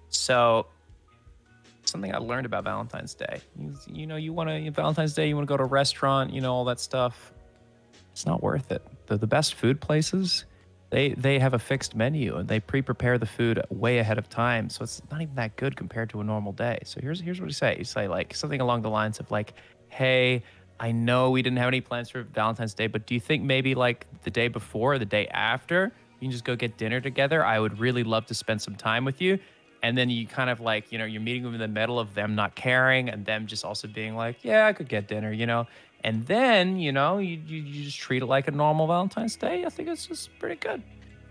Speaker 2: So, something I learned about Valentine's Day. You know, Valentine's Day, you want to go to a restaurant, you know, all that stuff. It's not worth it. The best food places, they have a fixed menu and they pre-prepare the food way ahead of time, so it's not even that good compared to a normal day. So here's what you say. You say like something along the lines of like, hey, I know we didn't have any plans for Valentine's Day, but do you think maybe like the day before or the day after you can just go get dinner together? I would really love to spend some time with you. And then you kind of like, you know, you're meeting them in the middle of them not caring and them just also being like, yeah, I could get dinner, you know. And then, you know, you just treat it like a normal Valentine's Day. I think it's just pretty good.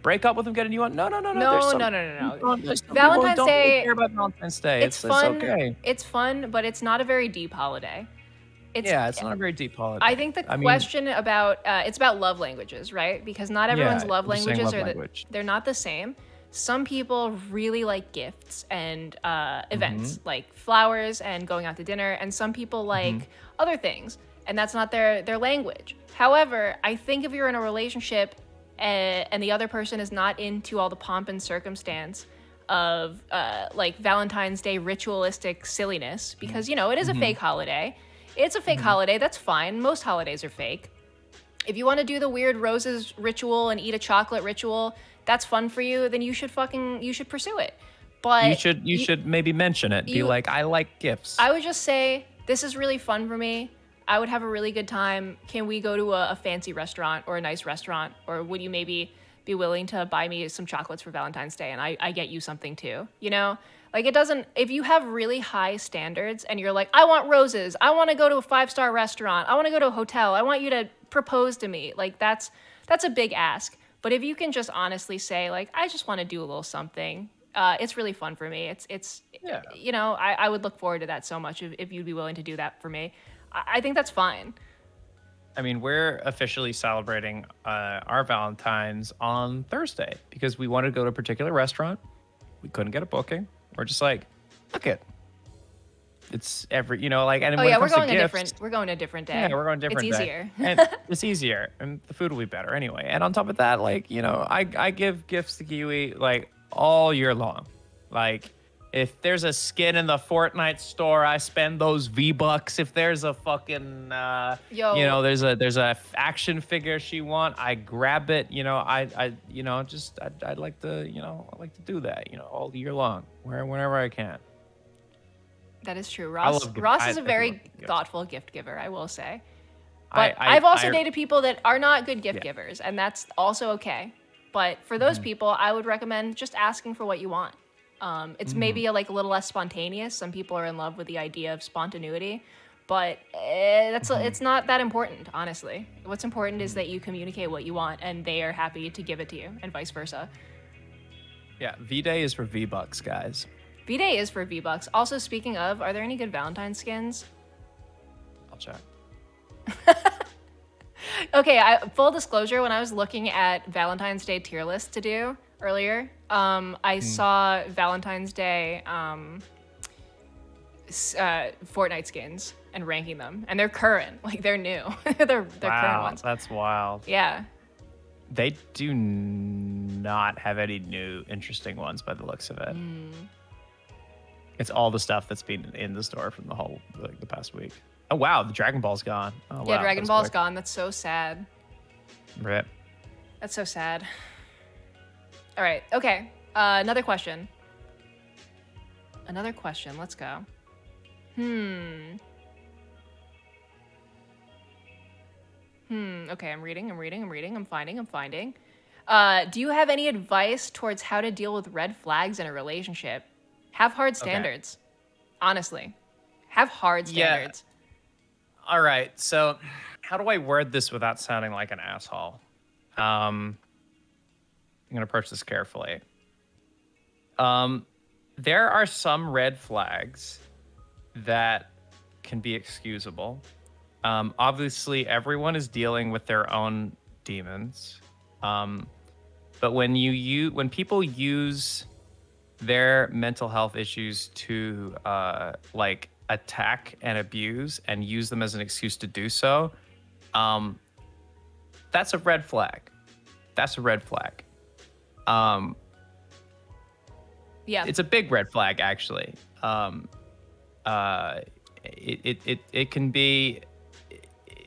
Speaker 2: Break up with them, get a new one. No, no, no, no. There's
Speaker 1: No,
Speaker 2: some
Speaker 1: no, no, no, no.
Speaker 2: there's some people who
Speaker 1: Valentine's
Speaker 2: don't really
Speaker 1: Day,
Speaker 2: care about Valentine's Day.
Speaker 1: it's
Speaker 2: It's
Speaker 1: fun.
Speaker 2: okay.
Speaker 1: It's fun, but it's not a very deep holiday. It's
Speaker 2: Yeah, it's not a very deep
Speaker 1: I
Speaker 2: holiday.
Speaker 1: think the
Speaker 2: I mean,
Speaker 1: question about it's about love languages, right? Because not everyone's
Speaker 2: yeah,
Speaker 1: love
Speaker 2: we're just saying
Speaker 1: languages
Speaker 2: love
Speaker 1: are
Speaker 2: language.
Speaker 1: they're not the same. Some people really like gifts and
Speaker 2: Mm-hmm.
Speaker 1: events, like flowers and going out to dinner, and some people
Speaker 2: Mm-hmm.
Speaker 1: like other things, and that's not their language. However, I think if you're in a relationship and the other person is not into all the pomp and circumstance of like Valentine's Day ritualistic silliness, because you know it is a
Speaker 2: Mm-hmm.
Speaker 1: fake holiday. It's a fake
Speaker 2: Mm-hmm.
Speaker 1: holiday. That's fine. Most holidays are fake. If you want to do the weird roses ritual and eat a chocolate ritual, that's fun for you. Then you should pursue it.
Speaker 2: You
Speaker 1: But
Speaker 2: should you should maybe mention it. Be
Speaker 1: you
Speaker 2: like, I like gifts.
Speaker 1: I would just say, this is really fun for me. I would have a really good time. Can we go to a fancy restaurant or a nice restaurant? Or would you maybe be willing to buy me some chocolates for Valentine's Day and I get you something too? You know? Like it doesn't, if you have really high standards and you're like, I want roses, I want to go to a 5-star restaurant, I want to go to a hotel, I want you to propose to me, like that's a big ask. But if you can just honestly say, like, I just want to do a little something, it's really fun for me. It's
Speaker 2: Yeah.
Speaker 1: you know, I would look forward to that so much if you'd be willing to do that for me. I think that's fine.
Speaker 2: I mean, we're officially celebrating our Valentine's on Thursday because we wanted to go to a particular restaurant. We couldn't get a booking. We're just like, fuck it. It's every, you know, like, and
Speaker 1: Oh
Speaker 2: when
Speaker 1: yeah,
Speaker 2: it comes to gifts,
Speaker 1: we're going a different day.
Speaker 2: yeah, we're going a different
Speaker 1: It's
Speaker 2: day.
Speaker 1: easier.
Speaker 2: And it's easier, and the food will be better anyway. And on top of that, like, you know, I give gifts to Giwi like all year long. Like, if there's a skin in the Fortnite store, I spend those V-Bucks. If there's a fucking you
Speaker 1: Yo,
Speaker 2: know, there's a action figure she want, I grab it. You know, I you know, just I'd like to, you know, I like to do that, you know, all year long, whenever I can.
Speaker 1: that is true.
Speaker 2: I love gift.
Speaker 1: Ross is a
Speaker 2: I do love
Speaker 1: very
Speaker 2: gifts.
Speaker 1: thoughtful gift giver, I will say.
Speaker 2: I
Speaker 1: But I've also
Speaker 2: I
Speaker 1: dated people that are not good gift
Speaker 2: yeah.
Speaker 1: givers, and that's also okay. But for those
Speaker 2: Hmm.
Speaker 1: people, I would recommend just asking for what you want. It's
Speaker 2: Hmm.
Speaker 1: maybe like a little less spontaneous. Some people are in love with the idea of spontaneity, but
Speaker 2: Hmm.
Speaker 1: it's not that important, honestly. What's important is that you communicate what you want, and they are happy to give it to you, and vice versa.
Speaker 2: Yeah, V-Day is for V-Bucks, guys.
Speaker 1: V-Day is for V-Bucks. Also, speaking of, are there any good Valentine skins?
Speaker 2: I'll check.
Speaker 1: Okay, full disclosure, when I was looking at Valentine's Day tier list to do earlier, I saw Valentine's Day Fortnite skins and ranking them, and they're current, like they're new, they're current
Speaker 2: Wow,
Speaker 1: ones.
Speaker 2: that's wild.
Speaker 1: Yeah,
Speaker 2: They do not have any new interesting ones by the looks of it. It's all the stuff that's been in the store from the whole like the past week. Oh wow, the Dragon Ball's gone. Oh
Speaker 1: yeah,
Speaker 2: wow,
Speaker 1: Dragon
Speaker 2: that's
Speaker 1: Ball's
Speaker 2: quick.
Speaker 1: gone. That's so sad.
Speaker 2: Rip.
Speaker 1: That's so sad. All right, okay. Another question. Another question. Let's go. Okay, I'm reading. I'm finding. Do you have any advice towards how to deal with red flags in a relationship? Have hard
Speaker 2: Okay.
Speaker 1: standards. Honestly. Have hard
Speaker 2: Yeah.
Speaker 1: standards.
Speaker 2: All right. So, how do I word this without sounding like an asshole? I'm gonna approach this carefully. There are some red flags that can be excusable. Obviously, everyone is dealing with their own demons. But when people use their mental health issues to like attack and abuse and use them as an excuse to do so, that's a red flag. That's a red flag.
Speaker 1: Yeah.
Speaker 2: It's a big red flag, actually. It can be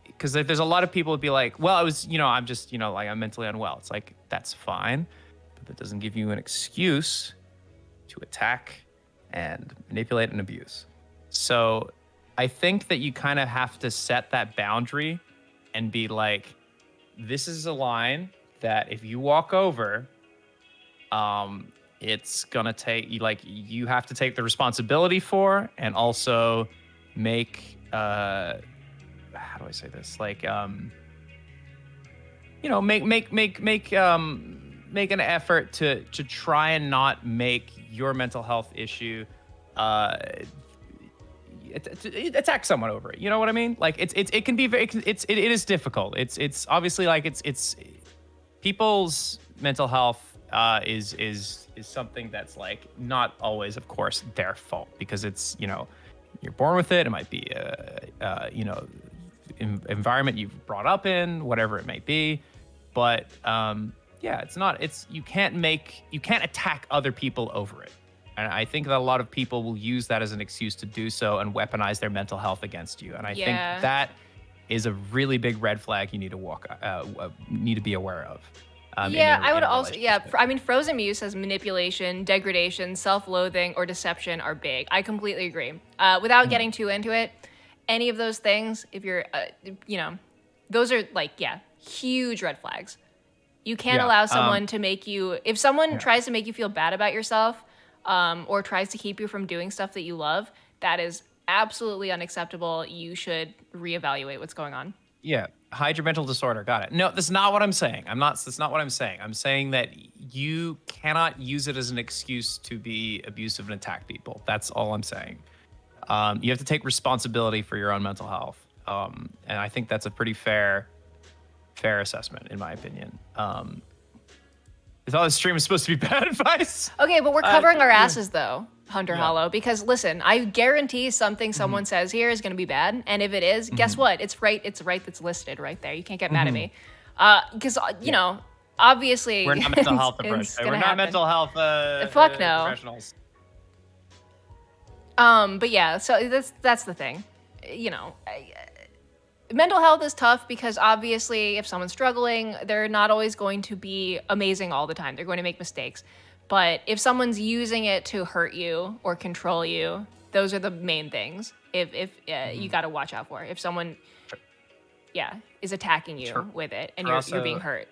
Speaker 2: because there's a lot of people would be like, well, I was, you know, I'm just, you know, like I'm mentally unwell. It's like that's fine, but that doesn't give you an excuse to attack and manipulate and abuse. So I think that you kind of have to set that boundary and be like, this is a line that if you walk over, it's gonna take you have to take the responsibility for, and also make how do I say this, like make an effort to try and not make your mental health issue attack someone over it. You know what I mean? Like it can be very, it is difficult. It's obviously like it's people's mental health is something that's like not always, of course, their fault, because it's, you're born with it. It might be environment you've brought up in, whatever it may be. But yeah, you can't attack other people over it. And I think that a lot of people will use that as an excuse to do so and weaponize their mental health against you. And I think that is a really big red flag you need to need to be aware of.
Speaker 1: I would also, I mean, Frozen Muse says manipulation, degradation, self-loathing, or deception are big. I completely agree. Without getting too into it, any of those things, if you're, those are like, huge red flags. You can't allow someone to make you, if someone tries to make you feel bad about yourself, or tries to keep you from doing stuff that you love, that is absolutely unacceptable. You should reevaluate what's going on.
Speaker 2: Yeah. Hide your mental disorder. Got it. No, that's not what I'm saying. That's not what I'm saying. I'm saying that you cannot use it as an excuse to be abusive and attack people. That's all I'm saying. You have to take responsibility for your own mental health. And I think that's a pretty fair assessment, in my opinion. I thought this stream was supposed to be bad advice.
Speaker 1: Okay, but we're covering our asses, though, Hunter Hollow, because listen, I guarantee something someone says here is going to be bad, and if it is, guess what? It's right that's listed right there. You can't get mad at me. Because, obviously...
Speaker 2: We're not mental health professionals. We're not mental health
Speaker 1: Fuck no.
Speaker 2: professionals.
Speaker 1: But yeah, so that's the thing. Mental health is tough because obviously if someone's struggling, they're not always going to be amazing all the time. They're going to make mistakes. But if someone's using it to hurt you or control you, those are the main things. If you got to watch out for. If someone, is attacking you with it and you're being hurt,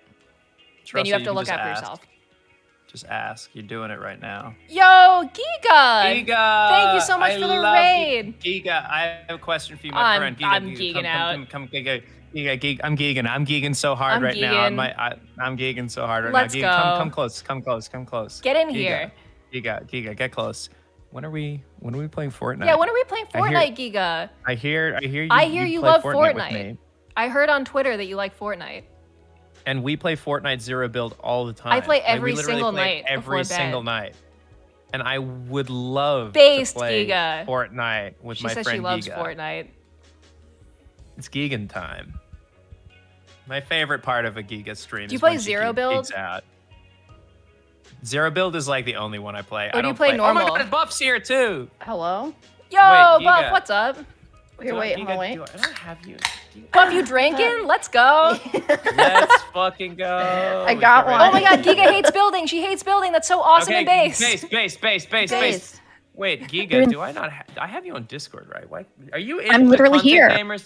Speaker 1: then you have to look out for yourself.
Speaker 2: Just ask. You're doing it right now.
Speaker 1: Yo, Giga!
Speaker 2: Giga!
Speaker 1: Thank you so much for the raid.
Speaker 2: Giga, I have a question for you, my friend. Giga,
Speaker 1: I'm geeking out.
Speaker 2: Come, Giga. Giga, I'm geeking. I'm geeking so hard right now. I'm geeking so hard right
Speaker 1: Let's
Speaker 2: now.
Speaker 1: Giga,
Speaker 2: go. Come close.
Speaker 1: Get in
Speaker 2: Giga,
Speaker 1: here.
Speaker 2: Giga, get close. When are we playing Fortnite?
Speaker 1: Yeah, when are we playing Fortnite, Giga?
Speaker 2: I hear you
Speaker 1: love
Speaker 2: play
Speaker 1: Fortnite.
Speaker 2: With me.
Speaker 1: I heard on Twitter that you like Fortnite.
Speaker 2: And we play Fortnite Zero Build all the time.
Speaker 1: I play every single night.
Speaker 2: Every single night. And I would love
Speaker 1: to
Speaker 2: play
Speaker 1: Giga.
Speaker 2: Fortnite with my friend Giga.
Speaker 1: She says she loves Fortnite.
Speaker 2: It's Gigan time. My favorite part of a Giga stream
Speaker 1: do you
Speaker 2: is
Speaker 1: play
Speaker 2: when
Speaker 1: Zero Build?
Speaker 2: Zero Build is like the only one I play.
Speaker 1: Or
Speaker 2: I don't
Speaker 1: do you play normal?
Speaker 2: Oh my god, Buff's here too.
Speaker 3: Hello?
Speaker 1: Yo, Buff, what's up?
Speaker 3: Wait.
Speaker 2: I don't have you.
Speaker 1: Buff, you drinking? Let's go.
Speaker 2: Let's fucking go.
Speaker 3: I got one.
Speaker 1: Oh my god, Giga hates building. She hates building. That's so awesome in base.
Speaker 2: Base. Wait, Giga, I have you on Discord, right? Why are you in
Speaker 3: I'm literally here. I'm right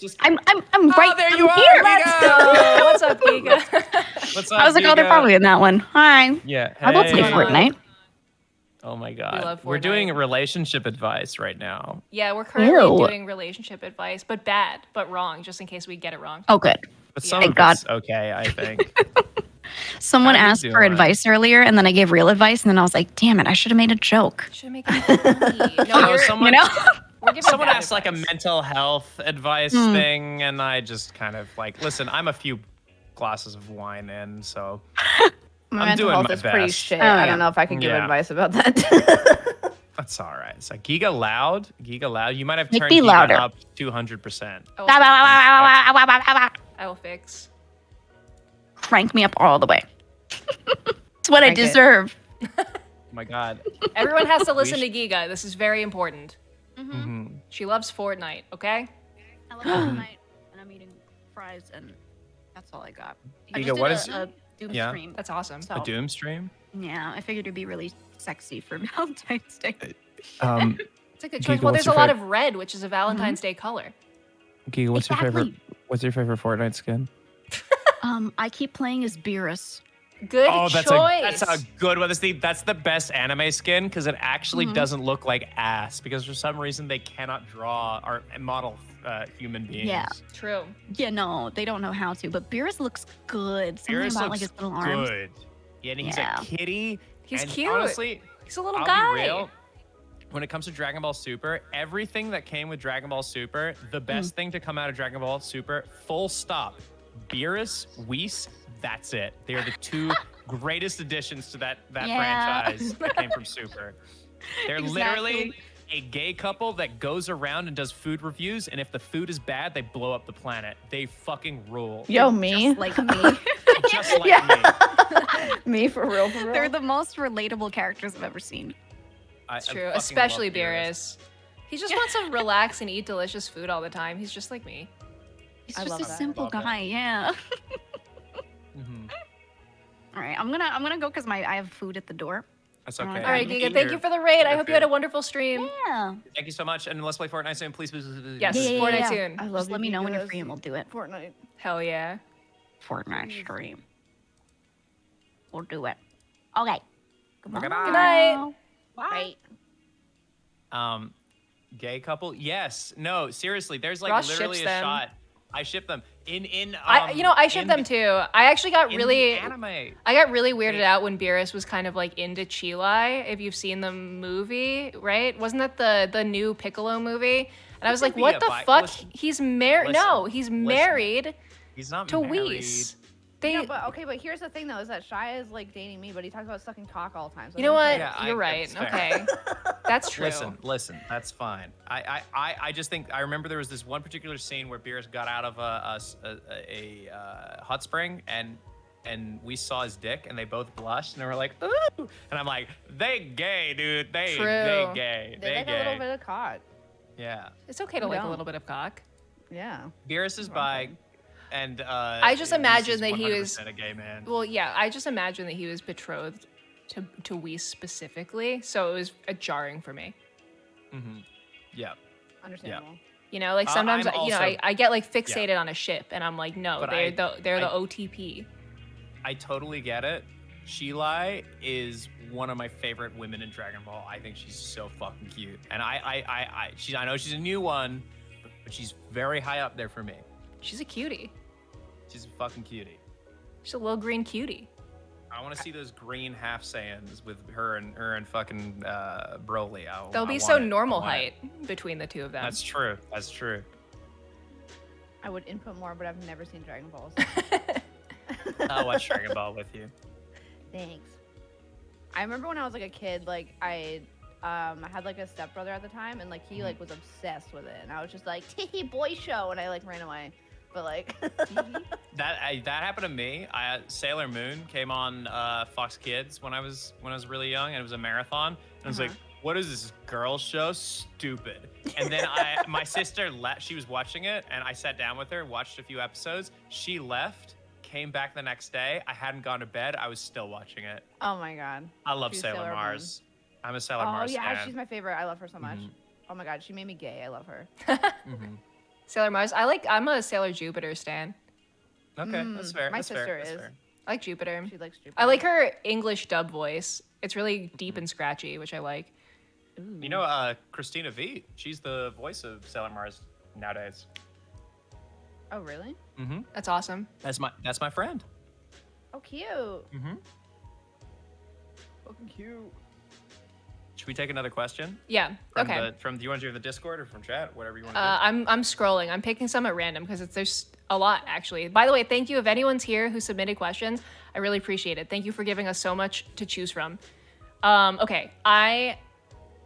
Speaker 2: there. You are.
Speaker 3: Here.
Speaker 1: Let's go. What's up, Giga?
Speaker 2: What's up,
Speaker 3: I was like, oh, they're probably in that one. Hi.
Speaker 2: Yeah.
Speaker 3: I will play Fortnite.
Speaker 2: Oh my god. We're doing relationship advice right now.
Speaker 1: Yeah, we're currently doing relationship advice, but wrong, just in case we get it wrong.
Speaker 3: Oh, good.
Speaker 2: But some of it's okay, I think.
Speaker 3: Someone asked for advice earlier, and then I gave real advice, and then I was like, damn it, I should have made a joke.
Speaker 1: Should make it funny.
Speaker 2: Someone asked like a mental health advice thing, and I just kind of like, listen, I'm a few glasses of wine in, so
Speaker 3: My mental health is pretty shit.
Speaker 1: I don't know if I can give advice about that.
Speaker 2: That's all right. It's like Giga loud. You might have
Speaker 3: Make
Speaker 2: turned
Speaker 3: me
Speaker 2: Giga
Speaker 3: louder.
Speaker 2: up 200%.
Speaker 1: I will fix.
Speaker 3: Crank me up all the way. It's what I deserve.
Speaker 2: Oh my god.
Speaker 1: Everyone has to listen to Giga. This is very important.
Speaker 3: Mm-hmm.
Speaker 1: She loves Fortnite, okay?
Speaker 3: I love Fortnite, and I'm eating fries, and that's all I got.
Speaker 2: Giga, what is
Speaker 3: a Doom stream.
Speaker 1: That's awesome.
Speaker 2: A Doom stream?
Speaker 3: Yeah, I figured it'd be really sexy for Valentine's Day.
Speaker 1: It's a good choice.
Speaker 2: Giga,
Speaker 1: well, there's a lot of red, which is a Valentine's Day color.
Speaker 2: Giga, what's your favorite Fortnite skin?
Speaker 3: I keep playing as Beerus.
Speaker 1: Good
Speaker 2: Oh,
Speaker 1: choice.
Speaker 2: that's a good one. That's the best anime skin because it actually
Speaker 3: Mhm.
Speaker 2: doesn't look like ass because for some reason they cannot draw or model human beings.
Speaker 3: Yeah.
Speaker 1: True.
Speaker 3: Yeah, no, they don't know how to. But Beerus looks good. Something
Speaker 2: Beerus
Speaker 3: about
Speaker 2: looks
Speaker 3: like his little arms.
Speaker 2: good. Yeah, and he's
Speaker 3: Yeah.
Speaker 2: a kitty.
Speaker 1: He's
Speaker 2: and
Speaker 1: cute.
Speaker 2: Honestly,
Speaker 1: He's a little
Speaker 2: I'll
Speaker 1: guy.
Speaker 2: be real. When it comes to Dragon Ball Super, everything that came with Dragon Ball Super, the best thing to come out of Dragon Ball Super, full stop. Beerus, Whis, that's it. They are the two greatest additions to that
Speaker 3: Yeah.
Speaker 2: franchise that came from Super. They're literally
Speaker 3: Exactly.
Speaker 2: a gay couple that goes around and does food reviews, and if the food is bad, they blow up the planet. They fucking rule.
Speaker 4: Yo, me.
Speaker 3: Just like me.
Speaker 2: Just like me.
Speaker 4: Me for real, for real.
Speaker 3: They're the most relatable characters I've ever seen.
Speaker 1: It's
Speaker 2: I
Speaker 1: true,
Speaker 2: fucking
Speaker 1: especially
Speaker 2: love Beerus.
Speaker 1: Beerus. He just wants to relax and eat delicious food all the time. He's just like me.
Speaker 3: He's
Speaker 4: I
Speaker 3: just
Speaker 4: love
Speaker 3: a
Speaker 4: that.
Speaker 3: simple
Speaker 2: Love that.
Speaker 3: guy, yeah.
Speaker 2: Mhm.
Speaker 3: All right, I'm gonna go because I have food at the door.
Speaker 2: That's
Speaker 3: All
Speaker 2: okay.
Speaker 1: All right,
Speaker 3: Thank
Speaker 1: Giga, thank you for the raid. I hope you had a wonderful stream.
Speaker 3: Yeah.
Speaker 2: Thank you so much, and let's play Fortnite soon, please.
Speaker 1: Yes,
Speaker 3: Yeah, yeah,
Speaker 1: Fortnite
Speaker 3: yeah.
Speaker 1: soon.
Speaker 4: I love
Speaker 3: Just let me know when you're
Speaker 4: Gigas.
Speaker 3: free and we'll do it.
Speaker 4: Fortnite.
Speaker 1: Hell yeah.
Speaker 3: Fortnite stream. We'll do it. Okay. Goodbye.
Speaker 2: Okay, bye.
Speaker 1: Good night.
Speaker 4: Bye.
Speaker 2: Gay couple? Yes. No, seriously. There's like
Speaker 1: Ross
Speaker 2: literally
Speaker 1: ships
Speaker 2: a
Speaker 1: them.
Speaker 2: ship I ship them in.
Speaker 1: I ship them too. I actually got
Speaker 2: in
Speaker 1: really
Speaker 2: the anime.
Speaker 1: I got really weirded out when Beerus was kind of like into Chilai. If you've seen the movie, right? Wasn't that the new Piccolo movie? And I was like,
Speaker 2: be
Speaker 1: what
Speaker 2: a
Speaker 1: the
Speaker 2: bi-
Speaker 1: fuck?
Speaker 2: listen,
Speaker 1: He's married. No,
Speaker 2: listen,
Speaker 1: he's
Speaker 2: listen.
Speaker 1: married
Speaker 2: He's not
Speaker 1: to
Speaker 2: married.
Speaker 1: Whis. They,
Speaker 4: Yeah, but okay, but here's the thing though, is that Shia is like dating me, but he talks about sucking cock all the time. So
Speaker 1: you know what?
Speaker 2: Yeah,
Speaker 1: You're right.
Speaker 2: that's fair.
Speaker 1: Okay, that's true.
Speaker 2: Listen. That's fine. I just think I remember there was this one particular scene where Beerus got out of a hot spring and we saw his dick and they both blushed and they were like, ooh, and I'm like, they gay, dude. They
Speaker 1: True.
Speaker 2: gay.
Speaker 4: They like
Speaker 2: gay.
Speaker 4: a little bit of cock.
Speaker 2: Yeah.
Speaker 1: It's okay to like a
Speaker 4: No.
Speaker 1: little bit of cock.
Speaker 4: Yeah.
Speaker 2: Beerus is bi, and
Speaker 1: I just
Speaker 2: Whis
Speaker 1: imagine
Speaker 2: is
Speaker 1: that he was-
Speaker 2: 100% a gay man.
Speaker 1: Well, yeah, I just imagine that he was betrothed to Whis specifically, so it was jarring for me.
Speaker 2: Mm-hmm. Yeah.
Speaker 4: Understandable.
Speaker 1: You know, like sometimes
Speaker 2: I'm
Speaker 1: you know
Speaker 2: also-
Speaker 1: I get like fixated on a ship, and I'm like, no,
Speaker 2: But
Speaker 1: they're the
Speaker 2: I-
Speaker 1: OTP.
Speaker 2: I totally get it. Chilai is one of my favorite women in Dragon Ball. I think she's so fucking cute, and I know she's a new one, but she's very high up there for me.
Speaker 1: She's a cutie.
Speaker 2: She's a fucking cutie.
Speaker 1: She's a little green cutie.
Speaker 2: I want to see those green half Saiyans with her and fucking Broly.
Speaker 1: They'll be
Speaker 2: I
Speaker 1: so
Speaker 2: want it. I
Speaker 1: normal
Speaker 2: want it.
Speaker 1: height between the two of them.
Speaker 2: That's true. That's true.
Speaker 4: I would input more, but I've never seen Dragon Balls.
Speaker 2: I'll watch Dragon Ball with you.
Speaker 4: Thanks. I remember when I was like a kid, like I had like a stepbrother at the time, and like he like was obsessed with it, and I was just like, "Tee boy show," and I like ran away. But like,
Speaker 2: That happened to me. Sailor Moon came on Fox Kids when I was really young, and it was a marathon. And I was like, "What is this girl show? Stupid." And then my sister left. She was watching it, and I sat down with her, watched a few episodes. She left, came back the next day. I hadn't gone to bed. I was still watching it.
Speaker 4: oh my god.
Speaker 2: I love
Speaker 4: She's
Speaker 2: Sailor
Speaker 4: Sailor
Speaker 2: Mars. I'm a Sailor
Speaker 4: Oh
Speaker 2: Mars
Speaker 4: yeah,
Speaker 2: fan.
Speaker 4: she's my favorite. I love her so much.
Speaker 2: Mhm.
Speaker 4: Oh my god, she made me gay. I love her.
Speaker 2: Mhm.
Speaker 1: Sailor Mars. I'm a Sailor Jupiter stan.
Speaker 2: Okay, that's fair.
Speaker 4: My
Speaker 2: that's
Speaker 4: sister
Speaker 2: fair. That's
Speaker 4: is.
Speaker 2: fair.
Speaker 1: I like Jupiter.
Speaker 4: She likes Jupiter.
Speaker 1: I like her English dub voice. It's really deep and scratchy, which I like.
Speaker 2: You know, Christina Veit. She's the voice of Sailor Mars nowadays.
Speaker 4: Oh really?
Speaker 2: Mm-hmm.
Speaker 1: That's awesome.
Speaker 2: That's my friend.
Speaker 4: Oh cute.
Speaker 2: Mm-hmm.
Speaker 4: Fucking cute.
Speaker 2: Should we take another question?
Speaker 1: Yeah.
Speaker 2: From
Speaker 1: Okay.
Speaker 2: do you want to do the Discord or from chat? Whatever you want to
Speaker 1: I'm scrolling. I'm picking some at random because there's a lot actually. By the way, thank you if anyone's here who submitted questions. I really appreciate it. Thank you for giving us so much to choose from. Okay, I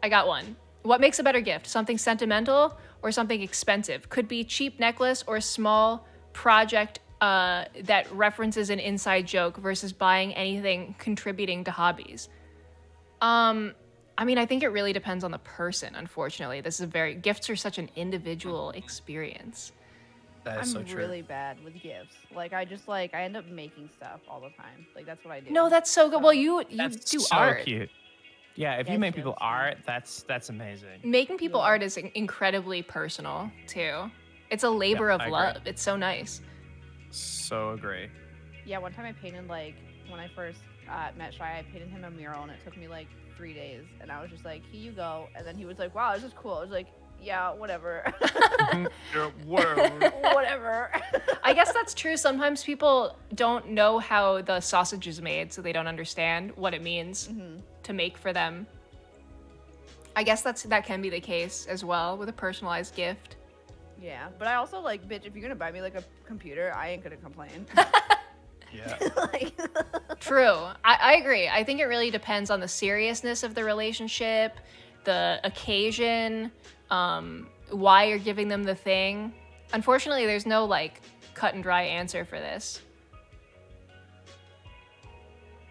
Speaker 1: got one. What makes a better gift? Something sentimental or something expensive? Could be cheap necklace or a small project that references an inside joke versus buying anything contributing to hobbies. I mean, I think it really depends on the person, unfortunately. Gifts are such an individual experience.
Speaker 2: That
Speaker 4: I'm
Speaker 2: is so true.
Speaker 4: really bad with gifts. Like I just like I end up making stuff all the time. Like that's what I do.
Speaker 1: No, that's so good. Well, you
Speaker 2: That's
Speaker 1: do
Speaker 2: so
Speaker 1: art.
Speaker 2: cute. Yeah, if you
Speaker 4: Yes,
Speaker 2: make
Speaker 4: yes,
Speaker 2: people
Speaker 4: yeah.
Speaker 2: art, that's amazing.
Speaker 1: Making people
Speaker 4: Yeah.
Speaker 1: art is incredibly personal, too. It's a labor of
Speaker 2: I agree.
Speaker 1: love. It's so nice.
Speaker 2: So agree.
Speaker 4: Yeah, one time I painted like when I first met Shy, I painted him a mural and it took me like 3 days, and I was just like, here you go, and then he was like, wow, this is cool. I was like, yeah, whatever.
Speaker 2: Yeah, whatever.
Speaker 4: Whatever.
Speaker 1: I guess that's true. Sometimes people don't know how the sausage is made, so they don't understand what it means to make for them. I guess that can be the case as well with a personalized gift.
Speaker 4: Yeah, but I also like, bitch, if you're gonna buy me like a computer, I ain't gonna complain.
Speaker 2: Yeah.
Speaker 4: Like,
Speaker 1: True. I agree. I think it really depends on the seriousness of the relationship, the occasion, why you're giving them the thing. Unfortunately, there's no like cut and dry answer for this.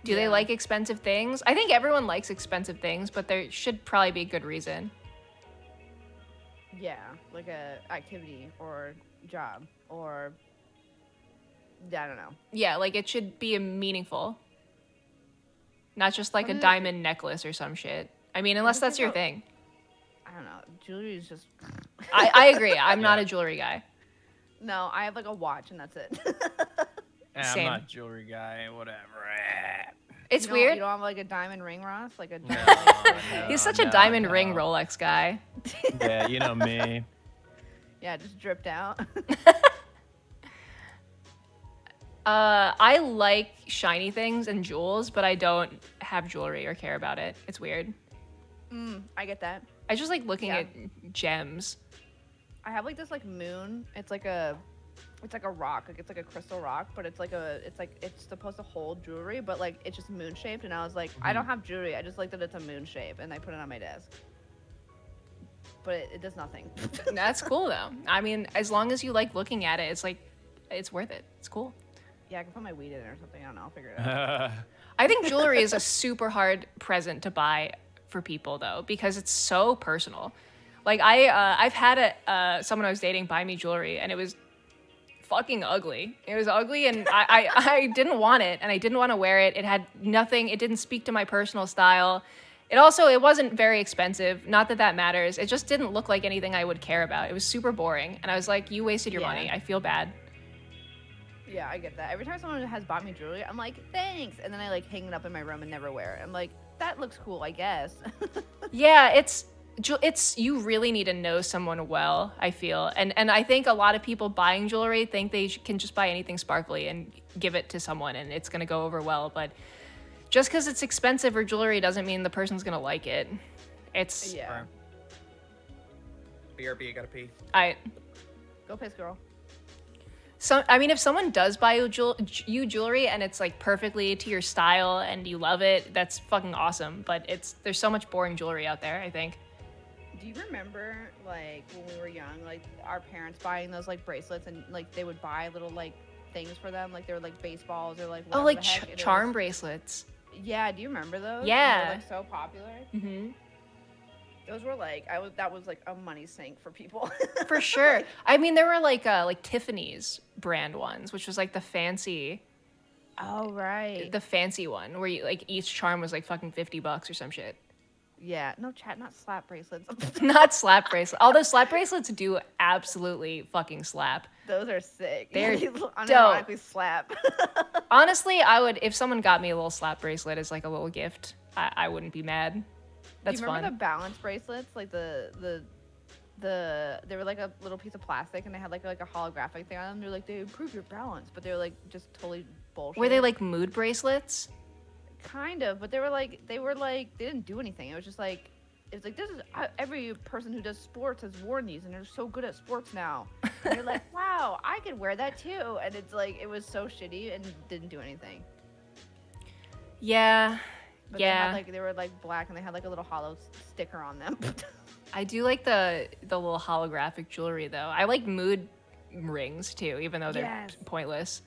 Speaker 1: Do they like expensive things? I think everyone likes expensive things, but there should probably be a good reason.
Speaker 4: yeah, like a activity or job or I don't know.
Speaker 1: Yeah, like it should be meaningful. Not just like
Speaker 4: What
Speaker 1: a
Speaker 4: is-
Speaker 1: diamond necklace or some shit. I mean, unless
Speaker 4: do you
Speaker 1: that's your
Speaker 4: think
Speaker 1: thing.
Speaker 4: I don't know. Jewelry is just.
Speaker 1: I agree. I'm not a jewelry guy.
Speaker 4: No, I have like a watch and that's it.
Speaker 2: I'm
Speaker 1: Same.
Speaker 2: not a jewelry guy. Whatever.
Speaker 1: It's
Speaker 4: You don't-
Speaker 1: weird.
Speaker 4: You don't have like a diamond ring, Ross? Like a
Speaker 2: No,
Speaker 4: diamond
Speaker 1: He's such a diamond ring
Speaker 2: no.
Speaker 1: Rolex guy.
Speaker 2: Yeah, you know me.
Speaker 4: Yeah, just dripped out.
Speaker 1: I like shiny things and jewels, but I don't have jewelry or care about it. It's weird.
Speaker 4: I get that.
Speaker 1: I just like looking
Speaker 4: Yeah.
Speaker 1: at gems.
Speaker 4: I have like this like moon. It's like a rock. Like it's like a crystal rock, but it's supposed to hold jewelry, but like it's just moon shaped. And I was like, I don't have jewelry. I just like that it's a moon shape, and I put it on my desk. But it does nothing.
Speaker 1: That's cool though. I mean, as long as you like looking at it, it's like it's worth it. It's cool.
Speaker 4: Yeah, I can put my weed in it or something. I don't know. I'll figure it out.
Speaker 1: I think jewelry is a super hard present to buy for people though, because it's so personal. Like I've had someone I was dating buy me jewelry, and it was fucking ugly. It was ugly, and I didn't want it, and I didn't want to wear it. It had nothing. It didn't speak to my personal style. It wasn't very expensive. Not that that matters. It just didn't look like anything I would care about. It was super boring, and I was like, you wasted your
Speaker 4: Yeah.
Speaker 1: money. I feel bad.
Speaker 4: Yeah, I get that. Every time someone has bought me jewelry, I'm like, thanks, and then I like hang it up in my room and never wear it. I'm like, that looks cool, I guess.
Speaker 1: Yeah, it's you really need to know someone well, I feel. And I think a lot of people buying jewelry think they can just buy anything sparkly and give it to someone and it's going to go over well, but just cuz it's expensive or jewelry doesn't mean the person's going to like it. It's
Speaker 4: Yeah.
Speaker 2: BRB, gotta pee.
Speaker 4: Go piss, girl.
Speaker 1: I mean, if someone does buy you jewelry and it's like perfectly to your style and you love it, that's fucking awesome. But there's so much boring jewelry out there, I think.
Speaker 4: Do you remember, like, when we were young, like, our parents buying those, like, bracelets and, like, they would buy little, like, things for them? Like, they were, like, baseballs or, like, whatever
Speaker 1: Oh, like
Speaker 4: the heck. And it
Speaker 1: charm
Speaker 4: was-
Speaker 1: bracelets.
Speaker 4: Yeah, do you remember those?
Speaker 1: Yeah.
Speaker 4: They were, like, so popular.
Speaker 1: Mm-hmm.
Speaker 4: Those were, like, that was, like, a money sink for people.
Speaker 1: For sure. I mean, there were like Tiffany's brand ones, which was like the fancy one where you like each charm was like fucking $50 or some shit.
Speaker 4: Yeah. No, chat, not slap bracelets.
Speaker 1: Not slap bracelets. Although slap bracelets do absolutely fucking slap.
Speaker 4: Those are sick.
Speaker 1: They're
Speaker 4: unironically slap.
Speaker 1: Honestly, I would, if someone got me a little slap bracelet as like a little gift, I wouldn't be mad. That's
Speaker 4: Do you remember
Speaker 1: fun.
Speaker 4: the balance bracelets? Like they were like a little piece of plastic and they had like a holographic thing on them. They're like, they improve your balance, but they were like just totally bullshit.
Speaker 1: Were they like mood bracelets?
Speaker 4: Kind of, but they they didn't do anything. It was just like, it's like, this is every person who does sports has worn these and they're so good at sports now. And you're like, wow, I could wear that too. And it's like, it was so shitty and didn't do anything.
Speaker 1: Yeah.
Speaker 4: But
Speaker 1: Yeah.
Speaker 4: they were like black and they had like a little hollow sticker on them.
Speaker 1: I do like the little holographic jewelry though. I like mood rings too, even though they're
Speaker 4: Yes.
Speaker 1: pointless.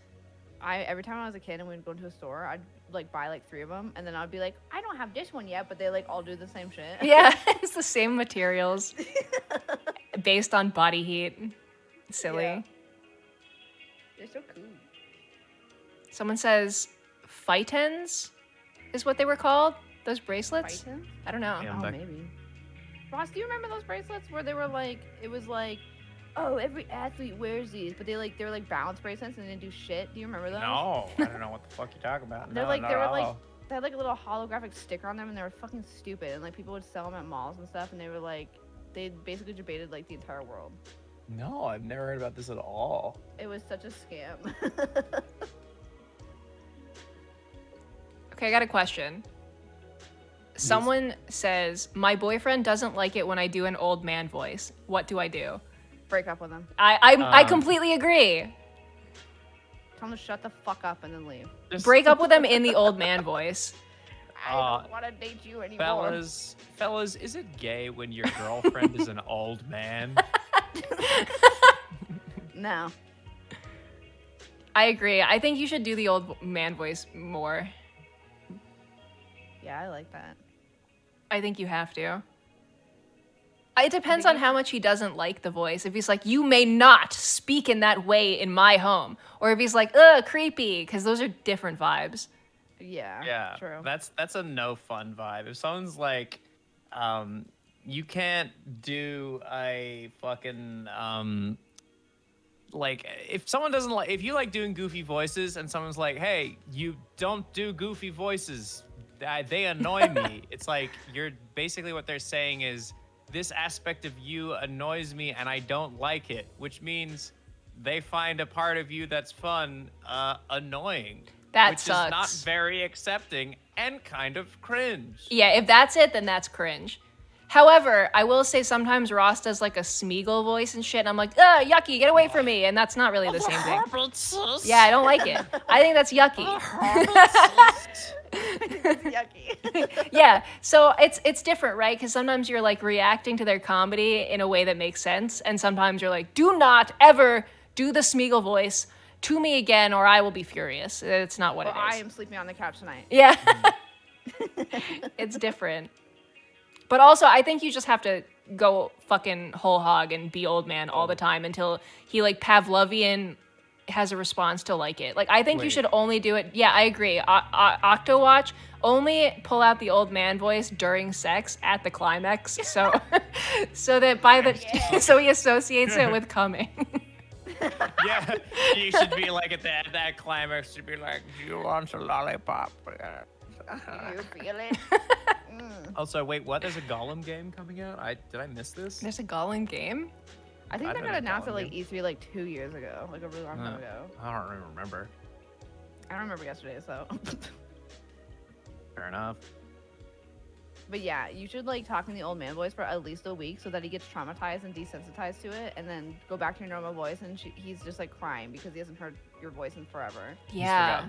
Speaker 4: Every time I was a kid and we'd go to a store, I'd like buy like 3 of them, and then I'd be like, I don't have this one yet, but they like all do the same shit.
Speaker 1: Yeah, it's the same materials based on body heat. Silly.
Speaker 4: Yeah. They're so cool.
Speaker 1: Someone says phytons is what they were called. Those bracelets.
Speaker 4: Phytons?
Speaker 1: I don't know.
Speaker 2: Yeah.
Speaker 4: Oh,
Speaker 2: Back-
Speaker 4: maybe. Ross, do you remember those bracelets where they were like, it was like oh, every athlete wears these, but they were like balance bracelets and they didn't do shit. Do you remember those?
Speaker 2: No, I don't know what the fuck you're talking about.
Speaker 4: They're
Speaker 2: No,
Speaker 4: like
Speaker 2: not
Speaker 4: they were
Speaker 2: at
Speaker 4: like
Speaker 2: all.
Speaker 4: they had like a little holographic sticker on them, and they were fucking stupid. And like people would sell them at malls and stuff, and they were like they basically debated like the entire world.
Speaker 2: No, I've never heard about this at all.
Speaker 4: It was such a scam.
Speaker 1: Okay, I got a question. Someone says, my boyfriend doesn't like it when I do an old man voice. What do I do?
Speaker 4: Break up with them.
Speaker 1: I completely agree.
Speaker 4: Tell them to shut the fuck up and then leave.
Speaker 1: Break up with them in the old man voice.
Speaker 4: I don't want to date you anymore.
Speaker 2: Fellas, is it gay when your girlfriend is an old man?
Speaker 4: No.
Speaker 1: I agree. I think you should do the old man voice more.
Speaker 4: Yeah, I like that.
Speaker 1: I think you have to. It depends on how much he doesn't like the voice. If he's like, you may not speak in that way in my home. Or if he's like, ugh, creepy. Because those are different vibes.
Speaker 4: Yeah, true.
Speaker 2: That's a no fun vibe. If someone's like, you can't do a fucking like if someone doesn't like if you like doing goofy voices and someone's like, hey, you don't do goofy voices, they annoy me. It's like you're basically what they're saying is this aspect of you annoys me and I don't like it, which means they find a part of you that's fun annoying.
Speaker 1: That
Speaker 2: which
Speaker 1: sucks.
Speaker 2: is not very accepting and kind of cringe.
Speaker 1: Yeah, if that's it, then that's cringe. However, I will say sometimes Ross does like a Smeagol voice and shit, and I'm like, ugh, yucky, get away from me. And that's not really the same thing. Yeah, I don't like it. I think that's yucky.
Speaker 4: Yucky.
Speaker 1: Yeah, so it's different, right? Because sometimes you're like reacting to their comedy in a way that makes sense, and sometimes you're like, do not ever do the Smeagol voice to me again, or I will be furious. It's not what it is.
Speaker 4: I am sleeping on the couch tonight.
Speaker 1: Yeah. It's different. But also, I think you just have to go fucking whole hog and be old man all the time until he like Pavlovian has a response to like it. Like, I think you should only do it. Yeah, I agree. Octowatch, only pull out the old man voice during sex at the climax. So, so that so he associates it with coming.
Speaker 2: Yeah, you should be like at that climax to be like, do you want a lollipop?
Speaker 4: You feel it?
Speaker 2: Also, wait, what? There's a Gollum game coming out? Did I miss this?
Speaker 1: There's a Gollum game?
Speaker 4: I think
Speaker 2: I
Speaker 4: that
Speaker 2: don't
Speaker 4: got
Speaker 2: know
Speaker 4: announced at
Speaker 2: Gollum
Speaker 4: like E3 like 2 years ago, like a really long time ago.
Speaker 2: I don't even remember.
Speaker 4: I don't remember yesterday, so.
Speaker 2: Fair enough.
Speaker 4: But yeah, you should like talk in the old man voice for at least a week so that he gets traumatized and desensitized to it, and then go back to your normal voice, and he's just like crying because he hasn't heard your voice in forever.
Speaker 1: Yeah.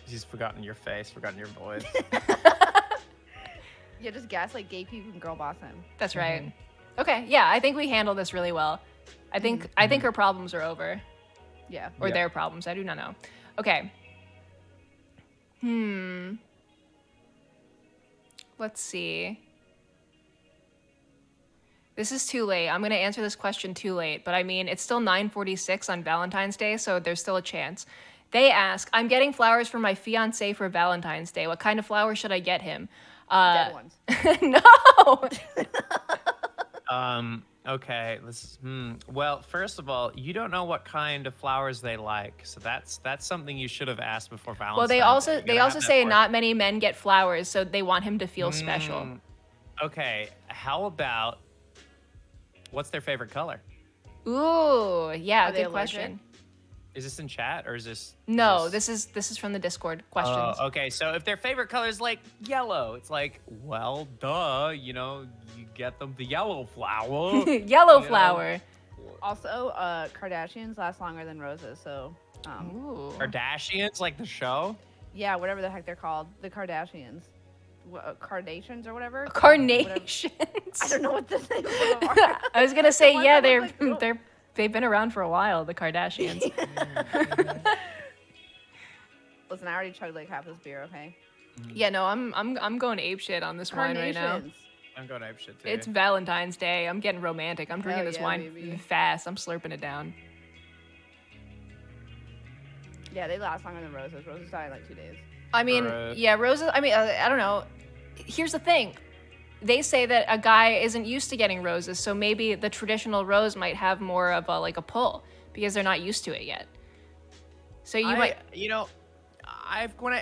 Speaker 2: He's forgotten your face, forgotten your voice.
Speaker 4: Yeah, just gaslight gay people and girl boss him.
Speaker 1: That's right. Okay, yeah, I think we handled this really well. I think her problems are over.
Speaker 4: Yeah.
Speaker 1: Or their problems. I do not know. Okay. Let's see. This is too late. I'm going to answer this question too late, but I mean, it's still 9:46 on Valentine's Day, so there's still a chance. They ask, I'm getting flowers for my fiance for Valentine's Day. What kind of flowers should I get him?
Speaker 4: Dead ones.
Speaker 1: No!
Speaker 2: Okay, well, first of all, you don't know what kind of flowers they like, so that's something you should have asked before Valentine's
Speaker 1: Well,
Speaker 2: Day.
Speaker 1: they also say not many men get flowers, so they want him to feel special.
Speaker 2: Okay, how about what's their favorite color?
Speaker 1: Ooh, yeah,
Speaker 4: Are they
Speaker 1: good question.
Speaker 4: allergic?
Speaker 2: Is this in chat or is this?
Speaker 1: No, this is from the Discord questions.
Speaker 2: Okay, so if their favorite color is like yellow, it's like, well, duh, you get them the yellow flower.
Speaker 1: Yellow flower.
Speaker 4: Also, Kardashians last longer than roses, so.
Speaker 1: Ooh.
Speaker 2: Kardashians, like the show?
Speaker 4: Yeah, whatever the heck they're called, the Kardashians. Carnations or whatever.
Speaker 1: Carnations.
Speaker 4: I don't know what the name of them are.
Speaker 1: I was gonna say,
Speaker 4: ones
Speaker 1: yeah,
Speaker 4: that look like little-
Speaker 1: they've been around for a while, the Kardashians.
Speaker 4: Listen, I already chugged like half this beer. Okay.
Speaker 1: Yeah, no, I'm going apeshit on this wine right now.
Speaker 4: Carnations.
Speaker 2: I'm going ape shit too.
Speaker 1: It's Valentine's Day. I'm getting romantic. I'm drinking
Speaker 4: Hell
Speaker 1: this
Speaker 4: yeah,
Speaker 1: wine
Speaker 4: baby.
Speaker 1: fast. I'm slurping it down.
Speaker 4: Yeah, they last longer than roses. Roses die in like 2 days.
Speaker 1: I mean,
Speaker 2: Right.
Speaker 1: yeah, roses. I mean, I don't know. Here's the thing. they say that a guy isn't used to getting roses, so maybe the traditional rose might have more of a like a pull because they're not used to it yet. So you might,
Speaker 2: you know,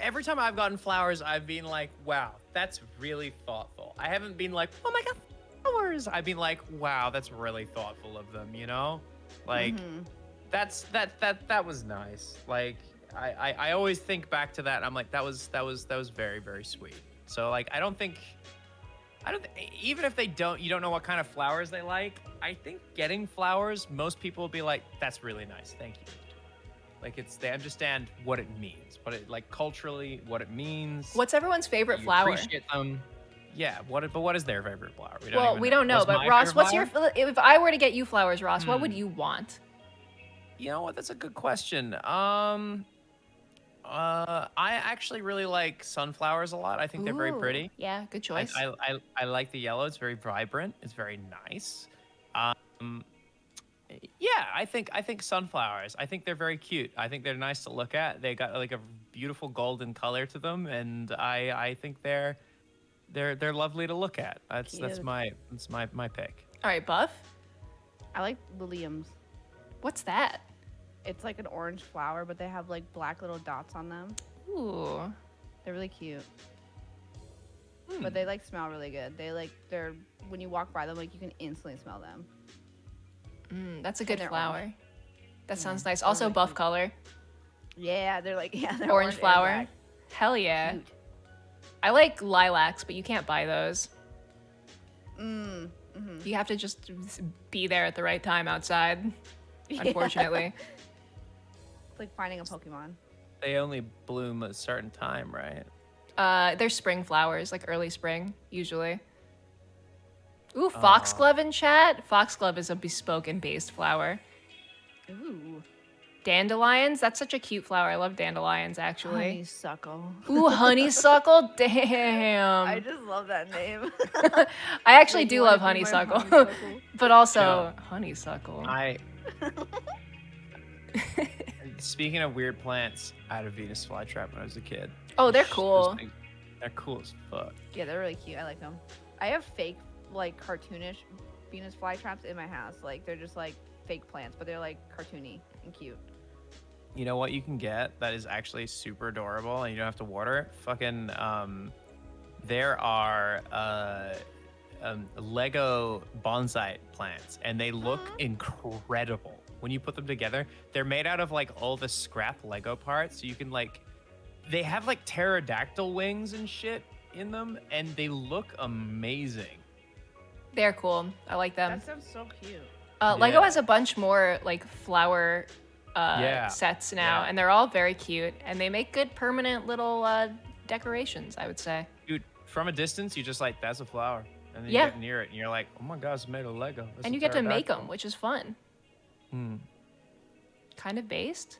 Speaker 2: every time I've gotten flowers, I've been like, wow, that's really thoughtful. I haven't been like, oh my god, flowers. I've been like, wow, that's really thoughtful of them, you know? Like that was nice. Like I always think back to that. I'm like, that was very, very sweet. So like even if you don't know what kind of flowers they like, I think getting flowers, most people will be like, that's really nice, thank you. Like they understand what it means, like culturally, what it means.
Speaker 1: what's everyone's favorite
Speaker 2: You
Speaker 1: flower?
Speaker 2: appreciate them. Yeah, what is their favorite flower?
Speaker 1: We don't know. But Ross, if I were to get you flowers, Ross, what would you want?
Speaker 2: You know what? That's a good question. I actually really like sunflowers a lot. I think they're very pretty.
Speaker 1: Yeah, good choice.
Speaker 2: I like the yellow. It's very vibrant. It's very nice. Yeah, I think sunflowers. I think they're very cute. I think they're nice to look at. They got like a beautiful golden color to them, and I think they're lovely to look at. That's my pick.
Speaker 1: All right, Buff.
Speaker 4: I like liliums.
Speaker 1: What's that?
Speaker 4: It's like an orange flower, but they have like black little dots on them.
Speaker 1: Ooh.
Speaker 4: They're really cute. But they like smell really good. They're when you walk by them, like you can instantly smell them.
Speaker 1: That's a good flower.
Speaker 4: Orange.
Speaker 1: That sounds nice. Also
Speaker 4: really
Speaker 1: buff
Speaker 4: cute.
Speaker 1: color.
Speaker 4: Yeah, they're
Speaker 1: Orange flower.
Speaker 4: and black.
Speaker 1: Hell yeah.
Speaker 4: Cute.
Speaker 1: I like lilacs, but you can't buy those.
Speaker 4: Mm-hmm.
Speaker 1: You have to just be there at the right time outside, unfortunately.
Speaker 4: It's like finding a Pokemon.
Speaker 2: They only bloom a certain time, right?
Speaker 1: They're spring flowers, like early spring, usually. Ooh, foxglove in chat. Foxglove is a bespoke and based flower.
Speaker 4: Ooh.
Speaker 1: Dandelions, that's such a cute flower. I love dandelions, actually.
Speaker 4: Honeysuckle.
Speaker 1: Ooh, honeysuckle. Damn.
Speaker 4: I just love that name.
Speaker 1: I actually
Speaker 4: Like,
Speaker 1: do
Speaker 4: you wanna
Speaker 1: love
Speaker 4: be my
Speaker 1: honeysuckle,
Speaker 4: honeysuckle?
Speaker 1: but also honeysuckle.
Speaker 2: Speaking of weird plants, I had a Venus flytrap when I was a kid.
Speaker 1: Oh, they're cool.
Speaker 2: They're cool as fuck.
Speaker 4: Yeah, they're really cute. I like them. I have fake, like, cartoonish Venus flytraps in my house. Like, they're just, like, fake plants, but they're, like, cartoony and cute.
Speaker 2: You know what you can get that is actually super adorable and you don't have to water it? Fucking, there are Lego bonsai plants and they look incredible. When you put them together, they're made out of like all the scrap Lego parts. So you can like, they have like pterodactyl wings and shit in them and they look amazing.
Speaker 1: They're cool. I like them.
Speaker 4: That sounds so cute.
Speaker 1: Lego has a bunch more like flower sets now, and they're all very cute, and they make good permanent little decorations, I would say.
Speaker 2: Dude, from a distance, you just like, that's a flower. And then you get near it and you're like, oh my god, it's made of Lego. That's
Speaker 1: and you get to make them, which is fun. Kind of based.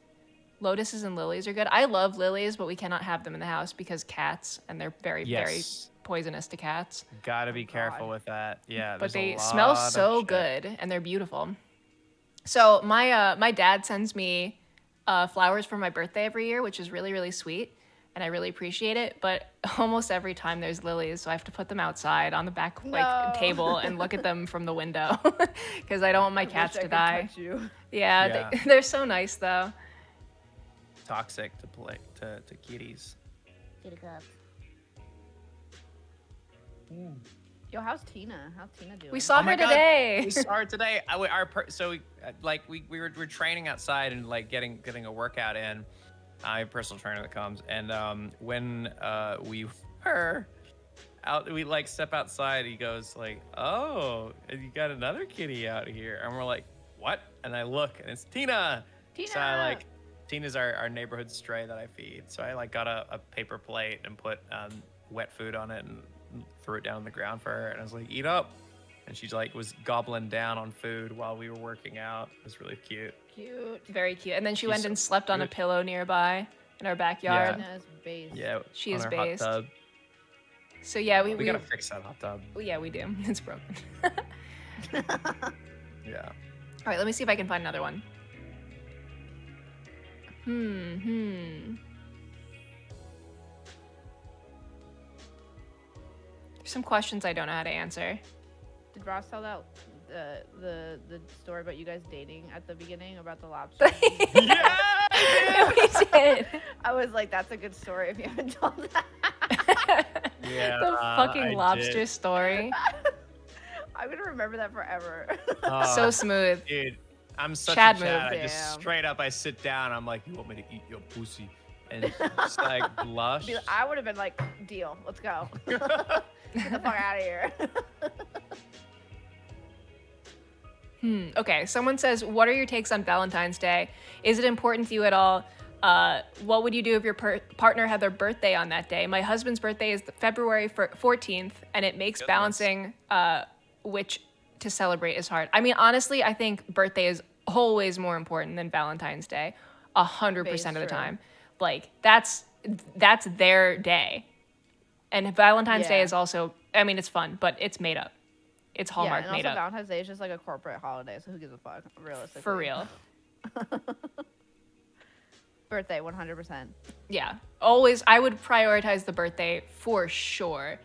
Speaker 1: Lotuses and lilies are good. I love lilies, but we cannot have them in the house because cats, and they're very, very poisonous to cats.
Speaker 2: Gotta be careful with that. Yeah,
Speaker 1: but they smell so good, and they're beautiful. So my dad sends me flowers for my birthday every year, which is really, really sweet, and I really appreciate it. But almost every time there's lilies, so I have to put them outside on the back table and look at them from the window because I don't want my cats to die. Yeah. They're so nice though.
Speaker 2: Toxic to kitties.
Speaker 4: Kitty cats. Yo, how's Tina? How's Tina doing?
Speaker 1: We saw her today.
Speaker 2: We saw her today. We're training outside and like getting a workout in. I have a personal trainer that comes, and when we were out, we like step outside. He goes like, "Oh, you got another kitty out here," and we're like, "What?" And I look, and it's Tina. So I Tina's our neighborhood stray that I feed. So I like got a paper plate and put wet food on it and threw it down on the ground for her, and I was like, "Eat up," and she like was gobbling down on food while we were working out. It was really cute.
Speaker 1: Very cute. And then she went and slept on a pillow nearby in our backyard.
Speaker 2: Yeah,
Speaker 1: she is based.
Speaker 2: Hot tub.
Speaker 1: So yeah,
Speaker 2: we gotta fix that hot tub.
Speaker 1: Yeah, we do. It's broken.
Speaker 2: Yeah.
Speaker 1: All right, let me see if I can find another one. some questions I don't know how to answer.
Speaker 4: Did Ross tell that the story about you guys dating at the beginning about the lobster?
Speaker 2: Yeah,
Speaker 1: We did.
Speaker 4: I was like, that's a good story if you haven't told that.
Speaker 2: yeah.
Speaker 1: The fucking
Speaker 2: I
Speaker 1: lobster
Speaker 2: did.
Speaker 1: story.
Speaker 4: I'm gonna remember that forever.
Speaker 1: So smooth.
Speaker 2: Dude, I'm such
Speaker 1: Chad
Speaker 2: a Chad.
Speaker 1: move.
Speaker 2: I just
Speaker 4: Damn.
Speaker 2: straight up, I sit down. I'm like, you want me to eat your pussy? And it's just like blush.
Speaker 4: I would have been like, deal, let's go. Get the fuck out of here.
Speaker 1: Okay, someone says, what are your takes on Valentine's Day? Is it important to you at all? What would you do if your partner had their birthday on that day? My husband's birthday is February 14th, and it makes balancing which to celebrate is hard. I mean, honestly, I think birthday is always more important than Valentine's Day, 100% of the time. Like, that's their day. And Valentine's Day is also, I mean, it's fun, but it's made up. It's Hallmark
Speaker 4: and
Speaker 1: made
Speaker 4: also
Speaker 1: up.
Speaker 4: Valentine's Day is just like a corporate holiday, so who gives a fuck, realistically.
Speaker 1: For real.
Speaker 4: Birthday, 100%.
Speaker 1: Yeah. Always, I would prioritize the birthday for sure.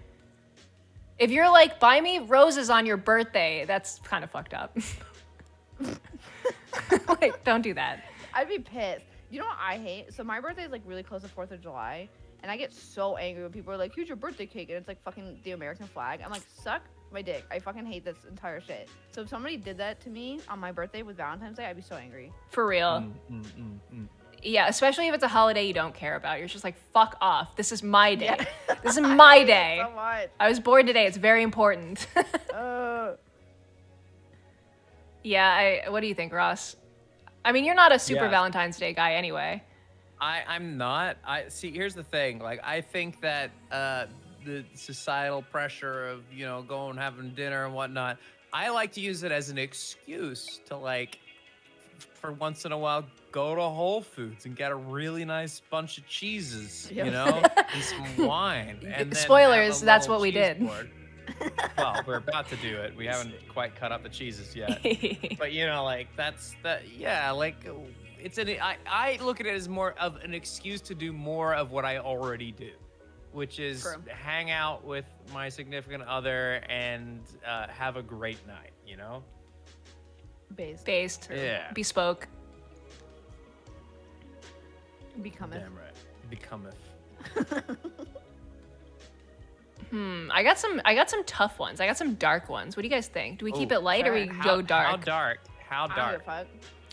Speaker 1: If you're like, buy me roses on your birthday, that's kind of fucked up. Like, don't do that.
Speaker 4: I'd be pissed. You know what I hate? So my birthday is like really close to 4th of July, and I get so angry when people are like, here's your birthday cake, and it's like fucking the American flag. I'm like, suck my dick. I fucking hate this entire shit. So if somebody did that to me on my birthday with Valentine's Day, I'd be so angry.
Speaker 1: For real. Yeah, especially if it's a holiday you don't care about. You're just like, fuck off. This is my day.
Speaker 4: Yeah.
Speaker 1: This is my day.
Speaker 4: So much.
Speaker 1: I was born today. It's very important. Yeah, what do you think, Ross? I mean, you're not a super Valentine's Day guy anyway.
Speaker 2: I'm not. See, here's the thing. Like, I think that the societal pressure of, you know, going having dinner and whatnot, I like to use it as an excuse to, like, for once in a while, go to Whole Foods and get a really nice bunch of cheeses, you know, and some wine. And then
Speaker 1: spoilers,
Speaker 2: have a
Speaker 1: that's
Speaker 2: little
Speaker 1: what we
Speaker 2: cheese
Speaker 1: did.
Speaker 2: board. Well, we're about to do it. We haven't quite cut up the cheeses yet. But, you know, like, it's I look at it as more of an excuse to do more of what I already do, which is hang out with my significant other and have a great night, you know?
Speaker 1: Based.
Speaker 2: Yeah.
Speaker 1: Bespoke.
Speaker 4: Becometh.
Speaker 2: Damn right. Becometh.
Speaker 1: I got some tough ones. I got some dark ones. What do you guys think? Do we keep it light or we go dark?
Speaker 2: How dark?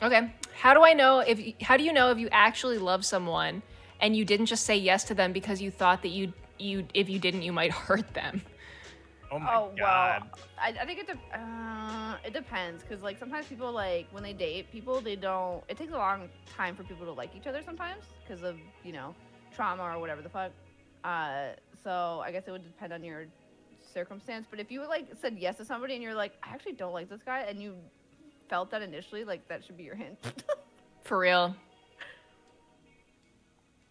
Speaker 1: Okay. How do you know if you actually love someone and you didn't just say yes to them because you thought that if you didn't you might hurt them?
Speaker 2: Oh my God.
Speaker 4: Well, I think it depends, because like sometimes people, like when they date people, it takes a long time for people to like each other sometimes because of, you know, trauma or whatever the fuck. So I guess it would depend on your circumstance. But if you like said yes to somebody and you're like, I actually don't like this guy, and you felt that initially, like that should be your hint.
Speaker 1: For real.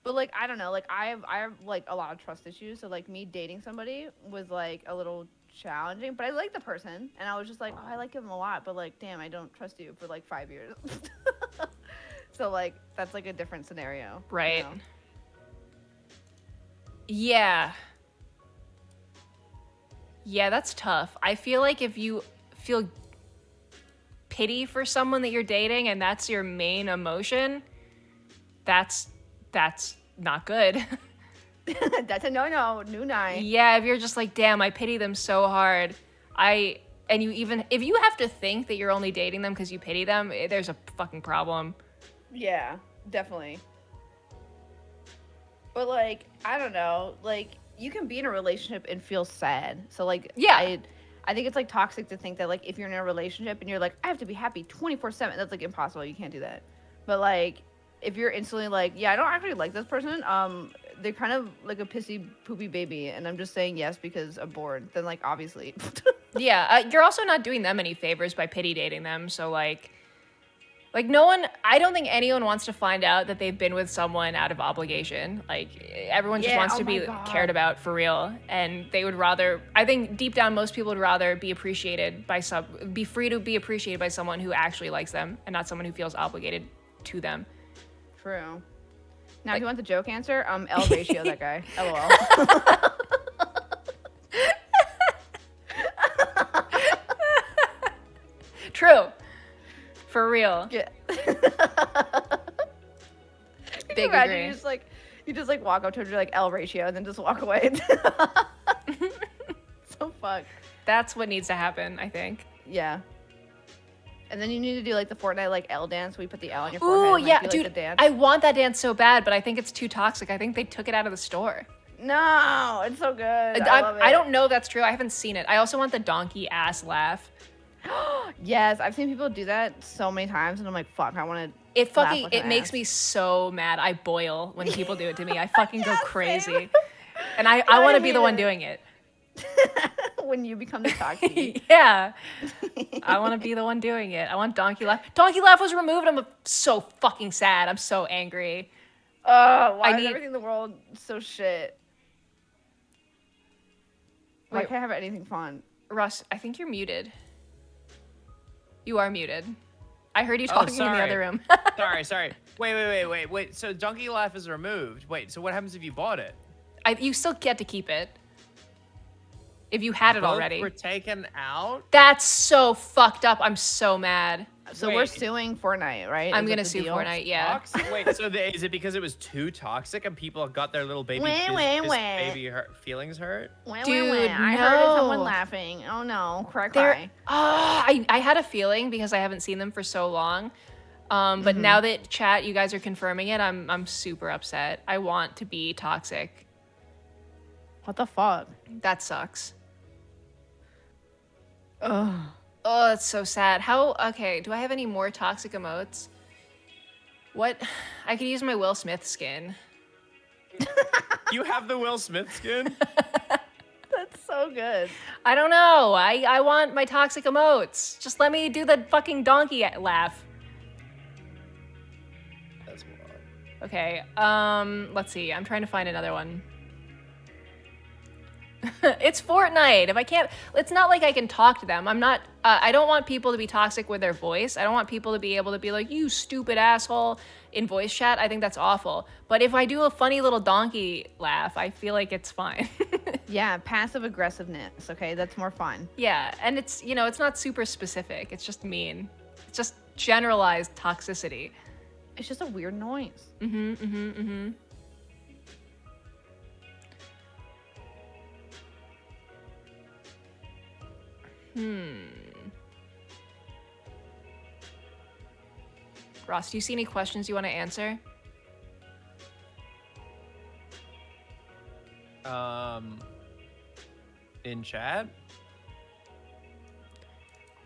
Speaker 4: But like, I don't know, like I have like a lot of trust issues, so like me dating somebody was like a little challenging, but I like the person, and I was just like, oh, I like him a lot, but like, damn, I don't trust you for like 5 years. So like, that's like a different scenario.
Speaker 1: Right.
Speaker 4: You know?
Speaker 1: Yeah, that's tough. I feel like if you feel pity for someone that you're dating and that's your main emotion, that's not good.
Speaker 4: That's a no, new nine.
Speaker 1: Yeah, if you're just like, damn, I pity them so hard. If you have to think that you're only dating them because you pity them, there's a fucking problem.
Speaker 4: Yeah, definitely. But like, I don't know, like you can be in a relationship and feel sad. So like,
Speaker 1: yeah,
Speaker 4: I think it's like toxic to think that like if you're in a relationship and you're like, I have to be happy 24/7, that's like impossible. You can't do that. But like, if you're instantly like, yeah, I don't actually like this person, they're kind of like a pissy poopy baby, and I'm just saying yes because I'm bored, then like obviously.
Speaker 1: Yeah, you're also not doing them any favors by pity dating them. So like no one, I don't think anyone wants to find out that they've been with someone out of obligation. Like everyone just wants to be cared about for real, and they would rather, I think deep down most people would rather be appreciated by be free to be appreciated by someone who actually likes them and not someone who feels obligated to them.
Speaker 4: True. Now, if you want the joke answer, L ratio that guy. LOL.
Speaker 1: True. For real.
Speaker 4: Yeah.
Speaker 1: Big
Speaker 4: Imagine
Speaker 1: agree.
Speaker 4: you just like walk up to her, like L ratio, and then just walk away. So fucked.
Speaker 1: That's what needs to happen, I think.
Speaker 4: Yeah. And then you need to do like the Fortnite like L dance where you put the L on your
Speaker 1: Ooh,
Speaker 4: forehead. And,
Speaker 1: yeah,
Speaker 4: like, do,
Speaker 1: dude.
Speaker 4: like, the dance.
Speaker 1: I want that dance so bad, but I think it's too toxic. I think they took it out of the store.
Speaker 4: No, it's so good. I love it.
Speaker 1: I don't know if that's true. I haven't seen it. I also want the donkey ass laugh.
Speaker 4: Yes, I've seen people do that so many times, and I'm like, fuck, I want to.
Speaker 1: It makes me so mad. I boil when people do it to me. I fucking go crazy. And I want to be the one doing it.
Speaker 4: When you become the toxic.
Speaker 1: Yeah. I want to be the one doing it. I want donkey laugh. Donkey laugh was removed. I'm so fucking sad. I'm so angry.
Speaker 4: Why is everything in the world so shit? Why
Speaker 1: Wait.
Speaker 4: can't I have anything fun?
Speaker 1: Russ, I think you're muted. You are muted. I heard you talking in the other room.
Speaker 2: Sorry. Wait. So donkey laugh is removed. Wait, so what happens if you bought it?
Speaker 1: You still get to keep it. If you had it
Speaker 2: Both
Speaker 1: already.
Speaker 2: were taken out?
Speaker 1: That's so fucked up. I'm so mad.
Speaker 4: So
Speaker 2: Wait.
Speaker 4: we're suing Fortnite, right?
Speaker 1: I'm
Speaker 4: Is
Speaker 1: going to
Speaker 4: that
Speaker 1: sue
Speaker 4: the deal?
Speaker 1: Fortnite, yeah.
Speaker 2: Wait, so is it because it was too toxic and people got their little baby feelings hurt?
Speaker 1: Dude,
Speaker 4: I heard someone
Speaker 1: no.
Speaker 4: laughing. Oh no, cry.
Speaker 1: I had a feeling because I haven't seen them for so long. But now that chat, you guys are confirming it, I'm super upset. I want to be toxic.
Speaker 4: What the fuck?
Speaker 1: That sucks.
Speaker 4: Ugh.
Speaker 1: Oh, that's so sad. Okay, do I have any more toxic emotes? What? I could use my Will Smith skin.
Speaker 2: You have the Will Smith skin?
Speaker 4: That's so good.
Speaker 1: I don't know. I want my toxic emotes. Just let me do the fucking donkey laugh.
Speaker 2: That's wild.
Speaker 1: Okay, let's see. I'm trying to find another one. It's Fortnite. If I can't, it's not like I can talk to them. I don't want people to be toxic with their voice. I don't want people to be able to be like, you stupid asshole in voice chat. I think that's awful. But if I do a funny little donkey laugh, I feel like it's fine.
Speaker 4: Yeah, passive aggressiveness. Okay, that's more fun.
Speaker 1: Yeah, and it's, it's not super specific. It's just mean. It's just generalized toxicity.
Speaker 4: It's just a weird noise.
Speaker 1: Ross, do you see any questions you want to answer?
Speaker 2: In chat?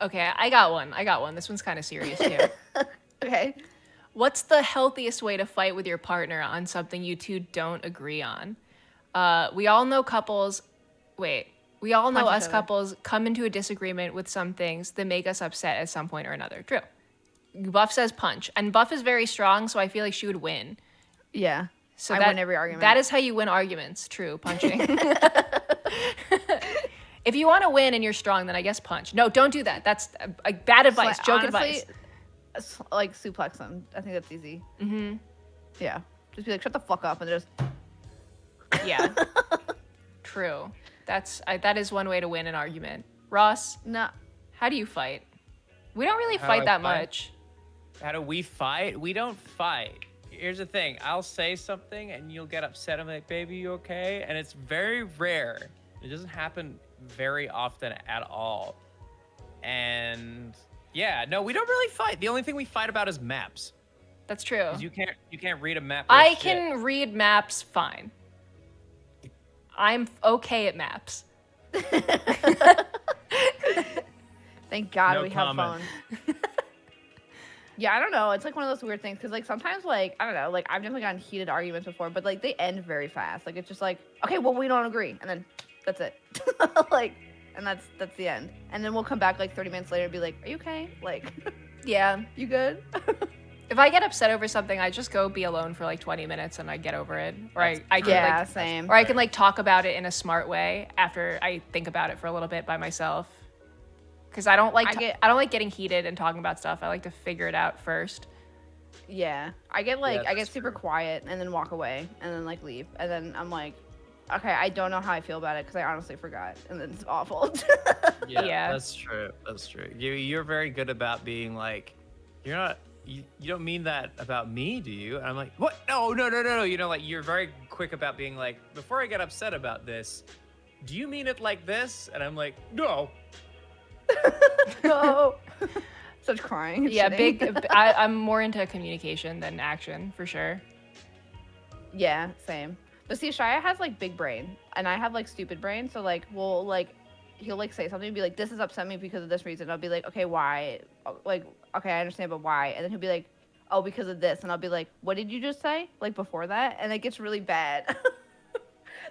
Speaker 1: Okay, I got one. This one's kind of serious too.
Speaker 4: Okay.
Speaker 1: What's the healthiest way to fight with your partner on something you two don't agree on? We all know couples. We all know
Speaker 4: Punch each
Speaker 1: us
Speaker 4: other.
Speaker 1: couples come into a disagreement with some things that make us upset at some point or another. True. Buff says punch, and Buff is very strong, so I feel like she would win.
Speaker 4: Yeah.
Speaker 1: So
Speaker 4: I win every argument.
Speaker 1: That is how you win arguments. True, punching. If you want to win and you're strong, then I guess punch. No, don't do that. That's bad advice. Joke
Speaker 4: honestly,
Speaker 1: advice.
Speaker 4: Like suplex them. I think that's easy. Yeah. Just be like, shut the fuck up, and just.
Speaker 1: Yeah. True. That is one way to win an argument. Ross,
Speaker 4: No.
Speaker 1: how do you fight? We don't really
Speaker 2: How do
Speaker 1: fight
Speaker 2: I
Speaker 1: that
Speaker 2: fight?
Speaker 1: much.
Speaker 2: How do we fight? We don't fight. Here's the thing. I'll say something and you'll get upset. I'm like, baby, you okay? And it's very rare. It doesn't happen very often at all. And yeah, no, we don't really fight. The only thing we fight about is maps.
Speaker 1: That's true.
Speaker 2: 'Cause you can't read a map.
Speaker 1: I can read maps fine. I'm okay at maps.
Speaker 4: Thank God
Speaker 2: No
Speaker 4: we
Speaker 2: comment.
Speaker 4: have phones. Yeah, I don't know. It's like one of those weird things because like sometimes like I don't know, like I've definitely gotten heated arguments before, but like they end very fast. Like it's just like, okay, well we don't agree, and then that's it. Like, and that's the end. And then we'll come back like 30 minutes later and be like, are you okay? Like,
Speaker 1: Yeah.
Speaker 4: you good?
Speaker 1: If I get upset over something, I just go be alone for like 20 minutes and I get over it. Or I can
Speaker 4: Yeah,
Speaker 1: like,
Speaker 4: same.
Speaker 1: or I can like talk about it in a smart way after I think about it for a little bit by myself. Because I don't like I don't like getting heated and talking about stuff. I like to figure it out first.
Speaker 4: Yeah, I get like
Speaker 2: Yeah,
Speaker 4: I get
Speaker 2: that's
Speaker 4: super
Speaker 2: true.
Speaker 4: quiet and then walk away and then like leave and then I'm like, Okay, I don't know how I feel about it because I honestly forgot, and it's awful.
Speaker 1: Yeah.
Speaker 2: That's true. That's true. You're very good about being like, you're not. You don't mean that about me, do you? And I'm like, what? No, no, no, no, no. You know, like you're very quick about being like, before I get upset about this, do you mean it like this? And I'm like, no.
Speaker 4: No. Such crying. And
Speaker 1: Yeah,
Speaker 4: shitting.
Speaker 1: I'm more into communication than action for sure.
Speaker 4: Yeah, same. But see, Shia has like big brain, and I have like stupid brain. So like, he'll like say something and be like, "This has upset me because of this reason." I'll be like, "Okay, why?" Like, "Okay, I understand, but why?" And then he'll be like, "Oh, because of this," and I'll be like, "What did you just say?" Like before that, and it gets really bad.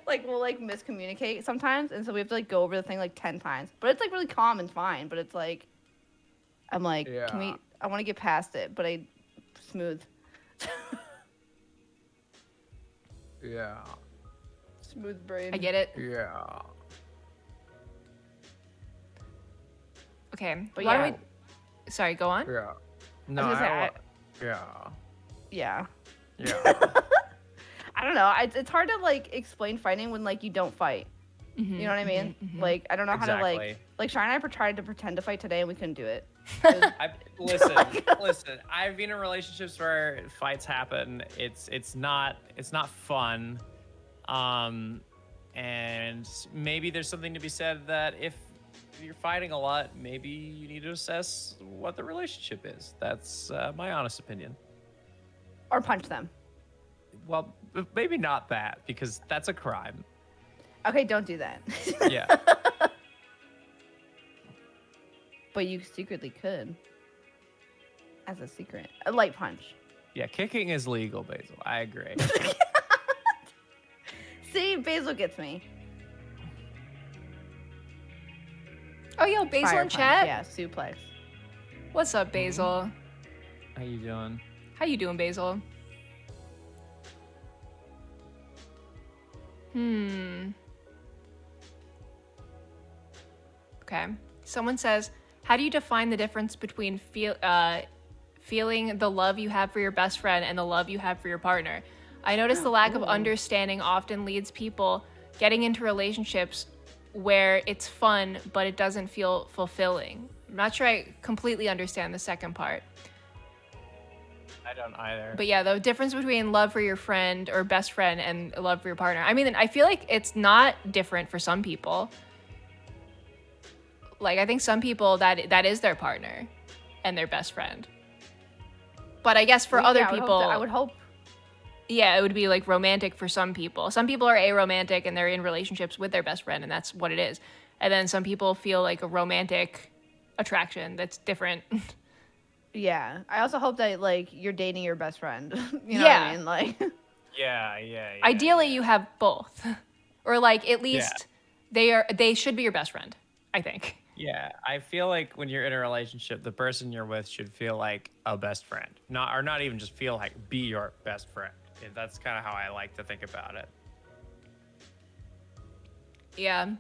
Speaker 4: Like we'll like miscommunicate sometimes, and so we have to like go over the thing like 10 times. But it's like really calm and fine. But it's like, I'm like, can we? I want to get past it, but smooth.
Speaker 2: Yeah.
Speaker 4: Smooth brain.
Speaker 1: I get it.
Speaker 2: Yeah.
Speaker 1: Okay,
Speaker 4: But
Speaker 1: why
Speaker 4: yeah.
Speaker 1: don't we? Sorry, go on.
Speaker 2: Yeah. No.
Speaker 4: I was gonna say,
Speaker 2: Yeah.
Speaker 4: yeah.
Speaker 2: Yeah.
Speaker 4: I don't know. It's hard to like explain fighting when like you don't fight. You know what I mean? Like I don't know how to like Shine and I tried to pretend to fight today and we couldn't do it.
Speaker 2: Listen. I've been in relationships where fights happen. It's not fun. And maybe there's something to be said that if you're fighting a lot, maybe you need to assess what the relationship is. That's my honest opinion.
Speaker 4: Or punch them.
Speaker 2: Well, maybe not that, because that's a crime.
Speaker 4: Okay, don't do that.
Speaker 2: Yeah.
Speaker 4: But you secretly could. As a secret. A light punch.
Speaker 2: Yeah, kicking is legal, Basil. I agree.
Speaker 4: See, Basil gets me.
Speaker 1: Oh, yo, Basil
Speaker 4: Fire
Speaker 1: in
Speaker 4: punch.
Speaker 1: chat.
Speaker 4: Yeah, suplex.
Speaker 1: What's up, Basil?
Speaker 2: How you doing?
Speaker 1: How you doing, Basil? Okay. Someone says, how do you define the difference between feeling the love you have for your best friend and the love you have for your partner? I notice the lack of understanding often leads people getting into relationships where it's fun, but it doesn't feel fulfilling. I'm not sure I completely understand the second part.
Speaker 2: I don't either.
Speaker 1: But yeah, the difference between love for your friend or best friend and love for your partner. I mean, I feel like it's not different for some people. Like, I think some people that is their partner and their best friend. But I guess for other people,
Speaker 4: I would hope.
Speaker 1: Yeah, it would be like romantic for some people. Some people are aromantic and they're in relationships with their best friend, and that's what it is. And then some people feel like a romantic attraction that's different.
Speaker 4: Yeah, I also hope that like you're dating your best friend. You know what I mean? Like,
Speaker 2: Yeah.
Speaker 1: Ideally, you have both, or like at least they should be your best friend. I think.
Speaker 2: Yeah, I feel like when you're in a relationship, the person you're with should feel like a best friend, not even just feel like be your best friend. And that's kind of how I like to think about it.
Speaker 1: Yeah.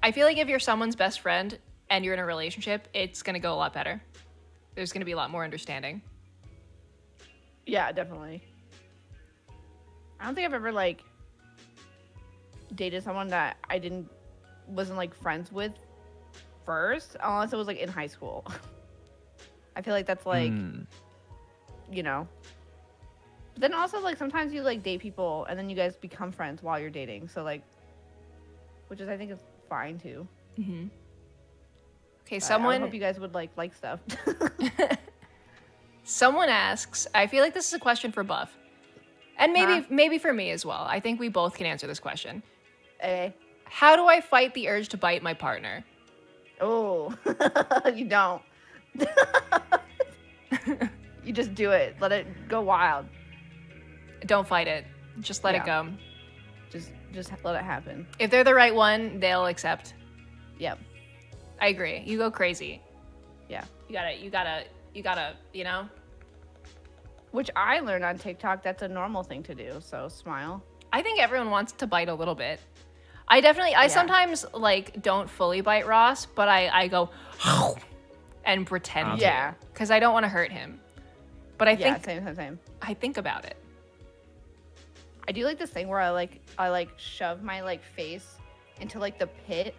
Speaker 1: I feel like if you're someone's best friend and you're in a relationship, it's going to go a lot better. There's going to be a lot more understanding.
Speaker 4: yeah, definitely. I don't think I've ever like dated someone that I wasn't like friends with first, unless it was like in high school. I feel like that's like, you know. But then also like sometimes you like date people and then you guys become friends while you're dating. So like, which is I think is fine too.
Speaker 1: Mm-hmm. Okay,
Speaker 4: But
Speaker 1: someone.
Speaker 4: I hope you guys would like stuff.
Speaker 1: Someone asks. I feel like this is a question for Buff, and maybe for me as well. I think we both can answer this question. How do I fight the urge to bite my partner?
Speaker 4: Oh, you don't. You just do it. Let it go wild.
Speaker 1: Don't fight it. Just let it go.
Speaker 4: Just let it happen.
Speaker 1: If they're the right one, they'll accept.
Speaker 4: Yep.
Speaker 1: I agree. You go crazy.
Speaker 4: Yeah.
Speaker 1: You gotta, you know?
Speaker 4: Which I learned on TikTok. That's a normal thing to do. So smile.
Speaker 1: I think everyone wants to bite a little bit. I sometimes like don't fully bite Ross, but I go and pretend to.
Speaker 4: Yeah.
Speaker 1: Because I don't want to hurt him. But I think
Speaker 4: same.
Speaker 1: I think about it.
Speaker 4: I do like this thing where I shove my like face into like the pit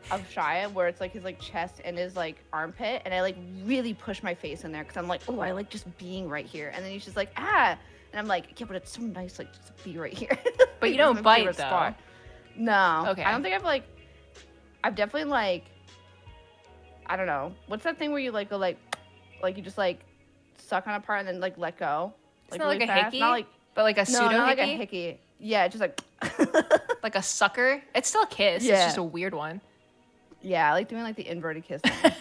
Speaker 4: of Shia, where it's like his like chest and his like armpit, and I like really push my face in there because I'm like, oh, I like just being right here. And then he's just like, ah, and I'm like, yeah, but it's so nice like just to be right here.
Speaker 1: But you
Speaker 4: It's
Speaker 1: don't
Speaker 4: my
Speaker 1: bite
Speaker 4: favorite
Speaker 1: though.
Speaker 4: spot. No.
Speaker 1: Okay.
Speaker 4: I don't think I've definitely like, I don't know. What's that thing where you like go like you just like suck on a part and then like let go?
Speaker 1: It's not like
Speaker 4: really
Speaker 1: a
Speaker 4: fast?
Speaker 1: hickey,
Speaker 4: Not like
Speaker 1: but like a
Speaker 4: no,
Speaker 1: pseudo
Speaker 4: not like a
Speaker 1: hickey,
Speaker 4: hickey. Yeah, just like
Speaker 1: like a sucker. It's still a kiss. It's
Speaker 4: Yeah.
Speaker 1: just a weird one.
Speaker 4: yeah, I like doing like the inverted kiss thing.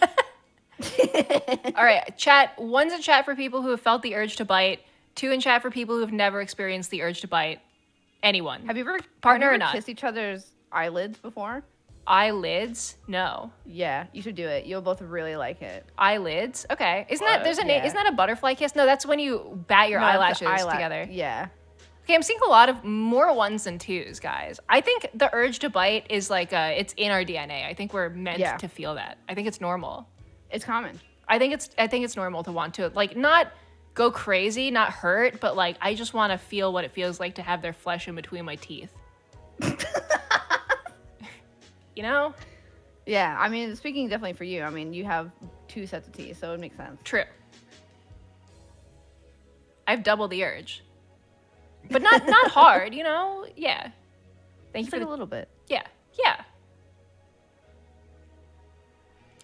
Speaker 1: All right, chat. 1's in chat for people who have felt the urge to bite. 2 in chat for people who have never experienced the urge to bite. Anyone.
Speaker 4: Have you ever
Speaker 1: Partner
Speaker 4: have
Speaker 1: or
Speaker 4: you ever
Speaker 1: not?
Speaker 4: kissed each other's eyelids before?
Speaker 1: Eyelids? No.
Speaker 4: Yeah, you should do it. You'll both really like it.
Speaker 1: Eyelids? Okay. Isn't
Speaker 2: What?
Speaker 1: that there's a
Speaker 4: Yeah.
Speaker 1: isn't that a butterfly kiss? No, that's when you bat your
Speaker 4: No, it's
Speaker 1: eyelashes
Speaker 4: eyelash-
Speaker 1: together.
Speaker 4: Yeah.
Speaker 1: Okay, I'm seeing a lot of more 1s than 2s, guys. I think the urge to bite is like it's in our DNA. I think we're meant
Speaker 4: Yeah.
Speaker 1: to feel that. I think it's normal.
Speaker 4: It's common.
Speaker 1: I think it's normal to want to like not go crazy, not hurt, but like I just want to feel what it feels like to have their flesh in between my teeth. You know?
Speaker 4: Yeah, I mean, speaking definitely for you, I mean, you have 2 sets of teeth, so it would make sense.
Speaker 1: True. I've double the urge. But not hard, you know? Yeah. Thank you
Speaker 4: Just
Speaker 1: for
Speaker 4: like
Speaker 1: the
Speaker 4: a little bit.
Speaker 1: Yeah. Yeah.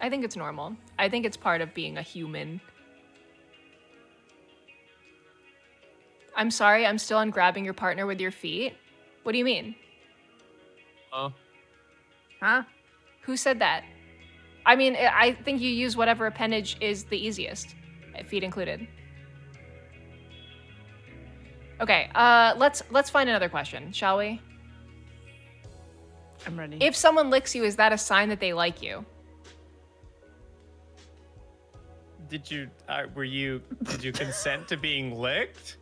Speaker 1: I think it's normal. I think it's part of being a human. I'm sorry, I'm still on grabbing your partner with your feet. What do you mean?
Speaker 2: Oh.
Speaker 4: Huh?
Speaker 1: Who said that? I mean, I think you use whatever appendage is the easiest, feet included. Okay, let's find another question, shall we?
Speaker 4: I'm ready.
Speaker 1: If someone licks you, is that a sign that they like you?
Speaker 2: Did you consent to being licked?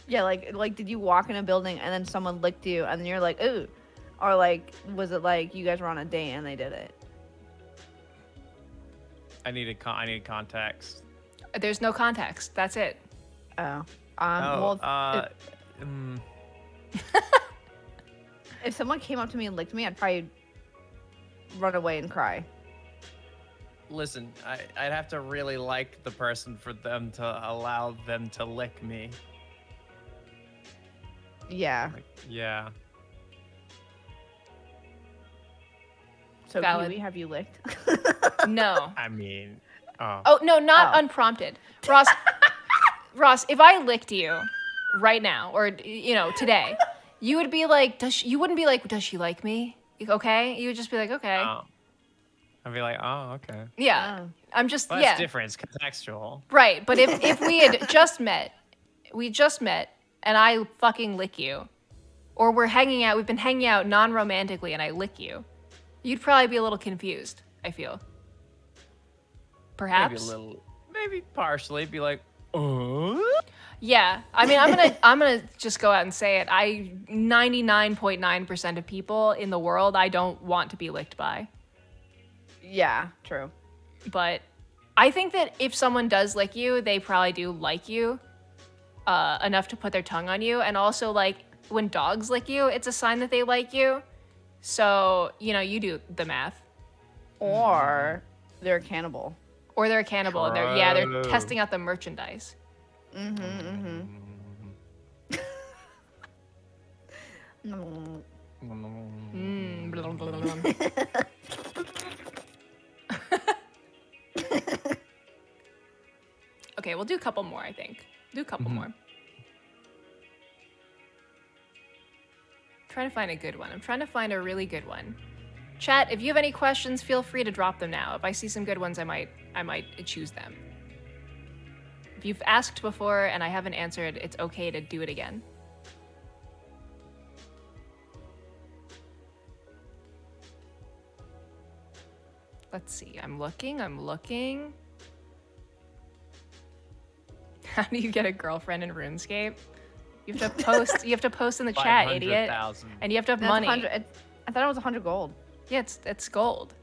Speaker 4: Yeah, like did you walk in a building and then someone licked you and then you're like, ooh? Or like, was it like you guys were on a date and they did it?
Speaker 2: I need context.
Speaker 1: There's no context. That's it.
Speaker 4: Oh.
Speaker 2: Oh,
Speaker 4: Well, if someone came up to me and licked me, I'd probably run away and cry.
Speaker 2: Listen, I'd have to really like the person for them to allow them to lick me.
Speaker 4: Yeah.
Speaker 2: Like, yeah.
Speaker 4: So,
Speaker 1: Valid.
Speaker 4: Giwi, have you licked?
Speaker 1: No.
Speaker 2: I mean, oh.
Speaker 1: Oh, no, not
Speaker 4: Oh.
Speaker 1: unprompted. Ross, if I licked you right now or today, you would be like, you wouldn't be like, does she like me? Okay? You would just be like, okay.
Speaker 2: Oh. I'd be like, oh, okay.
Speaker 1: Yeah.
Speaker 4: Oh.
Speaker 1: I'm just
Speaker 2: Well,
Speaker 1: yeah.
Speaker 2: that's different. It's contextual.
Speaker 1: Right, but if we had just met, and I fucking lick you, or we've been hanging out non-romantically and I lick you, you'd probably be a little confused, I feel. Perhaps.
Speaker 2: Maybe partially. Be like,
Speaker 1: Yeah, I mean, I'm gonna just go out and say it. 99.9% of people in the world, I don't want to be licked by.
Speaker 4: Yeah, true.
Speaker 1: But I think that if someone does lick you, they probably do like you enough to put their tongue on you. And also, like, when dogs lick you, it's a sign that they like you. So, you do the math.
Speaker 4: Or they're a cannibal.
Speaker 1: Or they're a cannibal. And they're
Speaker 2: True.
Speaker 1: testing out the merchandise.
Speaker 4: Mm-hmm.
Speaker 1: Blah, blah, blah, blah. Okay, we'll do a couple more, I think. Do a couple more. Trying to find a good one. I'm trying to find a really good one. Chat, if you have any questions, feel free to drop them now. If I see some good ones, I might choose them. If you've asked before and I haven't answered, it's okay to do it again. Let's see. I'm looking. How do you get a girlfriend in RuneScape? You have to post. You have to post in the chat, idiot.
Speaker 2: 500,000.
Speaker 1: And you have to have
Speaker 4: That's
Speaker 1: money.
Speaker 4: 100 I thought it was 100 gold.
Speaker 1: Yeah, it's gold.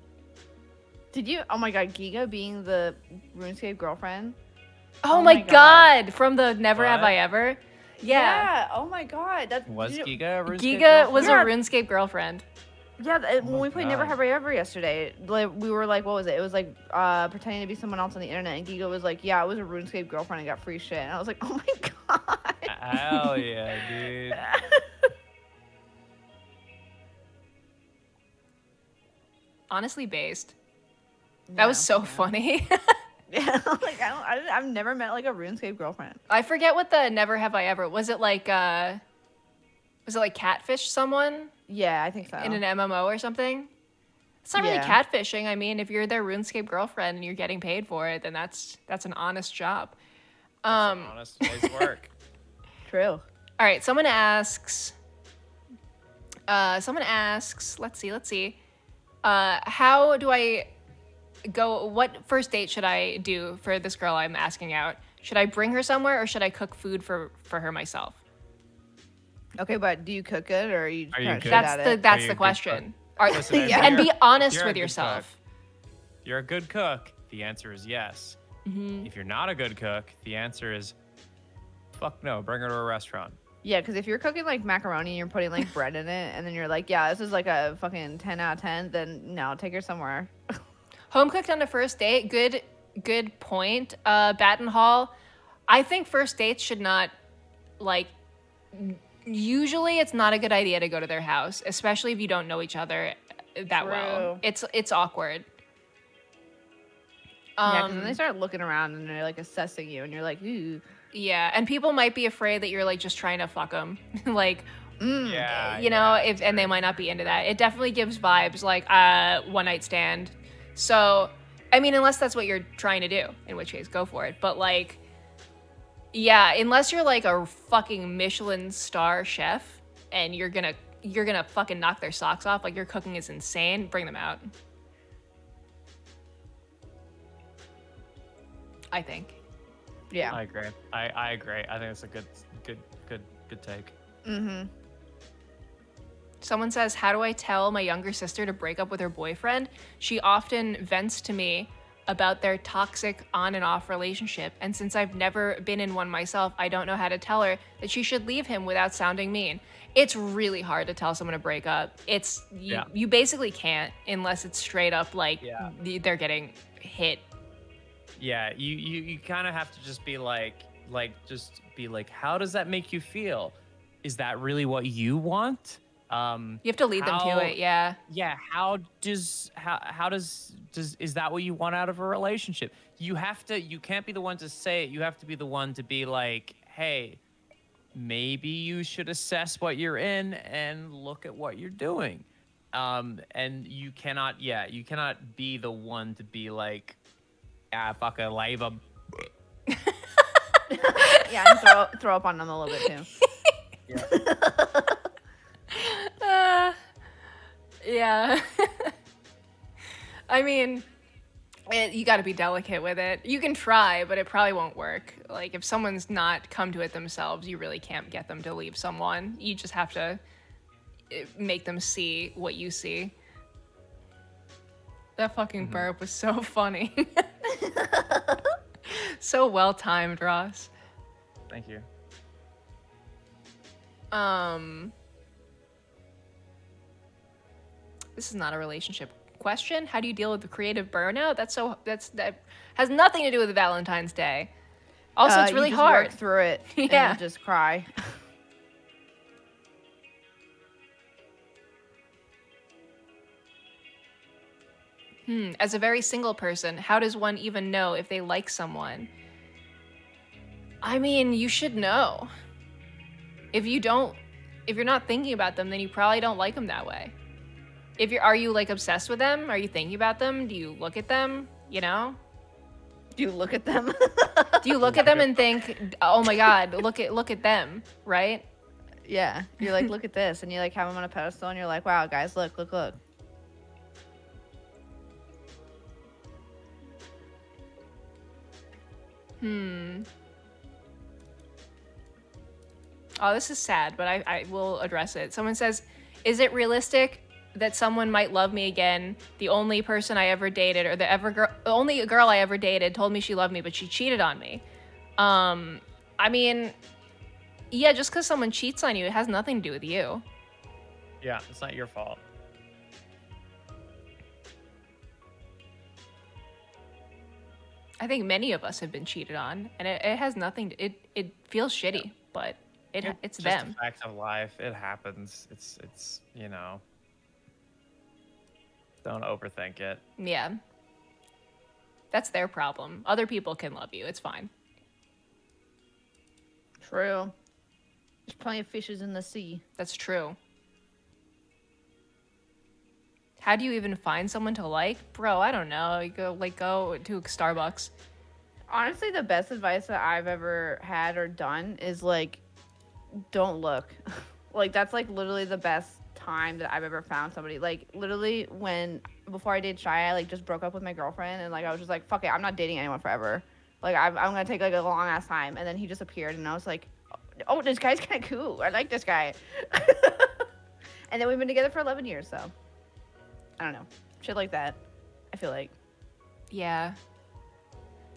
Speaker 4: Did you? Oh my god, Giga being the RuneScape girlfriend.
Speaker 1: Oh,
Speaker 4: Oh
Speaker 1: my
Speaker 4: my
Speaker 1: god. From the Never Have
Speaker 2: What?
Speaker 1: I Ever. Yeah.
Speaker 4: Oh my god. That's
Speaker 2: Was Giga a RuneScape
Speaker 1: Giga was
Speaker 4: girlfriend?
Speaker 1: a RuneScape girlfriend.
Speaker 4: Yeah,
Speaker 2: Oh
Speaker 4: when
Speaker 2: my
Speaker 4: we played Never
Speaker 2: God.
Speaker 4: Have I Ever yesterday, like we were like, what was it? It was like pretending to be someone else on the internet, and Giga was like, yeah, I was a RuneScape girlfriend and got free shit. And I was like, oh my god.
Speaker 2: Hell yeah, dude.
Speaker 1: Honestly based. That was so funny.
Speaker 4: Yeah, like I've never met like a RuneScape girlfriend.
Speaker 1: I forget what the never have I ever. Was it like catfish someone
Speaker 4: Yeah, I think so.
Speaker 1: in an MMO or something? It's not really
Speaker 4: Yeah.
Speaker 1: catfishing. I mean, if you're their RuneScape girlfriend and you're getting paid for it, then that's an honest job.
Speaker 2: That's an honest day's work.
Speaker 4: True.
Speaker 1: All right, someone asks, let's see. How do I go, what first date should I do for this girl I'm asking out? Should I bring her somewhere or should I cook food for her myself?
Speaker 4: Okay, but do you cook good or are you
Speaker 2: Are you
Speaker 4: kinda
Speaker 2: good?
Speaker 4: shit at it?
Speaker 1: That's
Speaker 2: you
Speaker 1: the
Speaker 2: a good
Speaker 1: question.
Speaker 2: Listen, if
Speaker 1: And
Speaker 2: you're-
Speaker 1: be
Speaker 2: if
Speaker 1: honest
Speaker 2: you're a
Speaker 1: with
Speaker 2: good
Speaker 1: yourself.
Speaker 2: If you're a good cook, the answer is yes.
Speaker 1: Mm-hmm.
Speaker 2: If you're not a good cook, the answer is fuck no, bring her to a restaurant.
Speaker 4: Yeah, because if you're cooking like macaroni and you're putting like bread in it, and then you're like, yeah, this is like a fucking 10 out of 10, then no, take her somewhere.
Speaker 1: Home cooked on a first date. Good point. Batten Hall. I think first dates should not, like, usually it's not a good idea to go to their house, especially if you don't know each other that well.
Speaker 4: True.
Speaker 1: It's awkward.
Speaker 4: Yeah, because then they start looking around and they're like assessing you, and you're like, ooh.
Speaker 1: Yeah, and people might be afraid that you're like just trying to fuck them, like,
Speaker 2: Yeah.
Speaker 1: you know, and they might not be into that. It definitely gives vibes like one night stand. So, I mean, unless that's what you're trying to do, in which case go for it. But like, yeah, unless you're like a fucking Michelin star chef and you're gonna fucking knock their socks off, like your cooking is insane, bring them out. I think.
Speaker 4: Yeah.
Speaker 2: I agree. I agree. I think it's a good take.
Speaker 4: Mm-hmm.
Speaker 1: Someone says, how do I tell my younger sister to break up with her boyfriend? She often vents to me about their toxic on and off relationship. And since I've never been in one myself, I don't know how to tell her that she should leave him without sounding mean. It's really hard to tell someone to break up. You basically can't unless it's straight up like they're getting hit.
Speaker 2: Yeah, you kind of have to just be like, how does that make you feel? Is that really what you want?
Speaker 1: You have to lead them to it, yeah.
Speaker 2: Yeah, how does is that what you want out of a relationship? You can't be the one to say it. You have to be the one to be like, hey, maybe you should assess what you're in and look at what you're doing. And you cannot be the one to be like, fucking leave him.
Speaker 4: Yeah, and throw up on them a little bit too.
Speaker 1: Yeah. I mean, you got to be delicate with it. You can try, but it probably won't work. Like, if someone's not come to it themselves, you really can't get them to leave someone. You just have to make them see what you see. That fucking burp was so funny. So well timed, Ross.
Speaker 2: Thank you.
Speaker 1: This is not a relationship question. How do you deal with the creative burnout? That has nothing to do with Valentine's Day. Also, it's really
Speaker 4: you just
Speaker 1: hard.
Speaker 4: Work through it.
Speaker 1: Yeah.
Speaker 4: And just cry.
Speaker 1: As a very single person, how does one even know if they like someone? I mean, you should know. If you're not thinking about them, then you probably don't like them that way. Are you like obsessed with them? Are you thinking about them? Do you look at them? You know?
Speaker 4: Do you look at them?
Speaker 1: Do you look at them and think, oh my God, look at them, right?
Speaker 4: Yeah. You're like, look at this. And you like have them on a pedestal and you're like, wow, guys, look.
Speaker 1: Oh, this is sad, but I will address it. Someone says, is it realistic that someone might love me again? The only person I ever dated, or the only girl I ever dated, told me she loved me, but she cheated on me. I mean, Yeah, just because someone cheats on you, it has nothing to do with you.
Speaker 2: Yeah, it's not your fault.
Speaker 1: I think many of us have been cheated on, and it has nothing to, it feels shitty, but it's
Speaker 2: just
Speaker 1: them.
Speaker 2: a fact of life. It happens. It's you know. Don't overthink it.
Speaker 1: Yeah. That's their problem. Other people can love you. It's fine.
Speaker 4: True. There's plenty of fishes in the sea.
Speaker 1: That's true. How do you even find someone to like? Bro, I don't know. You go to Starbucks.
Speaker 4: Honestly, the best advice that I've ever had or done is like, don't look. Like, that's like literally the best time that I've ever found somebody. Like, literally before I dated Shy, I like just broke up with my girlfriend, and like I was just like, fuck it, I'm not dating anyone forever. Like, I'm gonna take like a long ass time. And then he just appeared, and I was like, oh, this guy's kind of cool. I like this guy. And then we've been together for 11 years, so I don't know, shit like that. I feel like.
Speaker 1: Yeah.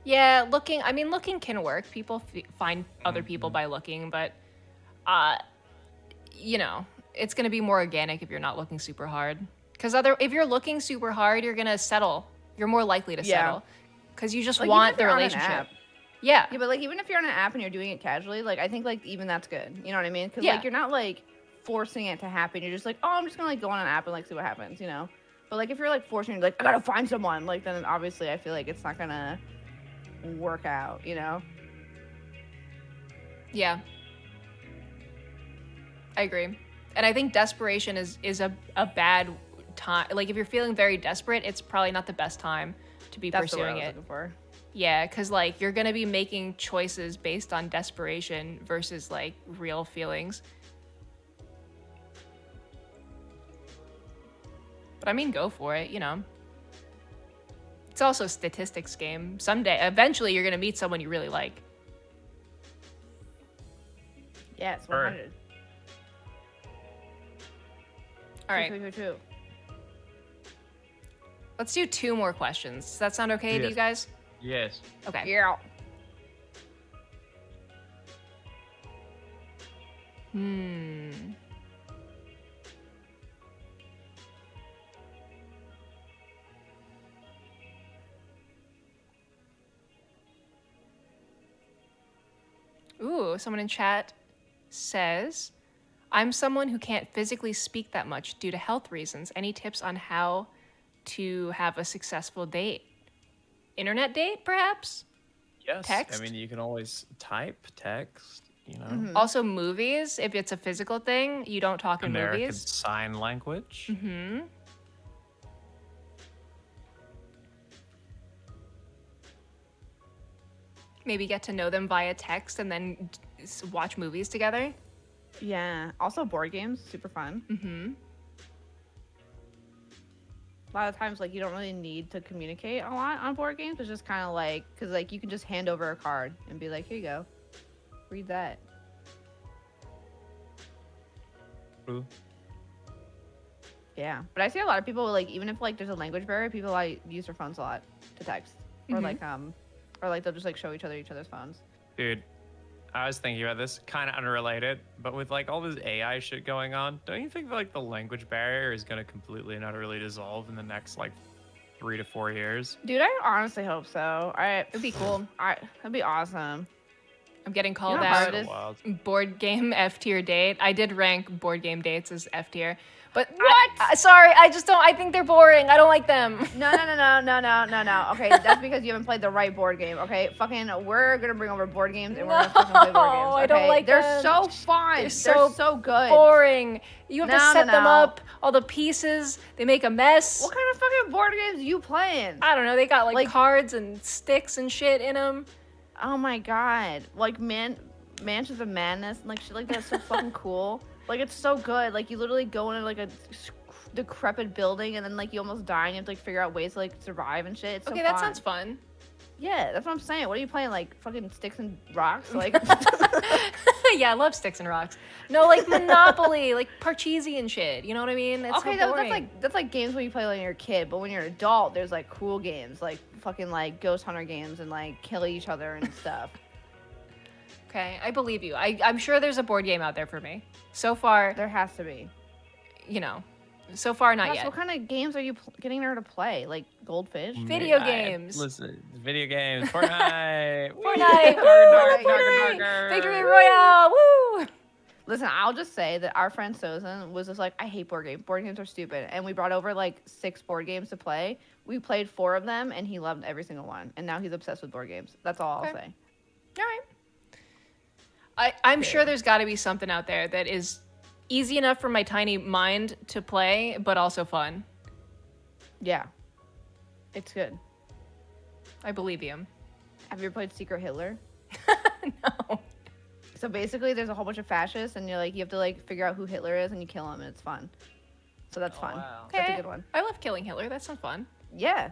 Speaker 1: Yeah, looking can work. People find other people by looking, but you know, it's going to be more organic if you're not looking super hard. Cuz if you're looking super hard, you're going to settle. You're more likely to settle cuz you just
Speaker 4: like,
Speaker 1: want the relationship. Yeah.
Speaker 4: Yeah, but like even if you're on an app and you're doing it casually, like I think like even that's good. You know what I mean? Cuz
Speaker 1: Yeah.
Speaker 4: like you're not like forcing it to happen. You're just like, "Oh, I'm just going to like go on an app and like see what happens," you know? But like if you're like forcing, you're like, "I got to find someone." Like then obviously I feel like it's not going to work out, you know?
Speaker 1: Yeah. I agree. And I think desperation is a bad time. Like if you're feeling very desperate, it's probably not the best time to be
Speaker 4: That's the word I
Speaker 1: pursuing
Speaker 4: was
Speaker 1: it.
Speaker 4: looking for.
Speaker 1: Yeah, because like you're gonna be making choices based on desperation versus like real feelings. But I mean, go for it, you know. It's also a statistics game. Eventually you're gonna meet someone you really like.
Speaker 4: Yeah, it's 100.
Speaker 1: All right.
Speaker 4: True.
Speaker 1: Let's do 2 more questions. Does that sound okay to
Speaker 2: Yes.
Speaker 1: you guys?
Speaker 2: Yes.
Speaker 1: Okay.
Speaker 4: Yeah.
Speaker 1: Ooh, someone in chat says, I'm someone who can't physically speak that much due to health reasons. Any tips on how to have a successful date? Internet date, perhaps?
Speaker 2: Yes.
Speaker 1: Text?
Speaker 2: I mean, you can always type, text, you know.
Speaker 1: Also, movies, if it's a physical thing, you don't talk in
Speaker 2: American
Speaker 1: movies.
Speaker 2: Sign Language.
Speaker 1: Maybe get to know them via text and then watch movies together.
Speaker 4: Yeah. Also, board games, super fun. A lot of times, like, you don't really need to communicate a lot on board games. It's just kind of like, because, like, you can just hand over a card and be like, here you go. Read that.
Speaker 2: Ooh.
Speaker 4: Yeah. But I see a lot of people, like, even if, like, there's a language barrier, people, like, use their phones a lot to text. Or, like, they'll just, like, show each other's phones.
Speaker 2: Dude, I was thinking about this, kind of unrelated, but with like all this AI shit going on, don't you think like the language barrier is going to completely and utterly dissolve in the next like 3 to 4 years?
Speaker 4: Dude, I honestly hope so.
Speaker 1: It'd be cool.
Speaker 4: That'd be awesome.
Speaker 1: I'm getting called
Speaker 4: how hard
Speaker 1: out.
Speaker 4: it is?
Speaker 2: Wild.
Speaker 1: Board game F tier date. I did rank board game dates as F tier. But
Speaker 4: What?
Speaker 1: Sorry, I just don't. I think they're boring. I don't like them.
Speaker 4: No. Okay, that's because you haven't played the right board game. Okay, we're gonna bring over board games and we're gonna fucking play board games. Okay?
Speaker 1: I don't like
Speaker 4: They're
Speaker 1: them.
Speaker 4: so fun.
Speaker 1: They're so
Speaker 4: good.
Speaker 1: Boring. You have to
Speaker 4: No,
Speaker 1: set
Speaker 4: no,
Speaker 1: them
Speaker 4: no.
Speaker 1: up. All the pieces. They make a mess.
Speaker 4: What kind of fucking board games are you playing?
Speaker 1: I don't know. They got like
Speaker 4: Like-
Speaker 1: cards and sticks and shit in them.
Speaker 4: Oh my god, like Mansions of Madness and like shit like that's so fucking cool. Like it's so good. Like you literally go into like a decrepit building and then like you almost die and you have to like figure out ways to like survive and shit. It's so
Speaker 1: Okay, that
Speaker 4: fun.
Speaker 1: sounds fun.
Speaker 4: Yeah, that's what I'm saying. What are you playing? Like fucking sticks and rocks? Like
Speaker 1: Yeah, I love sticks and rocks. No, like Monopoly, like Parcheesi and shit. You know what I mean? It's
Speaker 4: okay,
Speaker 1: so boring.
Speaker 4: that's like games when you play when you're a kid, but when you're an adult, there's like cool games like fucking like Ghost Hunter games and like kill each other and stuff.
Speaker 1: Okay, I believe you. I'm sure there's a board game out there for me. So far,
Speaker 4: There has to be.
Speaker 1: you know, so far not
Speaker 4: Ross,
Speaker 1: yet.
Speaker 4: what kind of games are you getting her to play? Like Goldfish?
Speaker 1: Video games.
Speaker 2: Listen, video games. Fortnite.
Speaker 1: Fortnite.
Speaker 2: Darker,
Speaker 1: Woo!
Speaker 2: darker,
Speaker 1: Fortnite.
Speaker 2: darker.
Speaker 1: Victory Royale. Woo!
Speaker 4: Listen, I'll just say that our friend Sozin was just like, I hate board games. Board games are stupid. And we brought over like 6 board games to play. We played 4 of them, and he loved every single one. And now he's obsessed with board games. That's all I'll say.
Speaker 1: All right. I'm sure there's got to be something out there that is easy enough for my tiny mind to play, but also fun.
Speaker 4: Yeah. It's good.
Speaker 1: I believe you.
Speaker 4: Have you ever played Secret Hitler?
Speaker 1: No.
Speaker 4: So basically, there's a whole bunch of fascists, and you have to like figure out who Hitler is, and you kill him, and it's fun. So that's fun.
Speaker 2: Wow.
Speaker 4: That's a
Speaker 1: Okay.
Speaker 4: good one.
Speaker 1: I love killing Hitler. That sounds fun.
Speaker 4: Yeah.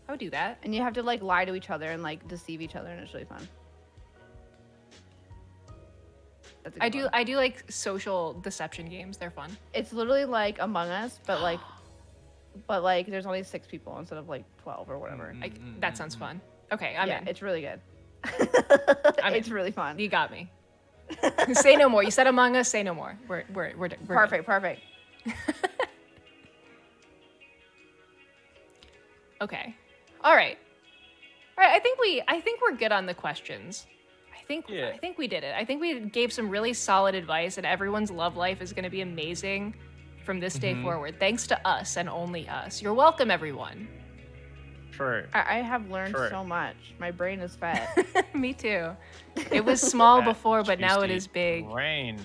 Speaker 1: I would do that.
Speaker 4: And you have to like lie to each other and like deceive each other, and it's really fun. That's a good one.
Speaker 1: I do like social deception games. They're fun.
Speaker 4: It's literally like Among Us, but like there's only 6 people instead of like 12 or whatever.
Speaker 1: That sounds fun. Okay, I'm
Speaker 4: yeah,
Speaker 1: in.
Speaker 4: it's really good.
Speaker 1: I'm
Speaker 4: It's
Speaker 1: in.
Speaker 4: really fun.
Speaker 1: You got me. Say no more. You said Among Us. Say no more. We're
Speaker 4: Perfect, perfect.
Speaker 1: Okay. All right. All right. I think we're good on the questions. I think we did it. I think we gave some really solid advice, and everyone's love life is going to be amazing from this day forward. Thanks to us and only us. You're welcome, everyone.
Speaker 2: True.
Speaker 4: I have learned
Speaker 2: Sure.
Speaker 4: so much. My brain is fat.
Speaker 1: Me too. It was small
Speaker 2: That
Speaker 1: before, but now it
Speaker 2: juicy
Speaker 1: is big.
Speaker 2: Brain.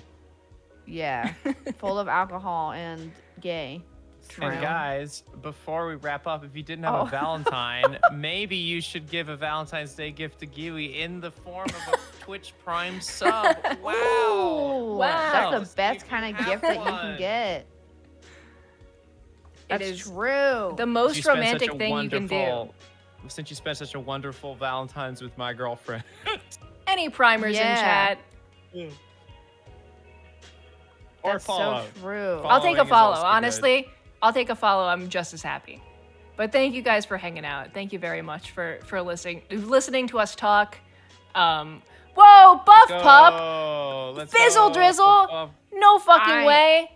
Speaker 4: Yeah, full of alcohol and gay.
Speaker 2: And
Speaker 4: Smile.
Speaker 2: guys, before we wrap up, if you didn't have
Speaker 4: Oh.
Speaker 2: a Valentine, maybe you should give a Valentine's Day gift to Giwi in the form of a Twitch Prime sub. Wow.
Speaker 4: Ooh,
Speaker 1: Wow.
Speaker 4: That's
Speaker 2: Let's
Speaker 4: the best
Speaker 2: make
Speaker 4: kind
Speaker 2: it
Speaker 4: of gift that you
Speaker 2: happen.
Speaker 4: can get. That's
Speaker 1: is
Speaker 4: true.
Speaker 1: The
Speaker 2: You
Speaker 1: most
Speaker 2: spent
Speaker 1: romantic
Speaker 2: such a
Speaker 1: thing you can do.
Speaker 2: wonderful- Since you spent such a wonderful Valentine's with my girlfriend.
Speaker 1: Any primers in
Speaker 4: Yeah.
Speaker 1: chat?
Speaker 2: Or
Speaker 4: That's
Speaker 2: follow.
Speaker 4: so true.
Speaker 2: Follow.
Speaker 1: I'll take a
Speaker 2: Following is
Speaker 1: follow.
Speaker 2: also good.
Speaker 1: Honestly, I'll take a follow. I'm just as happy. But thank you guys for hanging out. Thank you very much for listening to us talk. Whoa, BuffPup,
Speaker 2: Let's
Speaker 1: Fizzle
Speaker 2: go.
Speaker 1: Drizzle.
Speaker 2: Buff.
Speaker 1: No fucking way.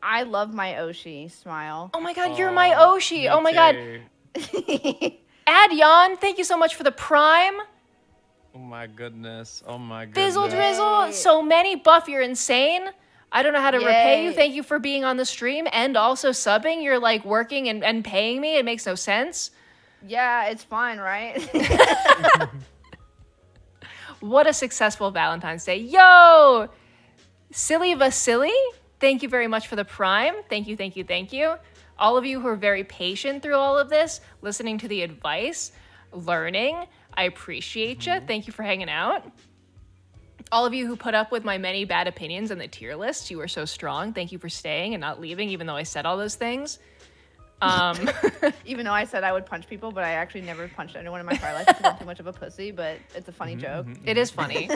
Speaker 4: I love my Oshi smile.
Speaker 1: Oh my god, you're my Oshi.
Speaker 2: Me
Speaker 1: Oh my god.
Speaker 2: too.
Speaker 1: Adyon, thank you so much for the prime.
Speaker 2: Oh my goodness. Oh my goodness.
Speaker 1: Fizzle Drizzle, so many. Buff, you're insane. I don't know how to repay you.
Speaker 4: Yay.
Speaker 1: Thank you for being on the stream and also subbing. You're like working and paying me. It makes no sense.
Speaker 4: Yeah, it's fine, right?
Speaker 1: What a successful Valentine's Day. Yo! Silly Vasily, thank you very much for the prime. Thank you, thank you, thank you. All of you who are very patient through all of this, listening to the advice, learning, I appreciate you. Thank you for hanging out. All of you who put up with my many bad opinions and the tier list, you are so strong. Thank you for staying and not leaving, even though I said all those things.
Speaker 4: Even though I said I would punch people, but I actually never punched anyone in my prior life because I'm too much of a pussy, but it's a funny joke.
Speaker 1: It is funny.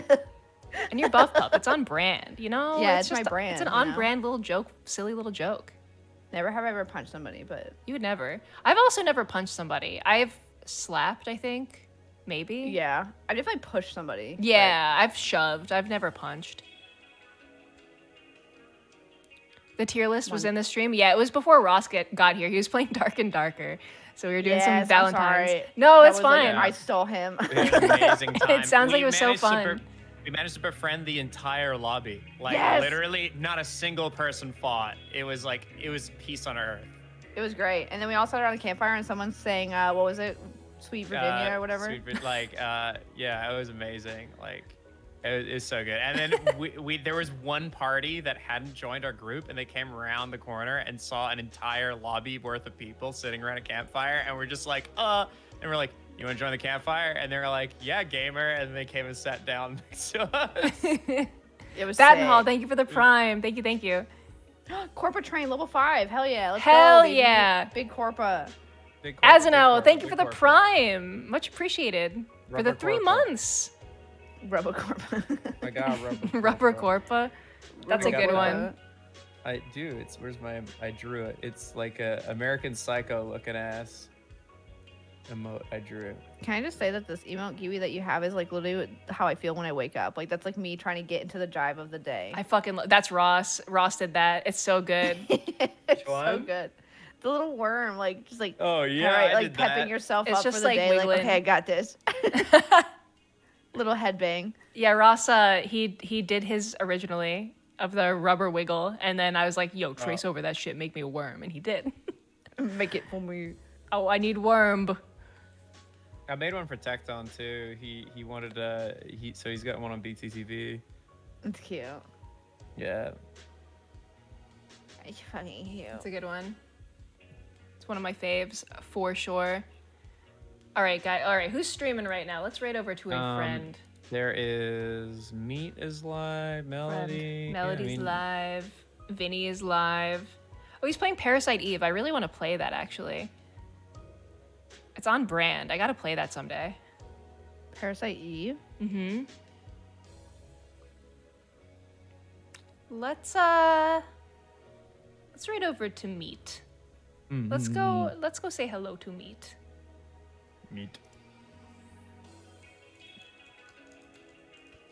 Speaker 1: And you're BuffPup. It's on brand, you know?
Speaker 4: Yeah, it's my
Speaker 1: just
Speaker 4: brand,
Speaker 1: It's an
Speaker 4: you know?
Speaker 1: on-brand little joke, silly little joke.
Speaker 4: Never have I ever punched somebody, but
Speaker 1: You would never. I've also never punched somebody. I've slapped, I think. Maybe.
Speaker 4: yeah. I definitely pushed somebody.
Speaker 1: Yeah, I've shoved. I've never punched. The tier list was in the stream. Yeah, it was before Ross got here. He was playing Dark and Darker. So we were doing
Speaker 4: Yes,
Speaker 1: some
Speaker 4: I'm
Speaker 1: Valentines.
Speaker 4: sorry.
Speaker 1: No,
Speaker 4: That
Speaker 1: it's
Speaker 4: was, like,
Speaker 1: fine.
Speaker 4: I stole him.
Speaker 2: We had an amazing time.
Speaker 1: It sounds like it was so
Speaker 2: managed to
Speaker 1: fun.
Speaker 2: we managed to befriend the entire lobby. Like
Speaker 4: Yes.
Speaker 2: literally not a single person fought. It was peace on earth.
Speaker 4: It was great. And then we all sat around a campfire and someone sang, what was it? Sweet Virginia or whatever.
Speaker 2: Yeah, it was amazing. Like it was so good. And then we there was one party that hadn't joined our group, and they came around the corner and saw an entire lobby worth of people sitting around a campfire, and we're just like, and we're like, you want to join the campfire? And they're like, yeah, gamer. And they came and sat down next to us.
Speaker 4: It was
Speaker 1: Batten
Speaker 4: sick.
Speaker 1: Hall, thank you for the prime. Thank you, thank you.
Speaker 4: Corporate train, level 5. Hell yeah. Let's
Speaker 1: Hell
Speaker 4: go, baby.
Speaker 1: yeah.
Speaker 4: Big Corpa.
Speaker 2: Big
Speaker 1: As an
Speaker 2: corporate,
Speaker 1: owl,
Speaker 2: big
Speaker 1: thank you for the
Speaker 2: corporate.
Speaker 1: prime. Much appreciated. For the
Speaker 2: Rubber
Speaker 1: 3
Speaker 2: Corpa.
Speaker 1: months.
Speaker 4: Rubber Corpa.
Speaker 2: My God, rubber.
Speaker 1: Rubber
Speaker 2: Corpa.
Speaker 1: Corpa. That's a
Speaker 2: Rubber
Speaker 1: good
Speaker 2: Corpa.
Speaker 1: one.
Speaker 2: I do. I drew it. It's like a American Psycho looking ass. emote I drew.
Speaker 4: Can I just say that this emote Giwi that you have is like literally how I feel when I wake up. Like that's like me trying to get into the drive of the day.
Speaker 1: I fucking that's Ross. Ross did that. It's so good.
Speaker 4: It's so
Speaker 2: one?
Speaker 4: good. The little worm, like just like
Speaker 2: Oh yeah,
Speaker 4: all right,
Speaker 2: I
Speaker 4: like
Speaker 2: did
Speaker 4: pepping
Speaker 2: that.
Speaker 4: yourself
Speaker 1: It's
Speaker 4: up
Speaker 1: just
Speaker 4: for the
Speaker 1: like
Speaker 4: day.
Speaker 1: wiggling.
Speaker 4: Like okay, I got this. Little headbang.
Speaker 1: Yeah, Ross. He did his originally of the rubber wiggle, and then I was like, "Yo, trace over that shit, make me a worm," and he did.
Speaker 4: Make it for me.
Speaker 1: Oh, I need worm.
Speaker 2: I made one for Tecton too. He wanted so he's got one on BTTV.
Speaker 4: It's cute.
Speaker 2: Yeah.
Speaker 4: It's fucking cute.
Speaker 1: It's a good one. It's one of my faves for sure. All right, guys. All right, who's streaming right now? Let's raid over to a friend.
Speaker 2: There is Meat is live, Melody.
Speaker 1: Melody's live. Vinny is live. Oh, he's playing Parasite Eve. I really want to play that actually. It's on brand. I gotta play that someday.
Speaker 4: Parasite Eve.
Speaker 1: Mm-hmm. Let's raid over to Meat. Let's go say hello to Meat.
Speaker 2: Meat.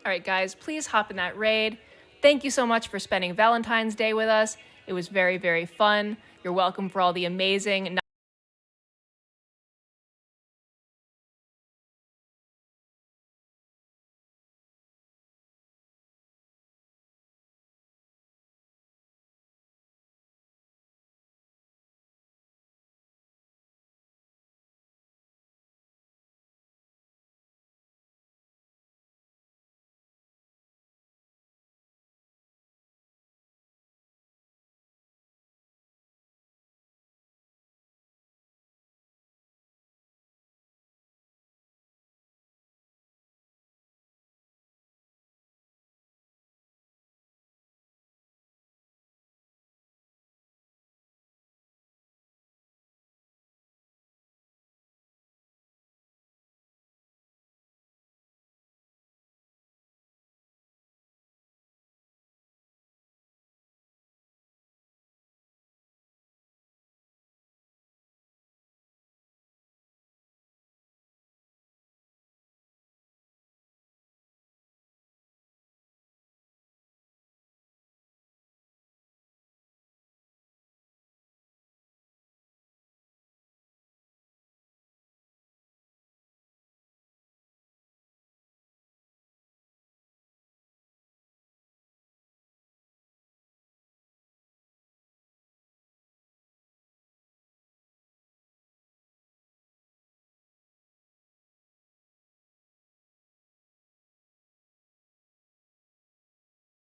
Speaker 1: All right, guys, please hop in that raid. Thank you so much for spending Valentine's Day with us. It was very, very fun. You're welcome for all the amazing